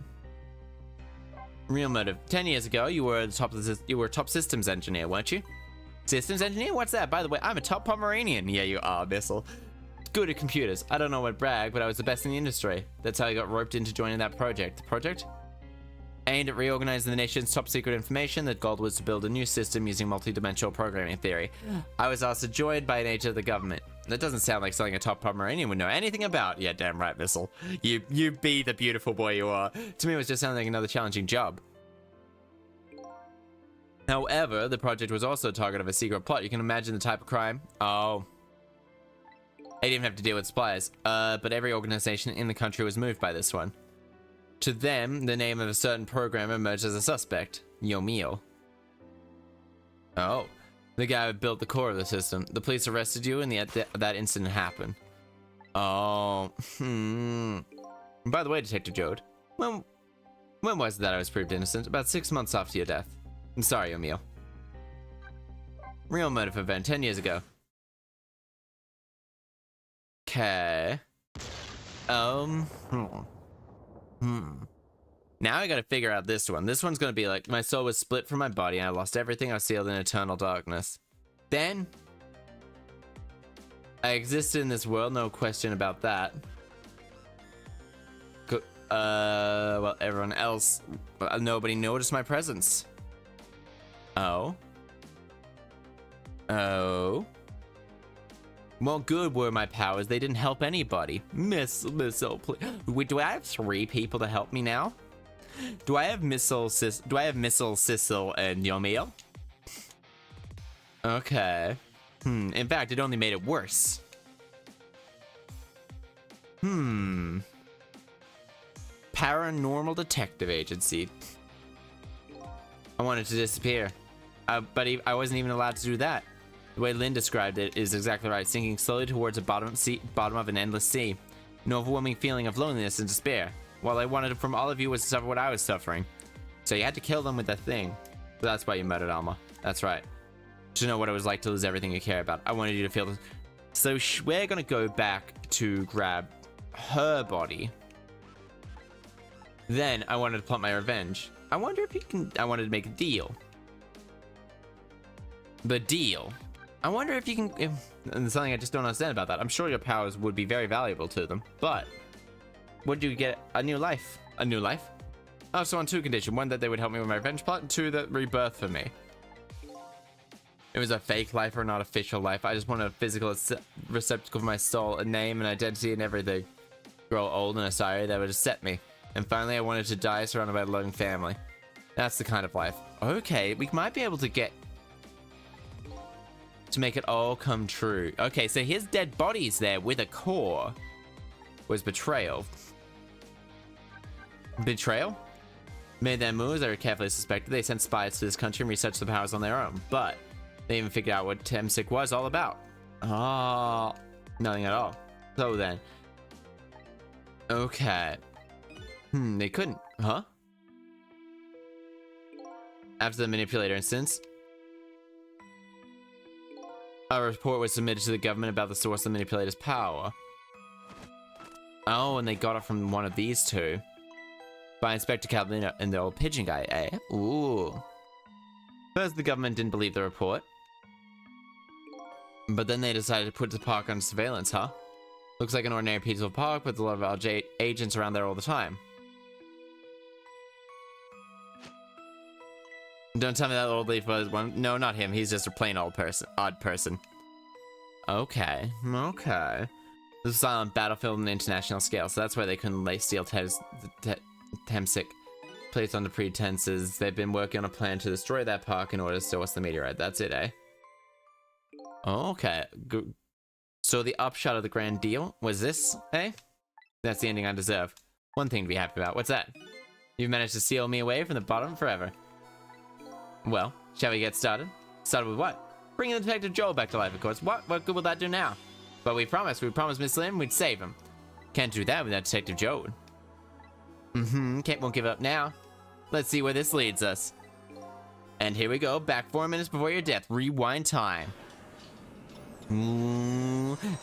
Real motive. 10 years ago, you were top systems engineer, weren't you? Systems engineer? What's that? By the way, I'm a top Pomeranian. Yeah, you are, Mistle. Good at computers. I don't know what brag, but I was the best in the industry. That's how I got roped into joining that project. The project? Aimed at reorganizing the nation's top secret information, the goal was to build a new system using multi-dimensional programming theory. I was also joined by an agent of the government. That doesn't sound like something a top Pomeranian would know anything about. Yeah, damn right, Mistle. You be the beautiful boy you are. To me, it was just sounding like another challenging job. However, the project was also a target of a secret plot. You can imagine the type of crime. Oh. I didn't even have to deal with supplies. But every organization in the country was moved by this one. To them, the name of a certain programmer emerged as a suspect. Yomil. Oh. The guy who built the core of the system. The police arrested you and that incident happened. Oh. By the way, Detective Jode, when was it that I was proved innocent? About 6 months after your death. I'm sorry, Yomil. Real motive event 10 years ago. Okay. Now I gotta figure out this one. This one's gonna be like, my soul was split from my body and I lost everything. I was sealed in eternal darkness. Then, I existed in this world, no question about that. Well, everyone else, nobody noticed my presence. Oh. Oh. Well, good were my powers. They didn't help anybody. Mistle, please. Wait, do I have 3 people to help me now? Do I have Mistle, Sissel, and Yomil? Okay. In fact, it only made it worse. Paranormal Detective Agency. I wanted to disappear. But I wasn't even allowed to do that. The way Lynn described it is exactly right. Sinking slowly towards the bottom of an endless sea. An overwhelming feeling of loneliness and despair. All I wanted from all of you was to suffer what I was suffering. So you had to kill them with that thing. So that's why you murdered Alma. That's right. To know what it was like to lose everything you care about. I wanted you to feel this. So we're gonna go back to grab her body. Then I wanted to plot my revenge. I wonder if you can... I wanted to make a deal. The deal. I wonder if you can... and there's something I just don't understand about that. I'm sure your powers would be very valuable to them, but... would you get a new life? A new life? Oh, so on 2 conditions. 1, that they would help me with my revenge plot, and 2, that rebirth for me. It was a fake life or an artificial life. I just wanted a physical receptacle for my soul, a name, an identity, and everything. Grow old in a society that would accept me. And finally, I wanted to die surrounded by a loving family. That's the kind of life. Okay, we might be able to get... to make it all come true. Okay, so his dead body's there with a core. Was betrayal. Betrayal? Made their moves, they were carefully suspected. They sent spies to this country and researched the powers on their own. But they even figured out what Temsic was all about. Oh, nothing at all. So then. Okay. They couldn't. Huh? After the manipulator instance, a report was submitted to the government about the source of the manipulator's power. Oh, and they got it from one of these 2. By Inspector Catalina and the old pigeon guy, eh? Ooh. First, the government didn't believe the report. But then they decided to put the park under surveillance, huh? Looks like an ordinary peaceful park with a lot of our agents around there all the time. Don't tell me that old leaf was one. No, not him. He's just a plain odd person. Okay. Okay. This is on battlefield on an international scale, so that's why they couldn't lay steel Temsic placed on the pretenses. They've been working on a plan to destroy that park in order to source the meteorite. That's it, eh? Okay. So the upshot of the grand deal was this, eh? That's the ending I deserve. One thing to be happy about. What's that? You've managed to seal me away from the bottom forever. Well, shall we get started? Started with what? Bringing the Detective Joel back to life, of course. What good will that do now? But we promised Miss Lynn we'd save him. Can't do that without Detective Joel. Won't give up now. Let's see where this leads us. And here we go, back 4 minutes before your death. Rewind time.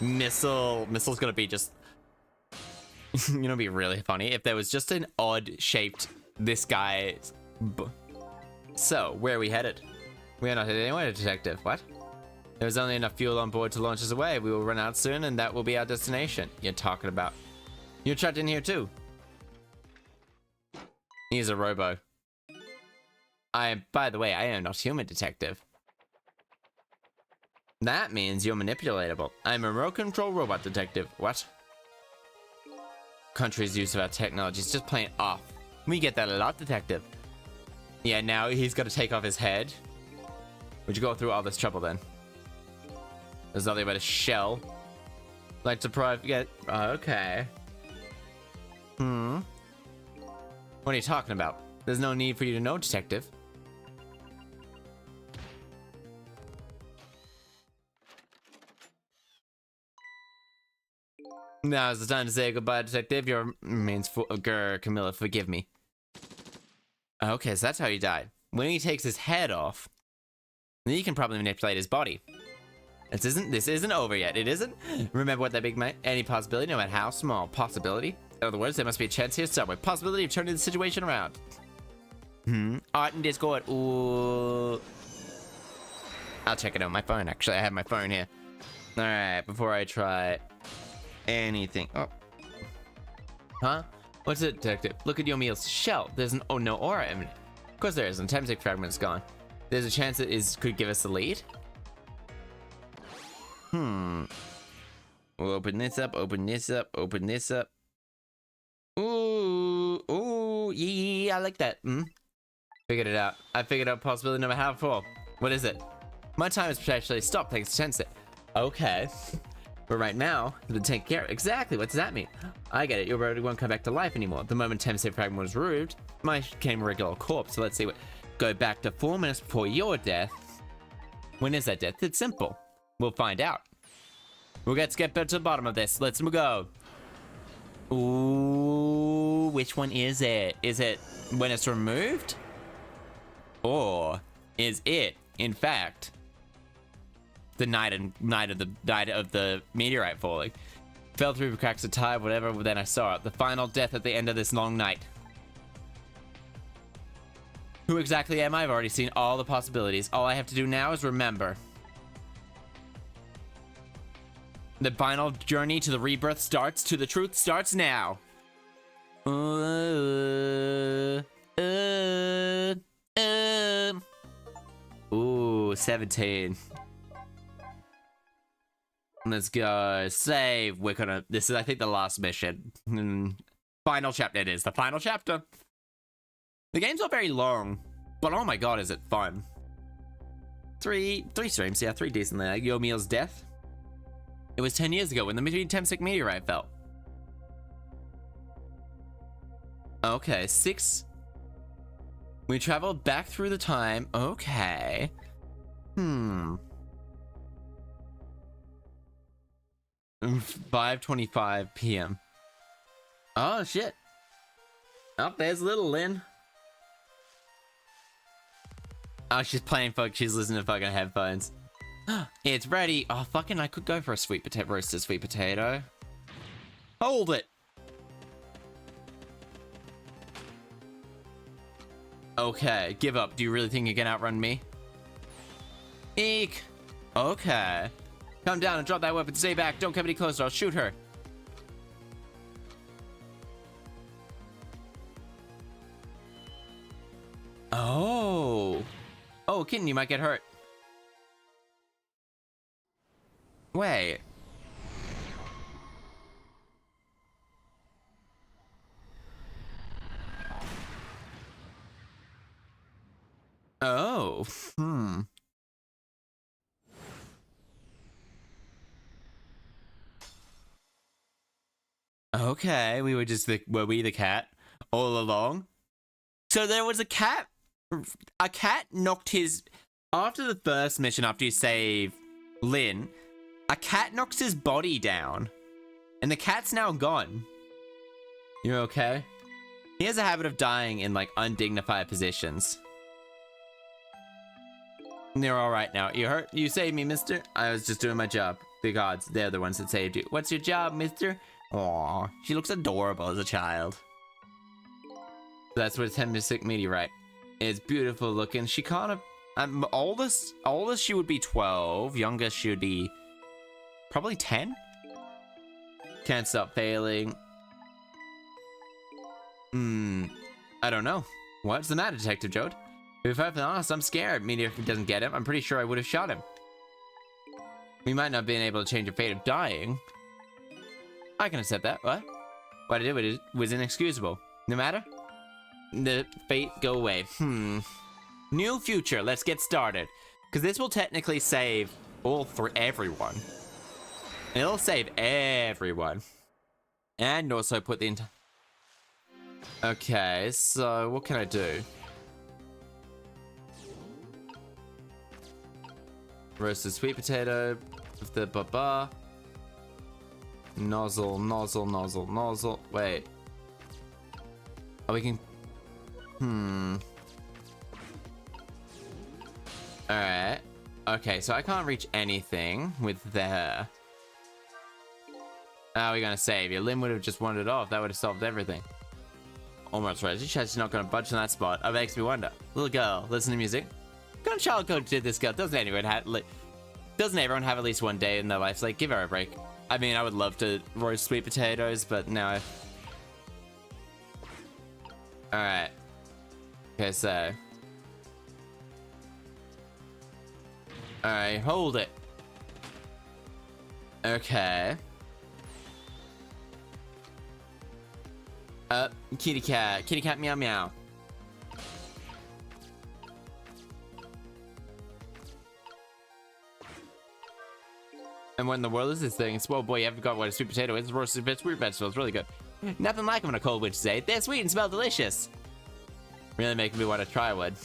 Mistle's gonna be just... you know, be really funny if there was just an odd-shaped... this guy... So, where are we headed? We are not headed anywhere, Detective. What? There's only enough fuel on board to launch us away. We will run out soon, and that will be our destination. You're talking about... You're trapped in here, too. He's a robo. By the way, I am not human detective. That means you're manipulatable. I'm a remote control robot detective. What? Country's use of our technology is just plain off. We get that a lot, detective. Yeah, now he's got to take off his head. Would you go through all this trouble then? There's nothing but a shell. Like to get. Okay. What are you talking about? There's no need for you to know, detective. Now is the time to say goodbye, detective. Your remains Camilla, forgive me. Okay, so that's how he died. When he takes his head off, then he can probably manipulate his body. This isn't over yet. It isn't. Remember what that big might. Any possibility, no matter how small. Possibility. In other words, there must be a chance here somewhere. Possibility of turning the situation around. Art and Discord. Ooh. I'll check it on my phone. Actually, I have my phone here. All right, before I try anything. Oh. Huh? What's it, detective? Look at your meal's shell. There's no aura imminent. Of course there isn't. Temsic fragment's gone. There's a chance it could give us a lead. We'll open this up, open this up, open this up. Ooh, yeah, I like that. Figured it out. I figured out possibility number how full. What is it? My time is potentially stopped thanks to Tensei. Okay. But right now, the tank care. Exactly, what does that mean? I get it, your body won't come back to life anymore. The moment Tensei fragment was removed, mine became a regular corpse. So let's see what. Go back to 4 minutes before your death. When is that death? It's simple. We'll find out. We'll get to the bottom of this. Let's go. Ooh, which one is it? Is it when it's removed? Or is it, in fact, the night of the meteorite falling? Fell through the cracks of time, whatever, then I saw it. The final death at the end of this long night. Who exactly am I? I've already seen all the possibilities. All I have to do now is remember. The final journey to the rebirth starts, to the truth starts now. Ooh, 17. Let's go. Save. We're gonna. This is, I think, the last mission. Final chapter. It is the final chapter. The game's not very long, but oh my god, is it fun. Three streams, yeah, 3 decently. Like Yomiel's death. It was 10 years ago when the Temsic meteorite fell. Okay, 6. We traveled back through the time. Okay. 5:25 p.m. Oh shit. Oh, there's little Lynn. Oh, she's playing she's listening to fucking headphones. It's ready. Oh, fucking, I could go for a roasted sweet potato. Hold it. Okay, give up. Do you really think you can outrun me? Eek. Okay. Come down and drop that weapon. Stay back. Don't come any closer. I'll shoot her. Oh. Oh, kitten, you might get hurt. Wait. Oh. Okay, we were just were we the cat all along? So there was a cat. A cat knocked his after the first mission. After you save Lynn, a cat knocks his body down, and the cat's now gone. You okay? He has a habit of dying in like undignified positions. You're all right now. You hurt? You saved me, mister. I was just doing my job. The gods, they're the ones that saved you. What's your job, mister? Aw, she looks adorable as a child. That's what Temsic meteorite. It's beautiful looking. She kind of, oldest she would be 12. Youngest she would be probably 10. Can't stop failing. I don't know. What's the matter, Detective Jode? If I'm honest, I'm scared. I mean, if he doesn't get him, I'm pretty sure I would have shot him. We might not have been able to change the fate of dying. I can accept that. What? What I did was inexcusable. No matter? The fate go away. New future. Let's get started. Because this will technically save everyone. It'll save everyone. And also put the entire... Okay, so what can I do? Roasted sweet potato with the baba. Nozzle, nozzle, nozzle, nozzle. Wait. Oh, we can... Alright. Okay, so I can't reach anything with there. How are we gonna save you? Lim would have just wandered off. That would have solved everything. Almost right. She's not gonna budge on that spot. It makes me wonder. Little girl, listen to music. What kind of child coach did this girl? Doesn't everyone have at least one day in their life? Like, give her a break. I mean, I would love to roast sweet potatoes, but no. Alright. Okay, so. Alright, hold it. Okay. Kitty cat meow meow. And what in the world is this thing? It's, well, boy, you haven't got what a sweet potato is. It's roasted root vegetables, really good. Nothing like them on a cold winter's day. They're sweet and smell delicious. Really making me want to try one.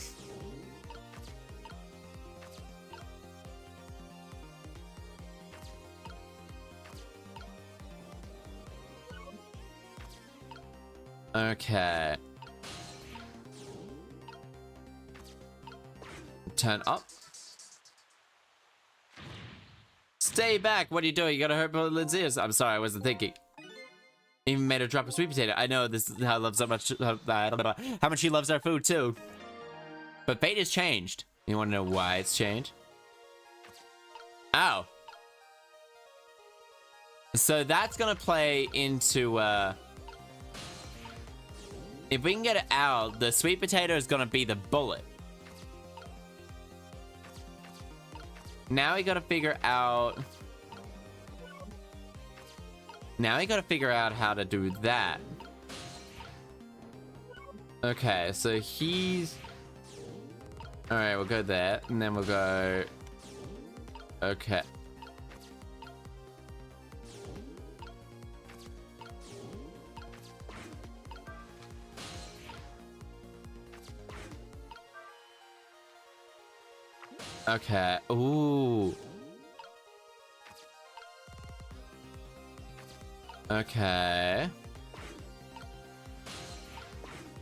Okay. Turn up. Stay back! What are you doing? You gotta hurt Lynn's ears. I'm sorry, I wasn't thinking. Even made her drop a sweet potato. I know this is how I love so much. How much she loves our food too. But fate has changed. You wanna know why it's changed? Ow. So that's gonna play into if we can get it out, the sweet potato is gonna be the bullet. Now we gotta figure out... Now we gotta figure out how to do that. Okay, so he's... Alright, we'll go there, and then we'll go... Okay. Okay. Ooh. Okay.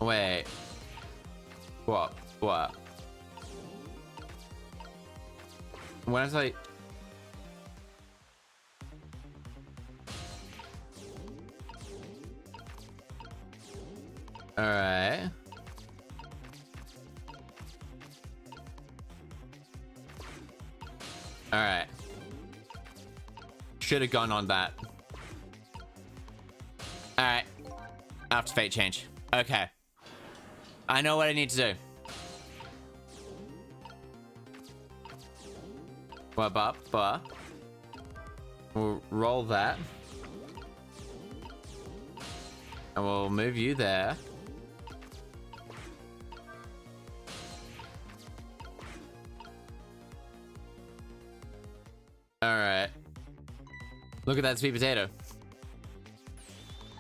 Wait. What? What? When I was like... Alright. Alright. Should have gone on that. Alright. After fate change. Okay. I know what I need to do. We'll roll that. And we'll move you there. Alright. Look at that sweet potato.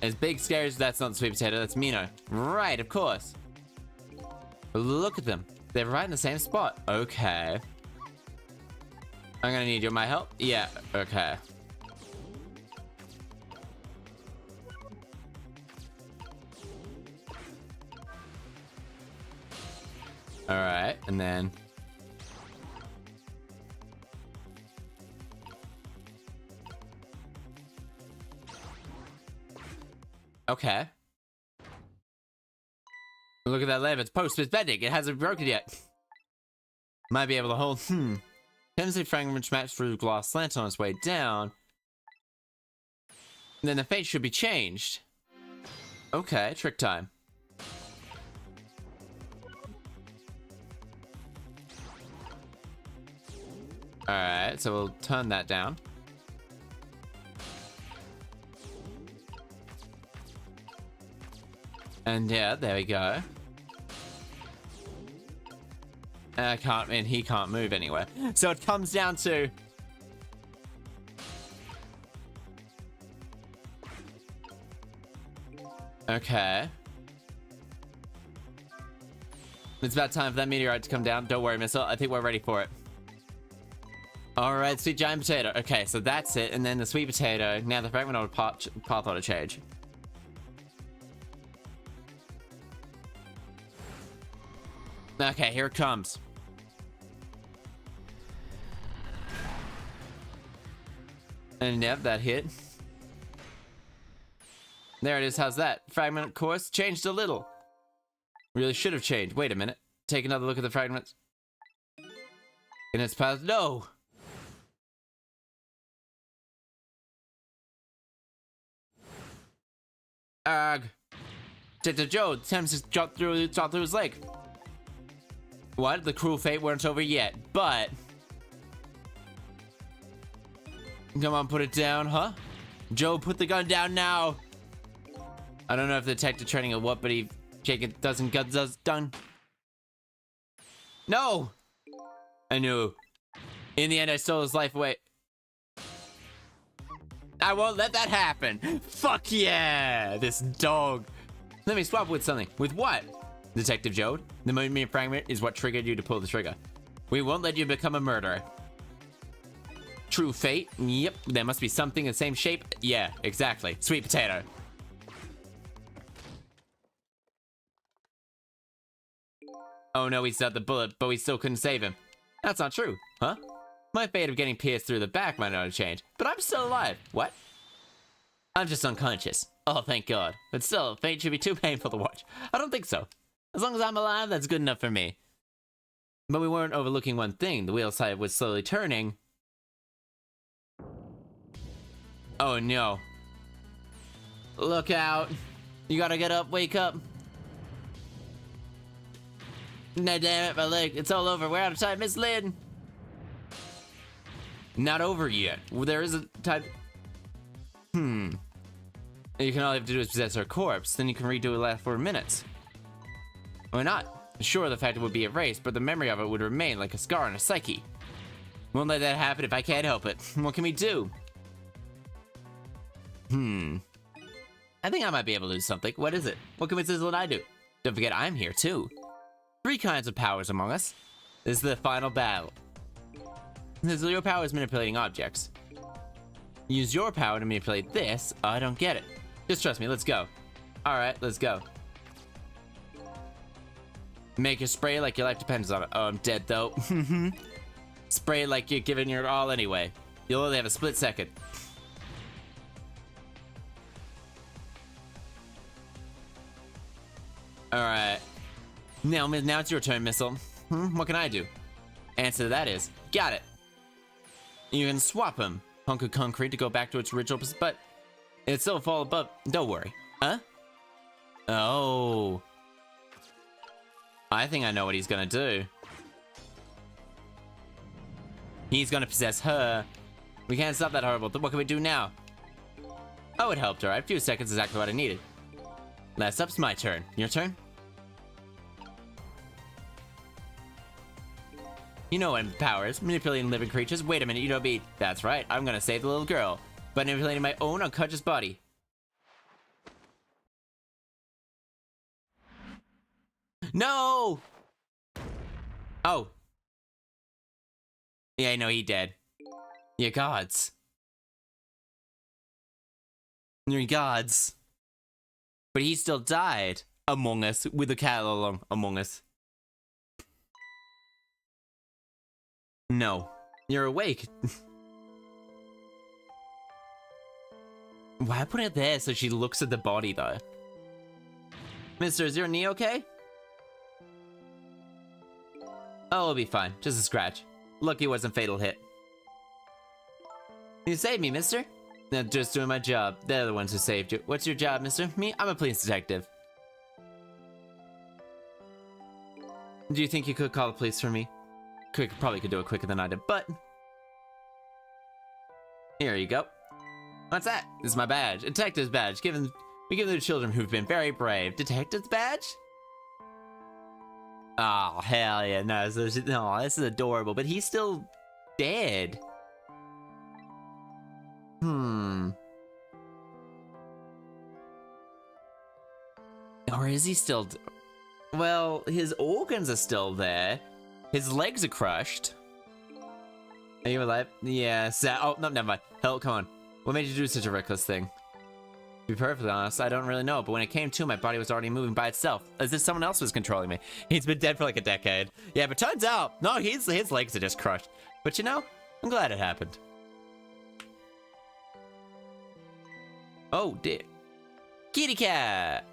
As big scary as that's not the sweet potato, that's Mino. Right, of course. Look at them. They're right in the same spot. Okay. I'm gonna need my help. Yeah, okay. Alright, and then... Okay. Look at that lamp. Its post is bending. It hasn't broken yet. Might be able to hold. Tennessee fragments match through glass slant on its way down. And then the fate should be changed. Okay, trick time. Alright, so we'll turn that down. And yeah, there we go. And he can't move anywhere. So it comes down to... Okay. It's about time for that meteorite to come down. Don't worry, Mistle. I think we're ready for it. Alright, sweet giant potato. Okay, so that's it. And then the sweet potato. Now the fragment of path ought to change. Okay, here it comes. And yep, that hit. There it is. How's that? Fragment course changed a little. Really should have changed. Wait a minute. Take another look at the fragments. In its path. No! Detective Joe attempts to jump through his leg. What? The cruel fate weren't over yet, but... Come on, put it down, huh? Joe, put the gun down now! I don't know if the detective training or what, but he... Jake it doesn't get us done. No! I knew. In the end, I stole his life away. I won't let that happen! Fuck yeah! This dog. Let me swap with something. With what? Detective Joe, the moment fragment is what triggered you to pull the trigger. We won't let you become a murderer. True fate? Yep, there must be something in the same shape. Yeah, exactly. Sweet potato. Oh no, he's out the bullet, but we still couldn't save him. That's not true, huh? My fate of getting pierced through the back might not have changed, but I'm still alive. What? I'm just unconscious. Oh, thank God. But still, fate should be too painful to watch. I don't think so. As long as I'm alive, that's good enough for me. But we weren't overlooking one thing. The wheel side was slowly turning. Oh no. Look out. You gotta get up, wake up. No, damn it, my leg. It's all over. We're out of time. Miss Lynn. Not over yet. Well, there is a time. You can all you have to do is possess her corpse. Then you can redo the last 4 minutes. Or not. Sure, the fact it would be erased, but the memory of it would remain like a scar on a psyche. Won't let that happen if I can't help it. What can we do? I think I might be able to do something. What is it? What can Mistle and I do? Don't forget, I'm here too. 3 kinds of powers among us. This is the final battle. Your power is manipulating objects. Use your power to manipulate this. I don't get it. Just trust me, let's go. Alright, let's go. Make your spray like your life depends on it. Oh, I'm dead though. Spray like you're giving your all anyway. You'll only have a split second. Alright. Now it's your turn, Mistle. What can I do? Answer to that is, got it. You can swap him. Hunk of concrete to go back to its original position, but it's still fall above. Don't worry. Huh? Oh. I think I know what he's gonna do. He's gonna possess her. We can't stop that horrible thing. What can we do now? Oh, it helped her. A few seconds is exactly what I needed. Last up's my turn. Your turn? You know what powers. Manipulating living creatures. Wait a minute, you know me. That's right, I'm gonna save the little girl by manipulating my own unconscious body. No! Oh. Yeah, I know he dead. Your gods. Your gods. But he still died among us with the cat along among us. No. You're awake. Why put it there so she looks at the body though? Mister, is your knee okay? Oh, it'll be fine. Just a scratch. Lucky it wasn't a fatal hit. You saved me, mister. Not just doing my job. They're the ones who saved you. What's your job, mister? Me? I'm a police detective. Do you think you could call the police for me? Probably could do it quicker than I did, but Here you go. What's that? This is my badge. A detective's badge. We give them to children who've been very brave. Detective's badge? Oh, hell yeah. No, this is adorable. But he's still dead. Or is he still... Well, his organs are still there. His legs are crushed. Are you alive? Yeah, oh, no, never mind. Hell, come on. What made you do such a reckless thing? To be perfectly honest, I don't really know, but when it came to, my body was already moving by itself, as if someone else was controlling me. He's been dead for like a decade. Yeah, but turns out, no, his legs are just crushed. But you know, I'm glad it happened. Oh, dear. Kitty cat!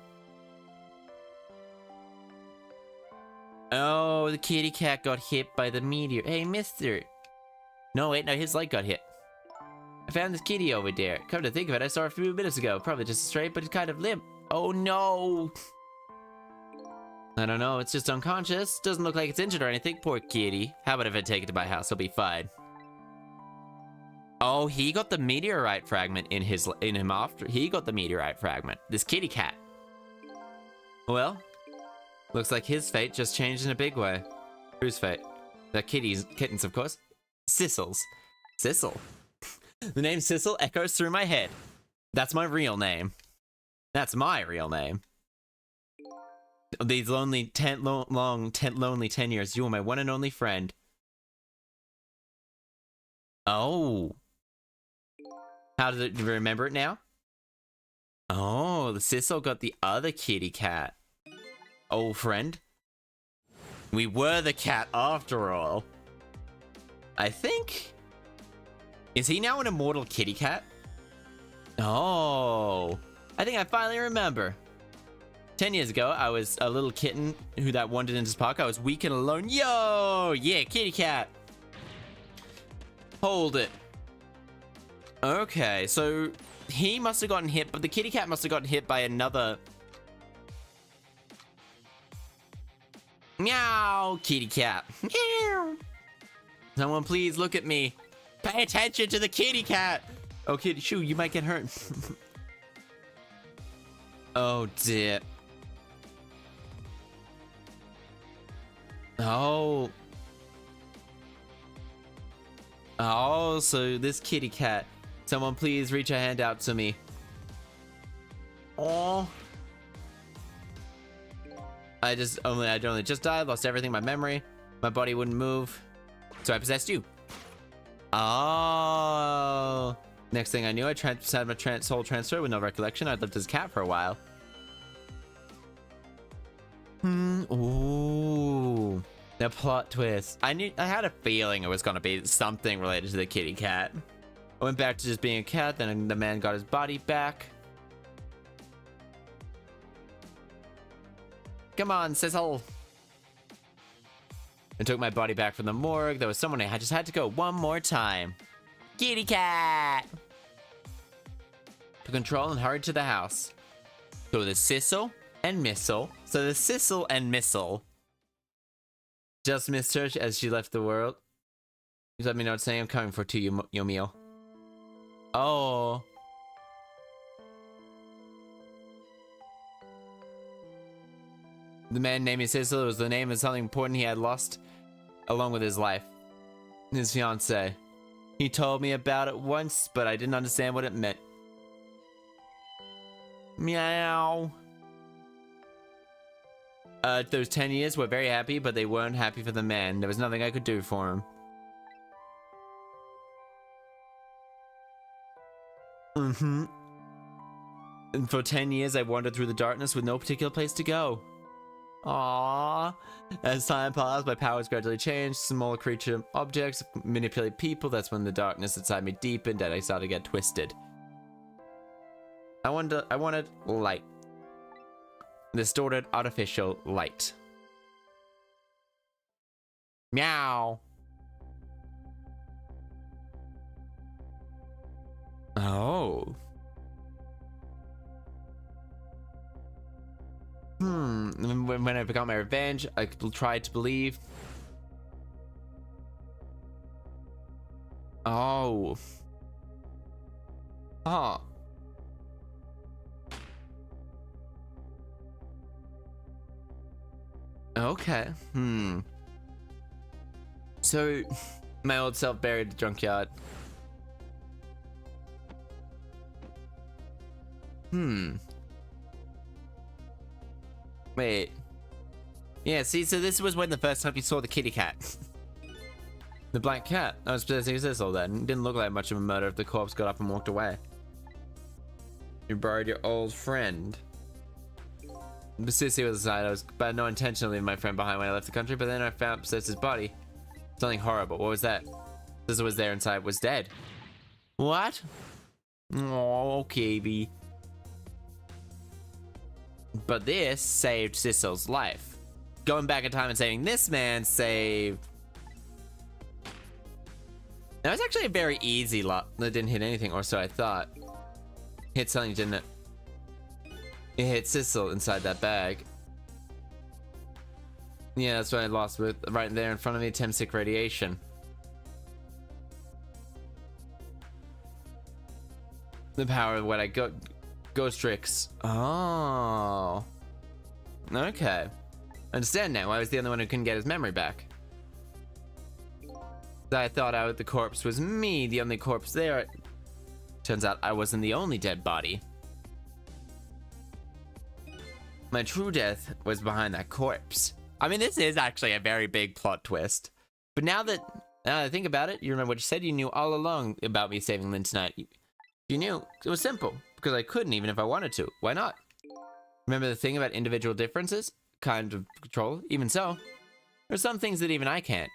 Oh, the kitty cat got hit by the meteor. Hey, mister. No, wait, no, his leg got hit. I found this kitty over there. Come to think of it, I saw her a few minutes ago. Probably just straight, but it's kind of limp. Oh, no. I don't know, it's just unconscious. Doesn't look like it's injured or anything. Poor kitty. How about if I take it to my house? He'll be fine. Oh, he got the meteorite fragment in him after. He got the meteorite fragment. This kitty cat. Well, looks like his fate just changed in a big way. Whose fate? The kittens, of course. Sissels. Sissel. The name Sissel echoes through my head. That's my real name. That's my real name. These lonely 10 years, you are my one and only friend. Oh. How does it, do you remember it now? Oh, the Sissel got the other kitty cat. Old friend. We were the cat after all. I think... Is he now an immortal kitty cat? Oh. I think I finally remember. 10 years ago, I was a little kitten that wandered into this park. I was weak and alone. Yo! Yeah, kitty cat. Hold it. Okay, so he must have gotten hit, but the kitty cat must have gotten hit by another... Meow, kitty cat. Meow. Someone please look at me. Pay attention to the kitty cat. Oh, kitty, shoo, you might get hurt. Oh, dear. Oh. Oh, so this kitty cat. Someone please reach a hand out to me. Oh. I only just died, lost everything, my memory. My body wouldn't move. So I possessed you. Oh. Next thing I knew, I had my soul transfer with no recollection. I'd lived as a cat for a while. Ooh. The plot twist. I had a feeling it was gonna be something related to the kitty cat. I went back to just being a cat, then the man got his body back. Come on, Sissel. I took my body back from the morgue. There was someone I just had to go one more time. Kitty cat! To control and hurried to the house. So the Sissel and Mistle. So the Sissel and Mistle just missed her as she left the world. Just let me know what to say. I'm coming for your meal. Oh. The man named me Sissel. It was the name of something important he had lost along with his life. His fiancée. He told me about it once, but I didn't understand what it meant. Meow. Those 10 years were very happy, but they weren't happy for the man. There was nothing I could do for him. And for 10 years, I wandered through the darkness with no particular place to go. Aww. As time passed, my powers gradually changed. Small creature objects manipulate people. That's when the darkness inside me deepened and I started to get twisted. I wanted light. Distorted artificial light. Meow. Oh. When I got my revenge, I tried to believe. Oh. Huh. Okay. So, my old self buried the junkyard. Wait. Yeah, see, so this was when the first time you saw the kitty cat. The black cat. I was possessing Mistle then. It didn't look like much of a murder if the corpse got up and walked away. You buried your old friend. The sissy was aside. I was but no intention of leaving my friend behind when I left the country, but then I found Possessor's body. Something horrible. What was that? Sissy was there inside, was dead. What? Oh, okay, B. But this saved Sissel's life. Going back in time and saving this man saved... That was actually a very easy lot that didn't hit anything, or so I thought. Hit something, didn't it? It hit Sissel inside that bag. Yeah, that's what I lost with right there in front of me, Temsic radiation. The power of what I got. Ghost tricks. Oh. Okay. Understand now why I was the only one who couldn't get his memory back. I thought out the corpse was me, the only corpse there. Turns out I wasn't the only dead body. My true death was behind that corpse. I mean, this is actually a very big plot twist. But now that I think about it, you remember what you said? You knew all along about me saving Lynn tonight. You knew. It was simple. Because I couldn't even if I wanted to. Why not? Remember the thing about individual differences? Kind of control? Even so, there are some things that even I can't.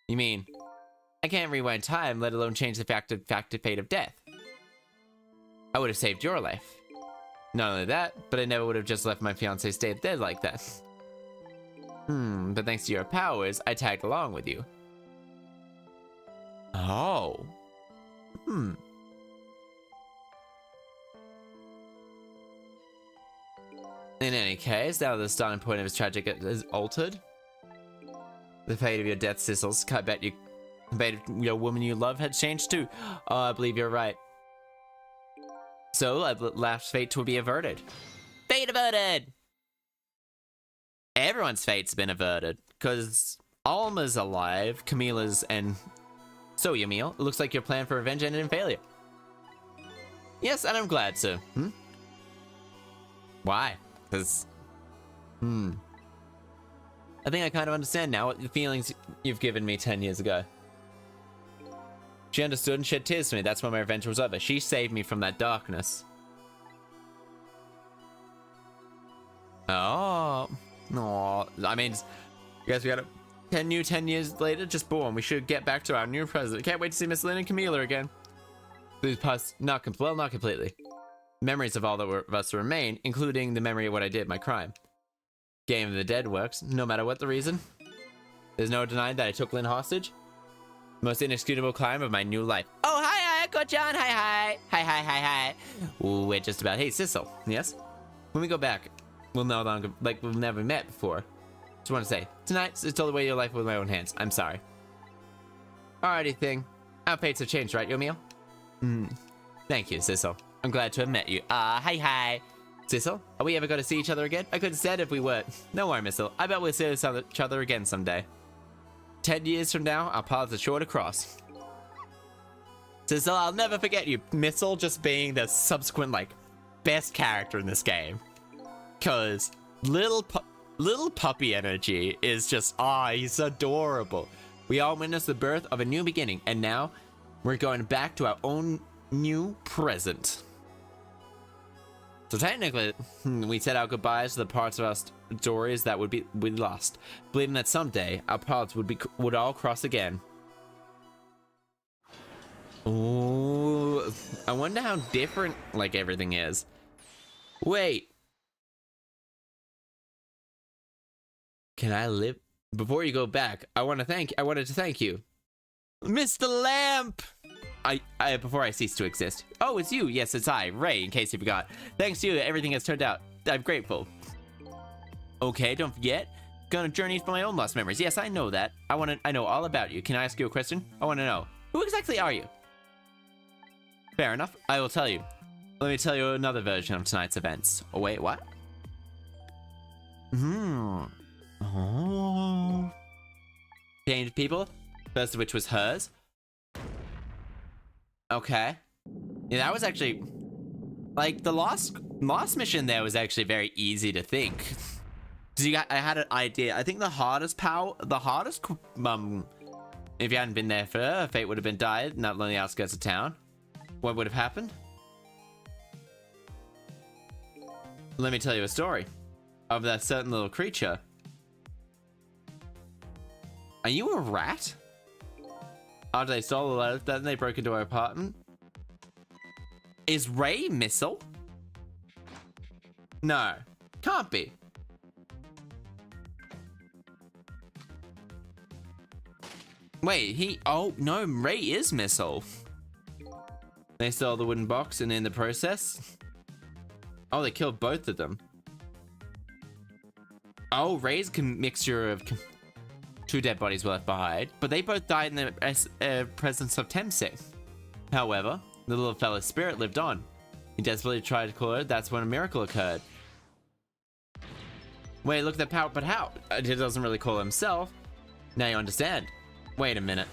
You mean, I can't rewind time, let alone change the fact of fate of death. I would have saved your life. Not only that, but I never would have just left my fiancé stay dead like that. But thanks to your powers, I tagged along with you. Oh. In any case, now the starting point of his tragic is altered. The fate of your death, Sissels. I bet you, the fate of your woman you love had changed too. Oh, I believe you're right. So, at last fate will be averted. Fate averted! Everyone's fate's been averted. Because Alma's alive, Camilla's, and... So, Yamil, it looks like your plan for revenge ended in failure. Yes, and I'm glad, sir. Why? Because... I think I kind of understand now what the feelings you've given me 10 years ago. She understood and shed tears for me. That's when my revenge was over. She saved me from that darkness. Oh. No. I mean, I guess we got a 10 years later, just born. We should get back to our new president. Can't wait to see Miss Lynn and Camilla again. These past, not completely. Memories of all of us remain, including the memory of what I did, my crime. Game of the Dead works, no matter what the reason. There's no denying that I took Lynn hostage. Most inexcusable crime of my new life. Oh, hi, Uncle John. Hi. Ooh, we're just about. Hey, Sissel. Yes? When we go back, we'll no longer, like we've never met before. Just want to say, tonight, I stole away your life with my own hands. I'm sorry. Alrighty, thing. Our fates have changed, right, Yomiel? Thank you, Sissel. I'm glad to have met you. Hi. Sissel, are we ever going to see each other again? I could have said if we were. No worry, Mistle. I bet we'll see each other again someday. 10 years from now, our paths are sure to cross. Sissel, I'll never forget you. Mistle just being the subsequent, like, best character in this game. Cause little puppy energy is just, he's adorable. We all witnessed the birth of a new beginning, and now we're going back to our own new present. So technically, we said our goodbyes to the parts of our stories that we lost, believing that someday our paths would all cross again. Ooh, I wonder how different like everything is. Wait, can I live? Before you go back, I wanted to thank you, Mr. Lamp. Before I cease to exist. Oh, it's you. Yes, it's I, Ray, in case you forgot. Thanks to you, everything has turned out. I'm grateful. Okay, don't forget. Gonna journey for my own lost memories. Yes, I know that. I know all about you. Can I ask you a question? I want to know. Who exactly are you? Fair enough. I will tell you. Let me tell you another version of tonight's events. Oh, wait, what? Oh. Changed people. First of which was hers. Okay. Yeah, that was actually... Like, the last mission there was actually very easy to think. Because I had an idea. I think the hardest if you hadn't been there for her, fate would have been died, not on the outskirts of town. What would have happened? Let me tell you a story of that certain little creature. Are you a rat? After they stole the letter, then they broke into our apartment. Is Ray Mistle? No, can't be. Wait, oh no, Ray is Mistle. They stole the wooden box and in the process... Oh, they killed both of them. Oh, Ray's mixture of... Two dead bodies were left behind, but they both died in the presence of Temse. However, the little fella's spirit lived on. He desperately tried to call her. That's when a miracle occurred. Wait, look at the power, but how? He doesn't really call himself. Now you understand. Wait a minute.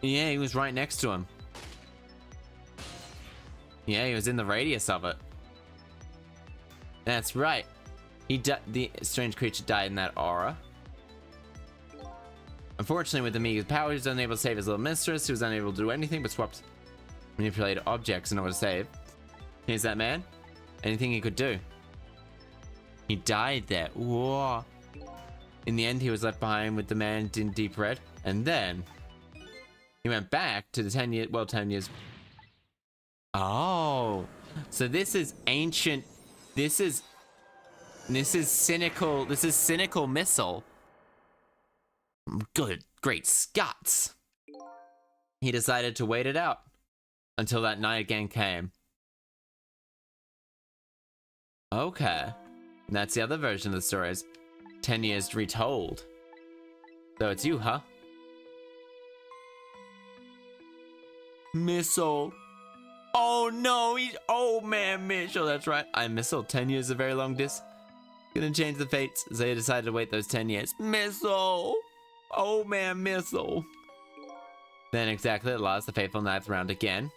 Yeah, he was right next to him. Yeah, he was in the radius of it. That's right. The strange creature died in that aura. Unfortunately, with the meager power, he was unable to save his little mistress. He was unable to do anything but swap manipulated objects in order to save. Here's that man. Anything he could do. He died there. Whoa. In the end, he was left behind with the man in deep red. And then he went back to the 10 years. Oh, so this is ancient. This is cynical. This is cynical Mistle. Great Scots. He decided to wait it out until that night again came. Okay. That's the other version of the story. Is 10 years retold. So it's you, huh? Mistle. Oh no, he's old man Mistle. That's right. I'm Mistle. 10 years is a very long Gonna change the fates. So they decided to wait those 10 years. Mistle. Oh man, Mistle. Then exactly at last, the fateful ninth round again.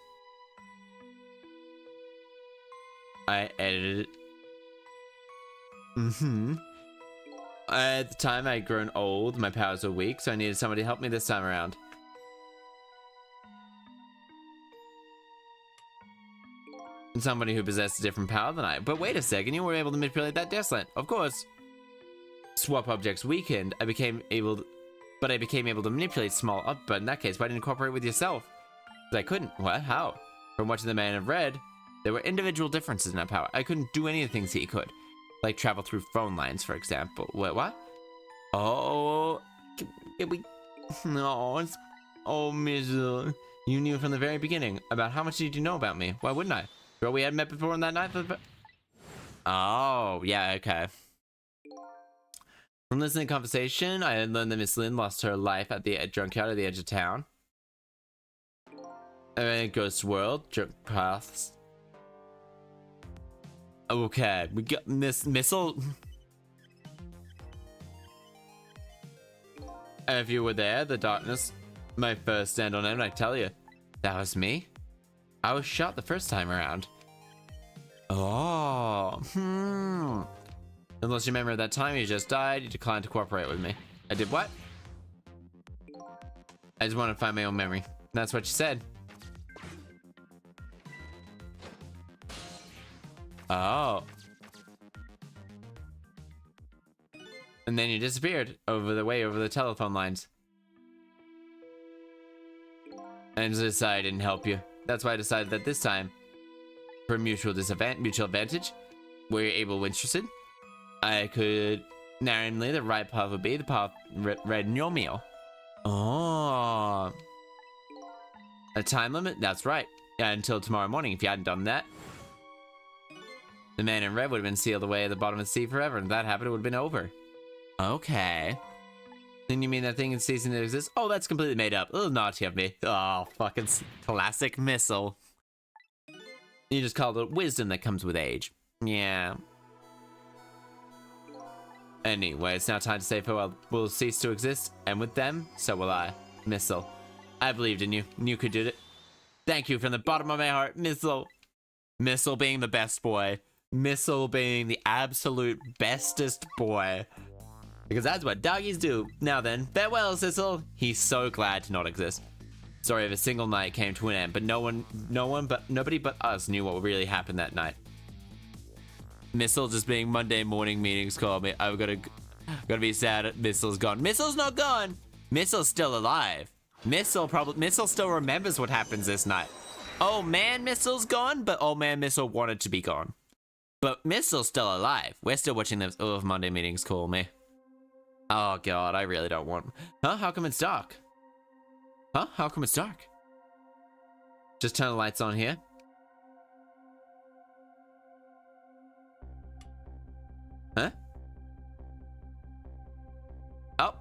I edited it. At the time, I had grown old. My powers were weak, so I needed somebody to help me this time around. Somebody who possessed a different power than I. But wait a second, you were able to manipulate that Deslant. Of course. Swap objects weakened. I became able to manipulate small but in that case, why didn't you cooperate with yourself? Because I couldn't. What? How? From watching the Man in Red, there were individual differences in that power. I couldn't do any of the things he could. Like travel through phone lines, for example. What? Oh, no, oh, Mistle. You knew from the very beginning. About how much did you know about me? Why wouldn't I? Girl, we had met before on that night. Oh, yeah, okay. From listening to the conversation, I had learned that Miss Lynn lost her life at the junkyard at the edge of town. Ghost world, drunk paths. Okay, we got Mistle. If you were there, the darkness, my first stand on end, I tell you, that was me. I was shot the first time around. Oh, Unless you remember that time you just died, you declined to cooperate with me. I did what? I just want to find my own memory. That's what you said. Oh. And then you disappeared over the telephone lines. And decided I didn't help you. That's why I decided that this time, for mutual advantage, we're able interested. I could, namely, the right path would be the path read in your meal. Oh. A time limit? That's right. Yeah, until tomorrow morning. If you hadn't done that, the Man in Red would have been sealed away at the bottom of the sea forever, and if that happened, it would have been over. Okay. Then you mean that thing is ceasing to exist? Oh, that's completely made up. A little naughty of me. Oh, fucking classic Mistle. You just called it wisdom that comes with age. Yeah. Anyway, it's now time to say farewell. We'll cease to exist, and with them, so will I. Mistle. I believed in you. You could do it. Thank you from the bottom of my heart, Mistle. Mistle being the best boy. Mistle being the absolute bestest boy. Because that's what doggies do. Now then, farewell, Sissel. He's so glad to not exist. Story of a single night came to an end, but nobody but us knew what really happened that night. Mistle just being Monday morning meetings called me. I've gotta be sad. Mistle's gone. Mistle's not gone. Mistle's still alive. Mistle still remembers what happens this night. Oh man, Mistle's gone, but oh man, Mistle wanted to be gone. But Mistle's still alive. We're still watching those Monday meetings call me. Oh god, I really don't want. Huh? How come it's dark? Huh? How come it's dark? Just turn the lights on here. Huh? Oh.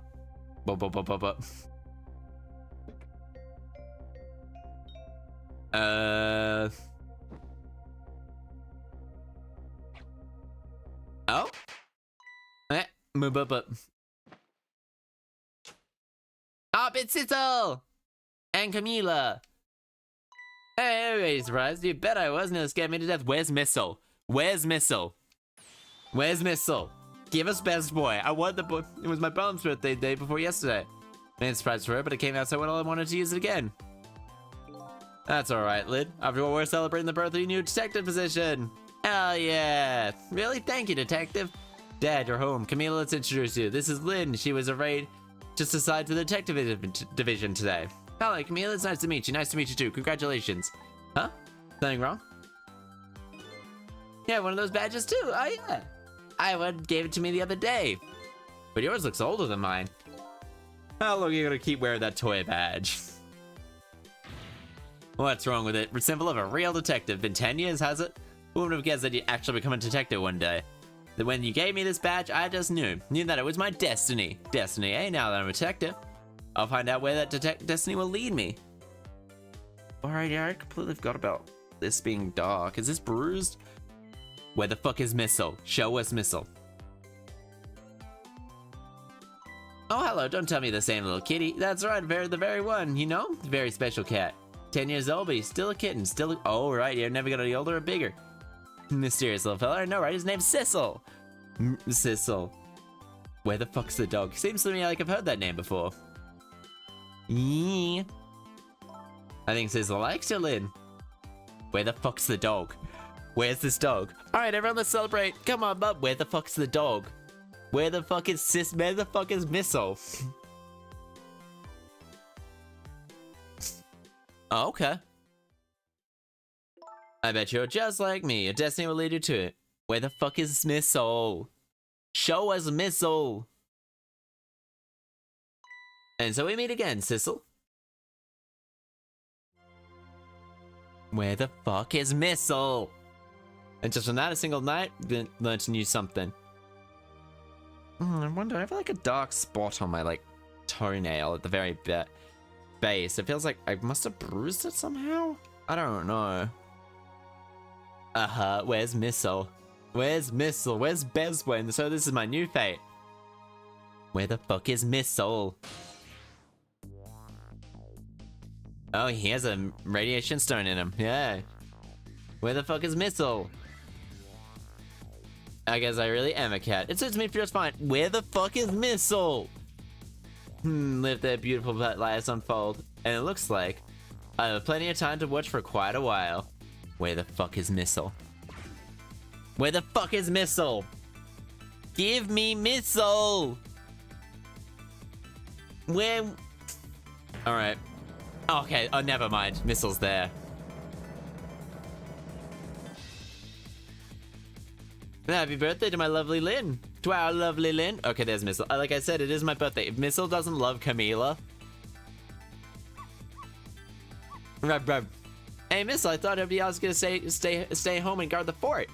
Oh. Up, it's Sissel! And Camila! Hey, everybody's surprised. You bet I was. Nearly scared me to death. Where's Mistle? Where's Mistle? Where's Mistle? Give us best boy. I want the boy. It was my mom's birthday day before yesterday. Made a surprise for her, but it came out so well I wanted to use it again. That's alright, Lid. After all, we're celebrating the birth of your new detective position. Hell yeah. Really? Thank you, detective. Dad, you're home. Camila, let's introduce you. This is Lynn. She was arrayed just assigned to the detective division today. Hello, Camila. It's nice to meet you. Nice to meet you too. Congratulations. Huh? Something wrong? Yeah, one of those badges too. Oh yeah. I gave it to me the other day. But yours looks older than mine. How long are you gonna keep wearing that toy badge? What's wrong with it? Symbol of a real detective. Been 10 years, has it? Who would have guessed that you'd actually become a detective one day? That when you gave me this badge, I just knew that it was my destiny. Destiny, eh? Now that I'm a detective, I'll find out where that destiny will lead me. Alright, yeah, I completely forgot about this being dark. Is this bruised? Where the fuck is Mistle? Show us Mistle. Oh, hello, don't tell me the same little kitty. That's right, the very one, you know? Very special cat. 10 years old, but he's still a kitten. Oh, right, you're never gonna be older or bigger. Mysterious little fella, I know, right? His name's Sissel. Sissel. Where the fuck's the dog? Seems to me like I've heard that name before. Yeah. I think Sissel likes you, Lynn. Where the fuck's the dog? Where's this dog? Alright, everyone, let's celebrate. Come on, bub. Where the fuck's the dog? Where the fuck is Where the fuck is Mistle? Oh, okay. I bet you're just like me. Your destiny will lead you to it. Where the fuck is Mistle? Show us Mistle. And so we meet again, Sissel. Where the fuck is Mistle? And just from that, a single night, learned to know something. I wonder, I have like a dark spot on my like toenail at the very base. It feels like I must have bruised it somehow? I don't know. Where's Mistle? Where's Mistle? Where's Beswin? So this is my new fate. Where the fuck is Mistle? Oh, he has a radiation stone in him. Yeah. Where the fuck is Mistle? I guess I really am a cat. It suits me just fine. Where the fuck is Mistle? Let their beautiful lives unfold. And it looks like I have plenty of time to watch for quite a while. Where the fuck is Mistle? Where the fuck is Mistle? Give me Mistle! Where? Alright. Okay, oh, never mind. Mistle's there. Happy birthday to my lovely Lynn. To our lovely Lynn. Okay, there's Mistle. Like I said, it is my birthday. If Mistle doesn't love Camila. Hey, Mistle, I thought everybody else was gonna stay home and guard the fort.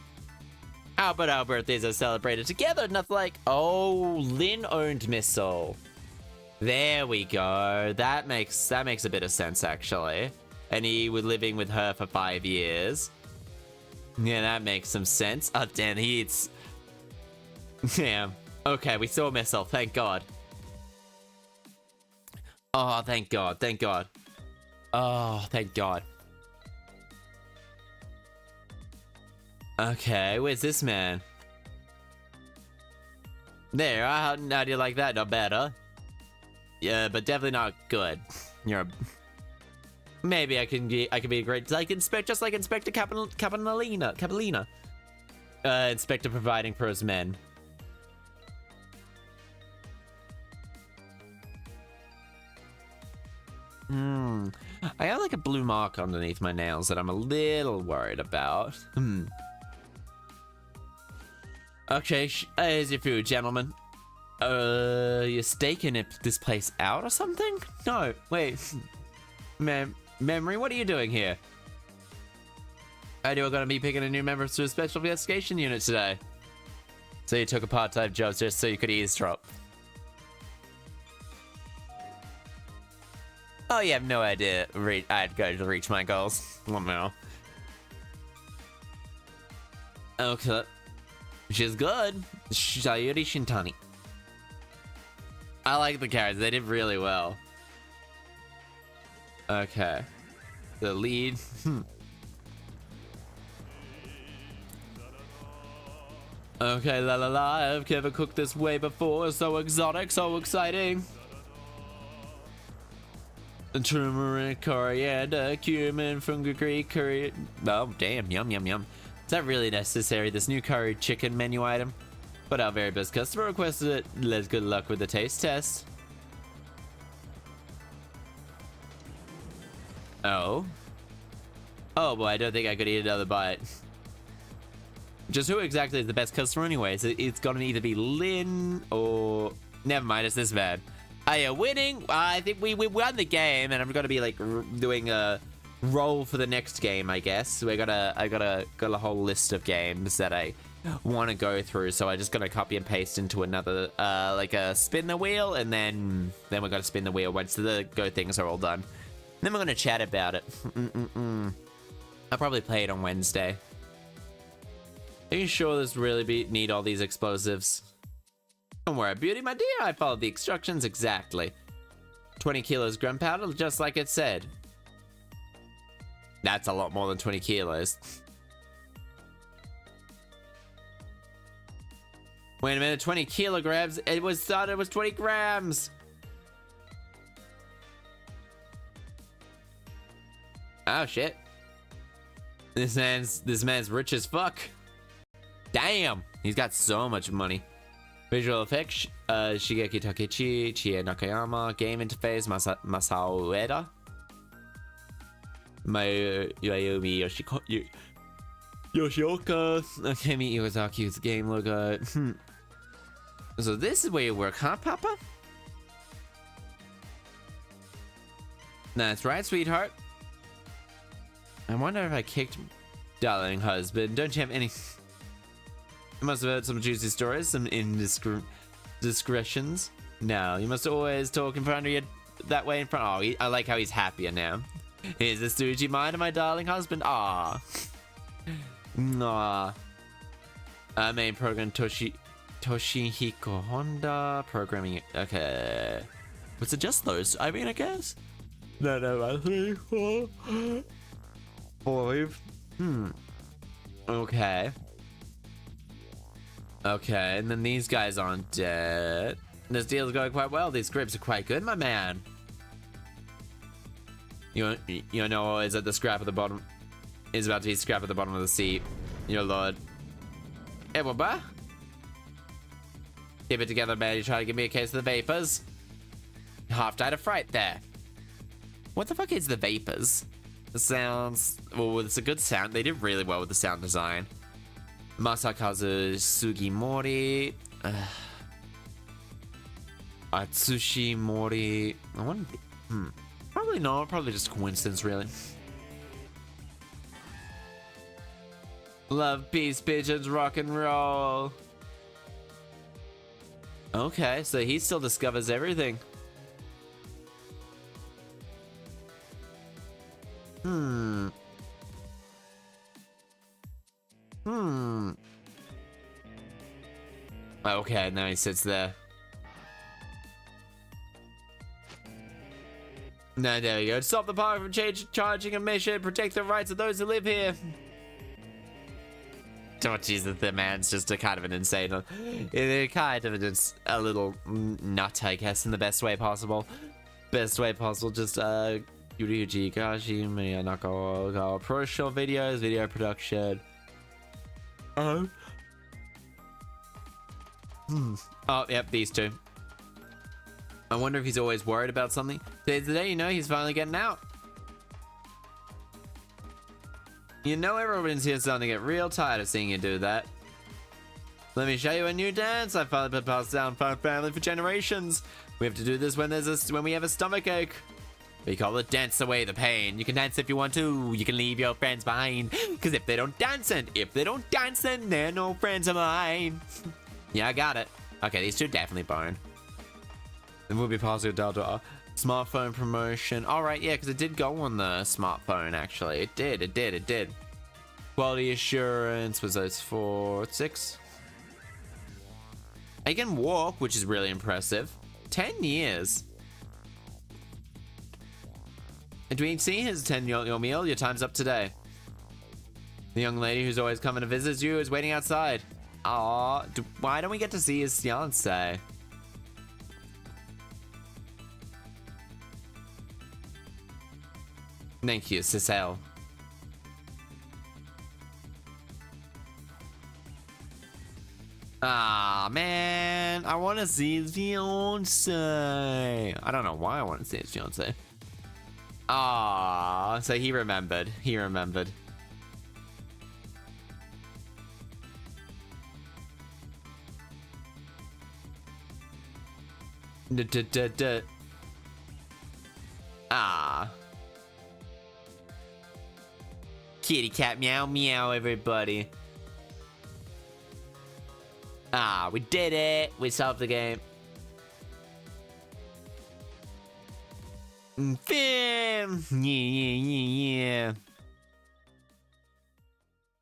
How about our birthdays are celebrated together? Nothing like, oh, Lynn owned Mistle. There we go. That makes a bit of sense, actually. And he was living with her for 5 years. Yeah, that makes some sense. Oh, damn, he eats... Damn. Okay, we saw Mistle, thank God. Oh, thank God, thank God. Oh, thank God. Okay, where's this man? There, how do you like that? Not bad, huh? Yeah, but definitely not good. You're a... Maybe I can be a great, like, just like Inspector Capellina. Inspector providing for his men. I got like a blue mark underneath my nails that I'm a little worried about. Okay, here's your food, gentlemen. You're staking this place out or something? No, wait. Memory, what are you doing here? I knew we're gonna be picking a new member to a special investigation unit today. So you took a part-time job just so you could eavesdrop. Oh, you have no idea I'd go to reach my goals. Oh, no. Okay. She's good. Sayuri Shintani. I like the characters. They did really well. Okay. The lead. Okay, la la la. I've never cooked this way before. So exotic, so exciting. Turmeric, coriander, cumin, fungi, curry. Oh, damn. Yum, yum, yum. Is that really necessary? This new curry chicken menu item? But our very best customer requested it. Let's good luck with the taste test. Oh. Oh, boy, I don't think I could eat another bite. Just who exactly is the best customer anyways? It's gonna either be Lynn or... Never mind, it's this bad. Are you winning? I think we won the game, and I'm gonna be like doing a roll for the next game, I guess. I got a whole list of games that I want to go through, so I'm just gonna copy and paste into another like a spin the wheel, and then we're gonna spin the wheel once the go things are all done. Then we're gonna chat about it. I'll probably play it on Wednesday. Are you sure this really need all these explosives? Don't worry, beauty, my dear. I followed the instructions exactly. 20 kilos gunpowder, just like it said. That's a lot more than 20 kilos. Wait a minute, 20 kilograms? It was thought it was 20 grams. Oh shit. This man's rich as fuck. Damn, he's got so much money. Visual effects, Shigeki Takechi, Chie Nakayama, game interface, Masao Ueda, Mayumi Yoshioka, Akemi Iwazaki's game logo. So this is where you work, huh, Papa? That's right, sweetheart. I wonder if I kicked darling husband. Don't you have any... You must have heard some juicy stories, some indiscretions. No, you must always talk in front of you that way in front. Oh, I like how he's happier now. Here's the Suji mind of my darling husband. Ah. Nah. Main program Toshihiko Honda. Programming. Okay. What's it just those? I mean, I guess. No, 3, 4, 5. Okay. Okay, and then these guys aren't dead. This deal's going quite well. These scripts are quite good, my man. You know, is at the scrap at the bottom. Is about to be scrap at the bottom of the seat. Your lord. Hey, what, bruh? Keep it together, man. You try to give me a case of the vapors. Half died of fright there. What the fuck is the vapors? The sounds... Well, it's a good sound. They did really well with the sound design. Masakazu Sugimori. Atsushi Mori. I wonder... Probably not. Probably just a coincidence, really. Love, peace, pigeons, rock and roll. Okay, so he still discovers everything. Okay, now he sits there. No, there we go. Stop the park from charging admission. Protect the rights of those who live here. Oh, Jesus, the man's just a kind of an insane, kind of a little nut, I guess, in the best way possible. Best way possible, just, Yuryuji Gashi, Miyanako, pro short videos, video production. Oh. Oh, yep, these two. I wonder if he's always worried about something. Today's the day, you know, he's finally getting out. You know everyone's here starting to get real tired of seeing you do that. Let me show you a new dance I've finally been passed down from family for generations. We have to do this when we have a stomach ache. We call it dance away the pain. You can dance if you want to. You can leave your friends behind. Cause if they don't dance, then they're no friends of mine. Yeah, I got it. Okay, these two definitely bone. Then we'll be passing down to our smartphone promotion. All right, yeah, because it did go on the smartphone, actually. It did. Quality assurance was those 4, 6. I can walk, which is really impressive. 10 years. And do we see his 10-year meal? Your time's up today. The young lady who's always coming to visit you is waiting outside. Aww, why don't we get to see his fiance? Thank you, Cicel. Ah, man, I want to see his fiance. I don't know why I want to see his fiance. Ah, so he remembered. He remembered. Ah. Kitty cat meow meow, everybody. Ah, we did it. We solved the game. Fim. Yeah.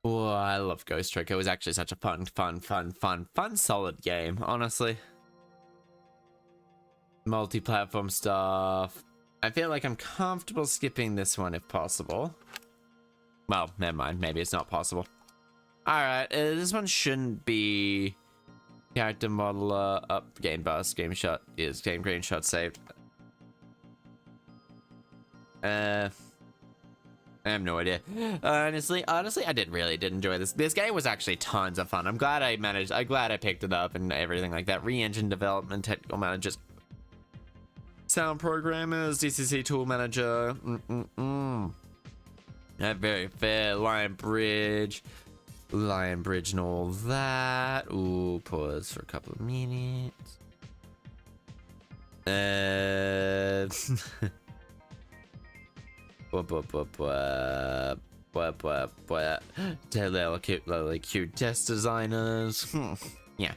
Oh, I love Ghost Trick. It was actually such a fun, solid game, honestly. Multi-platform stuff. I feel like I'm comfortable skipping this one if possible. Well, never mind. Maybe it's not possible. Alright, this one shouldn't be character modeler up, game bus, game shot is game green shot saved. I have no idea. Honestly, I did enjoy this. This game was actually tons of fun. I'm glad I picked it up and everything like that. Re-engine development, technical managers, sound programmers, DCC tool manager. That very fair. Lion Bridge and all that. Ooh, pause for a couple of minutes. Cute test designers. Yeah.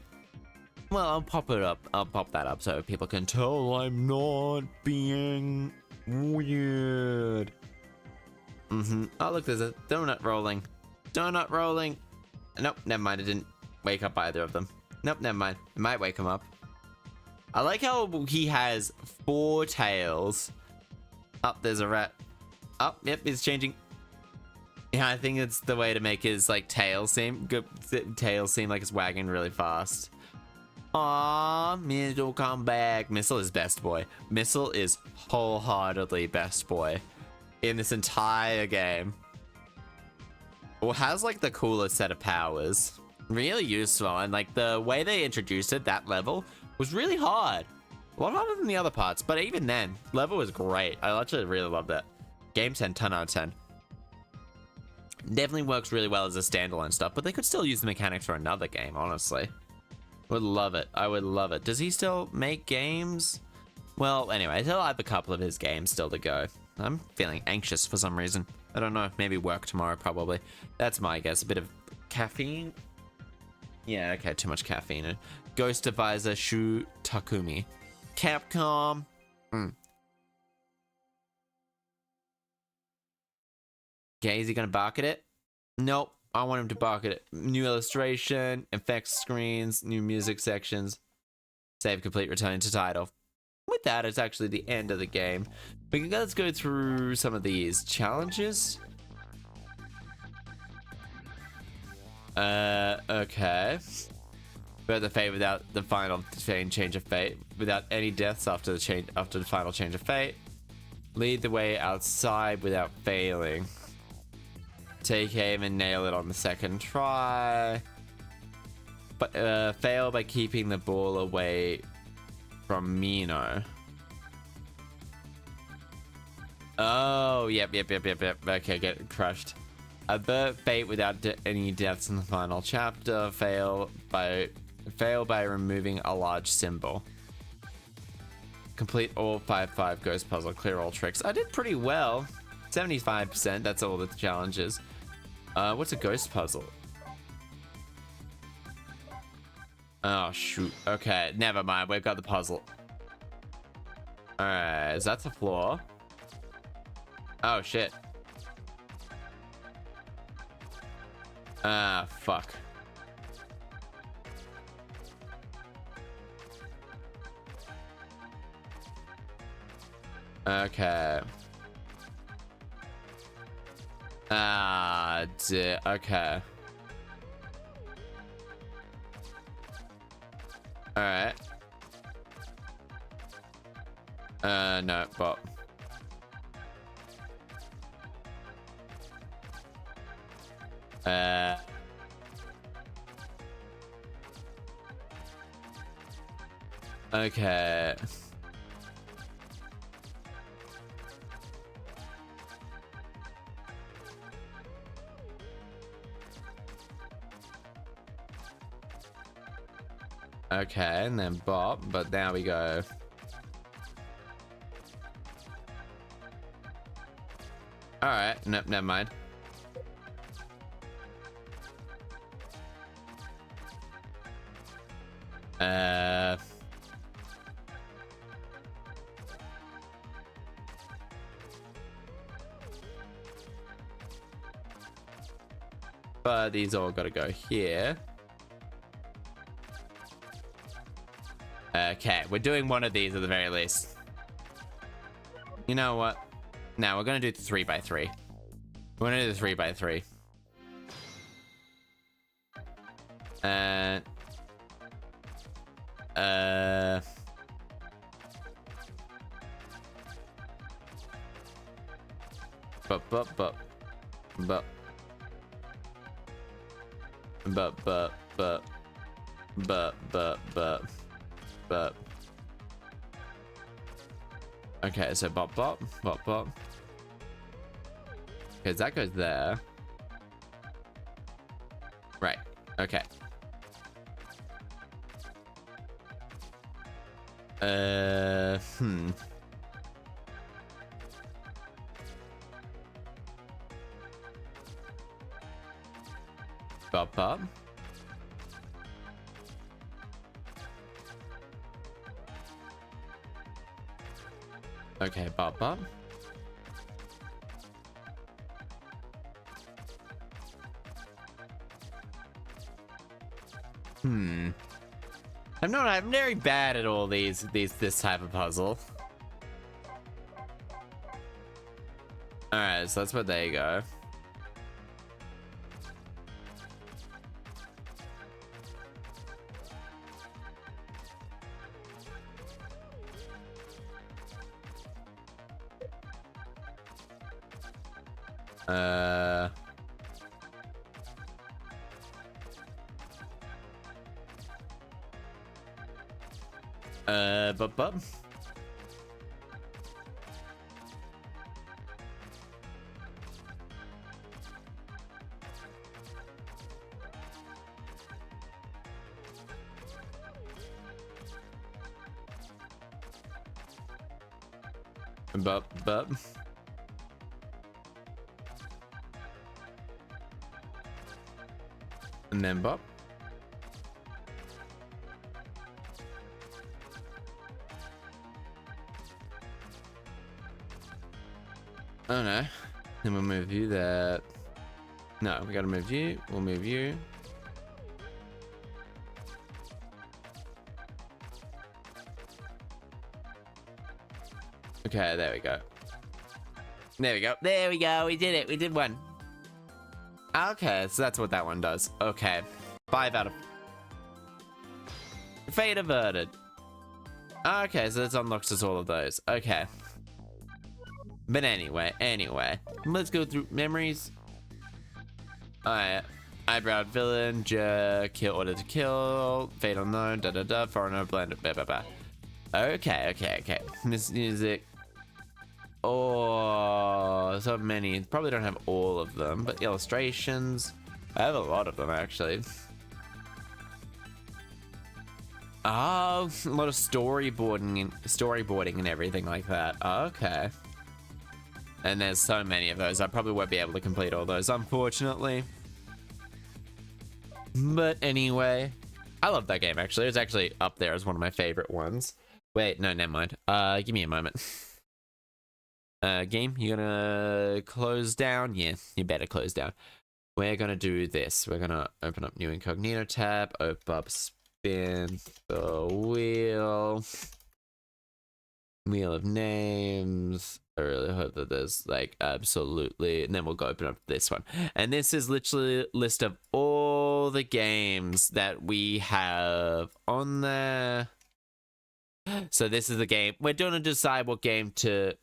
Well, I'll pop it up. I'll pop that up so people can tell I'm not being weird. Oh, look, there's a donut rolling. Donut rolling. Nope, never mind. It didn't wake up either of them. Nope, never mind. It might wake him up. I like how he has 4 tails. Up, there's a rat. Oh, yep, it's changing. Yeah, I think it's the way to make his like tail seem like it's wagging really fast. Aww, Mistle, come back. Mistle is best boy. Mistle is wholeheartedly best boy in this entire game. Well, has like the coolest set of powers. Really useful, and like the way they introduced it, that level was really hard. A lot harder than the other parts, but even then, level was great. I actually really loved it. Game 10, 10 out of 10. Definitely works really well as a standalone stuff, but they could still use the mechanics for another game, honestly. Would love it. I would love it. Does he still make games? Well, anyway, he'll have a couple of his games still to go. I'm feeling anxious for some reason. I don't know. Maybe work tomorrow, probably. That's my guess. A bit of caffeine. Yeah, okay. Too much caffeine. Ghost Advisor Shu Takumi. Capcom. Okay, is he gonna bark at it? Nope. I want him to bark at it. New illustration, effects screens, new music sections. Save complete, return to title. With that, it's actually the end of the game. Let's go through some of these challenges. Okay. But the fate without the final change of fate. Without any deaths after the final change of fate. Lead the way outside without failing. Take aim and nail it on the second try. But fail by keeping the ball away from Mino. Oh, yep. Okay, get crushed. Avert fate without any deaths in the final chapter. Fail by removing a large symbol. Complete all 5-5 ghost puzzle. Clear all tricks. I did pretty well. 75%. That's all the challenges. What's a ghost puzzle? Oh shoot. Okay, never mind. We've got the puzzle. Alright, is that the floor? Oh shit. Ah, fuck. Okay. Ah, okay. Alright. No, but... Okay. Okay, and then bop, but now we go. Alright, nope, never mind. But these all gotta go here. Okay, we're doing one of these at the very least. You know what? Now we're gonna do the 3x3. We're gonna do the 3x3. But okay, so bop. Okay, that goes there. Right. Okay. Bop. Okay, bop. I'm very bad at all this type of puzzle. Alright, so that's where they go. Bop. Bop. And then bop. Oh no. Then we'll move you that. No, we gotta move you. We'll move you. Okay, there we go. There we go. There we go. We did it. We did one. Okay, so that's what that one does. Okay. 5 out of... Fate averted. Okay, so this unlocks us all of those. Okay. But anyway. Let's go through memories. Alright. Eyebrow villain, jerk, kill, order to kill, fate unknown, foreigner, blender, blah, blah, blah. Okay. This music. Oh, so many. Probably don't have all of them, but illustrations. I have a lot of them, actually. Oh, a lot of storyboarding and everything like that. Okay. And there's so many of those. I probably won't be able to complete all those, unfortunately. But anyway, I love that game, actually. It's actually up there as one of my favorite ones. Wait, no, never mind. Give me a moment. Game, you gonna close down? Yeah, you better close down. We're gonna do this. We're gonna open up new incognito tab, open up, spin the wheel. Wheel of names. I really hope that there's like absolutely, and then we'll go open up this one. And this is literally a list of all the games that we have on there. So this is the game. We're going to decide what game to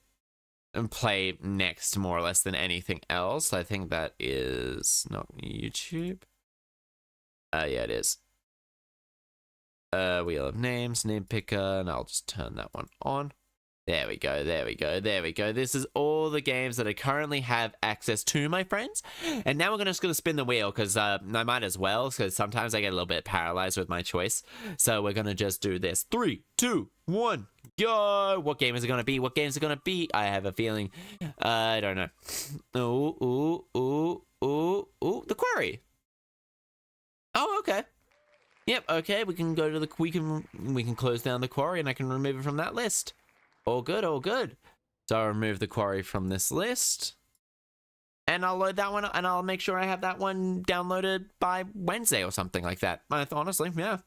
play next, more or less, than anything else. I think that is not YouTube. Yeah, it is. Wheel of names, name picker, and I'll just turn that one on. There we go. This is all the games that I currently have access to, my friends. And now we're just going to spin the wheel, because I might as well, because sometimes I get a little bit paralyzed with my choice. So we're going to just do this. 3, 2, 1, go! What game is it going to be? What game is it going to be? I have a feeling. I don't know. Ooh, the quarry. Oh, okay. Yep, okay, we can go to the... We can close down the quarry, and I can remove it from that list. All good. So I'll remove the quarry from this list. And I'll load that one, and I'll make sure I have that one downloaded by Wednesday or something like that. Honestly, yeah.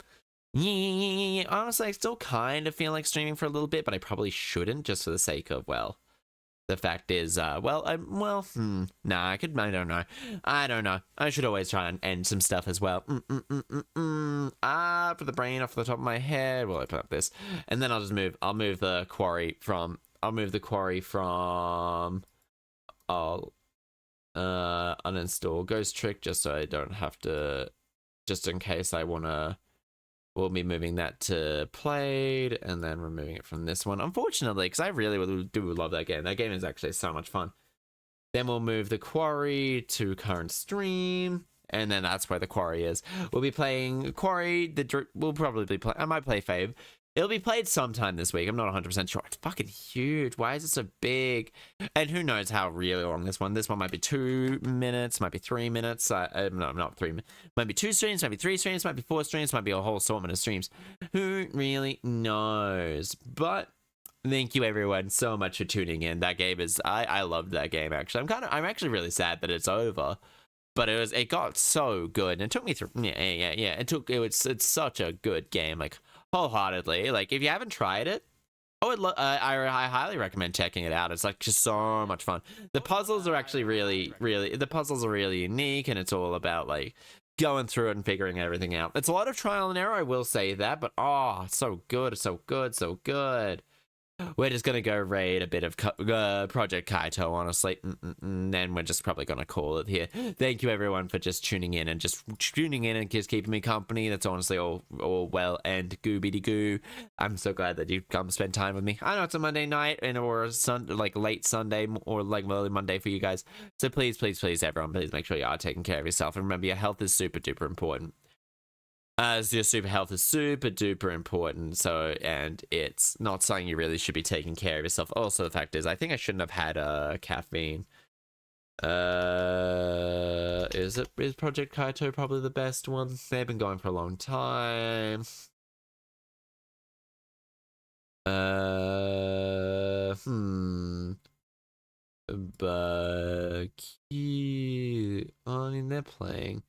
Honestly, I still kind of feel like streaming for a little bit, but I probably shouldn't, just for the sake of, well... The fact is, nah, I don't know. I should always try and end some stuff as well. For the brain off the top of my head, we'll open up this. And then I'll move the quarry from, I'll uninstall Ghost Trick, just so I don't have to, just in case I we'll be moving that to played and then removing it from this one. Unfortunately, because I really do love that game. That game is actually so much fun. Then we'll move the quarry to current stream. And then that's where the quarry is. We'll be playing quarry. We'll probably play. I might play Fave. It'll be played sometime this week. I'm not 100% sure. It's fucking huge. Why is it so big? And who knows how really long this one. This one might be 2 minutes, might be 3 minutes. No, not 3 minutes. Might be 2 streams, might be 3 streams, might be 4 streams, might be a whole assortment of streams. Who really knows? But thank you everyone so much for tuning in. That game is, I loved that game actually. I'm actually really sad that it's over. But it got so good. And it took me through, yeah. It's such a good game, like, wholeheartedly. Like, if you haven't tried it, I highly recommend checking it out. It's like just so much fun. The puzzles are actually really unique, and it's all about like going through it and figuring everything out. It's a lot of trial and error, I will say that, but so good. We're just gonna go raid a bit of Project Kaito, honestly. Then we're just probably gonna call it here. Thank you everyone for just tuning in and just keeping me company. That's honestly all well and gooby-de-goo. I'm so glad that you come spend time with me. I know it's a Monday night or like late Sunday or like early Monday for you guys. So please everyone, please make sure you are taking care of yourself. And remember, your health is super duper important. Your super health is super duper important, so, and it's not something you really should be taking care of yourself. Also, the fact is, I think I shouldn't have had caffeine. Is Project Kaito probably the best one? They've been going for a long time. But I mean, they're playing.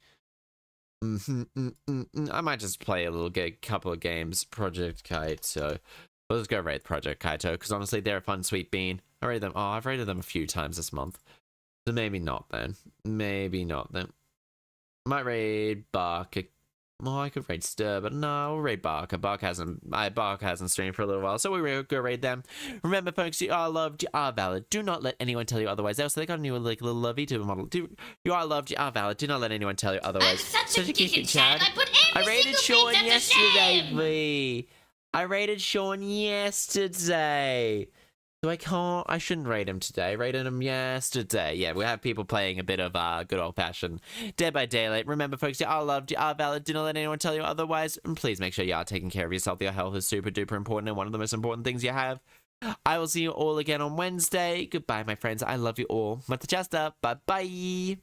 I might just play a couple of games. Project Kaito. Let's go raid Project Kaito, because honestly, they're a fun sweet bean. I rate them. Oh, I've rated them a few times this month. So maybe not then. Maybe not then. Might raid Barker. Oh, I could raid Stir, but no, we'll raid Barker. Barker hasn't streamed for a little while, so we'll go raid them. Remember, folks, you are loved, you are valid. Do not let anyone tell you otherwise. Also, they got a new little Vtuber model. You are loved, you are valid. Do not let anyone tell you otherwise. Such a kid, Chad. I rated Sean yesterday, V. I rated Sean yesterday. So I shouldn't rate him today. I rated him yesterday. Yeah, we have people playing a bit of good old-fashioned Dead by Daylight. Remember, folks, you are loved, you are valid. Do not let anyone tell you otherwise. And please make sure you are taking care of yourself. Your health is super duper important and one of the most important things you have. I will see you all again on Wednesday. Goodbye, my friends. I love you all. Chaster. Bye-bye.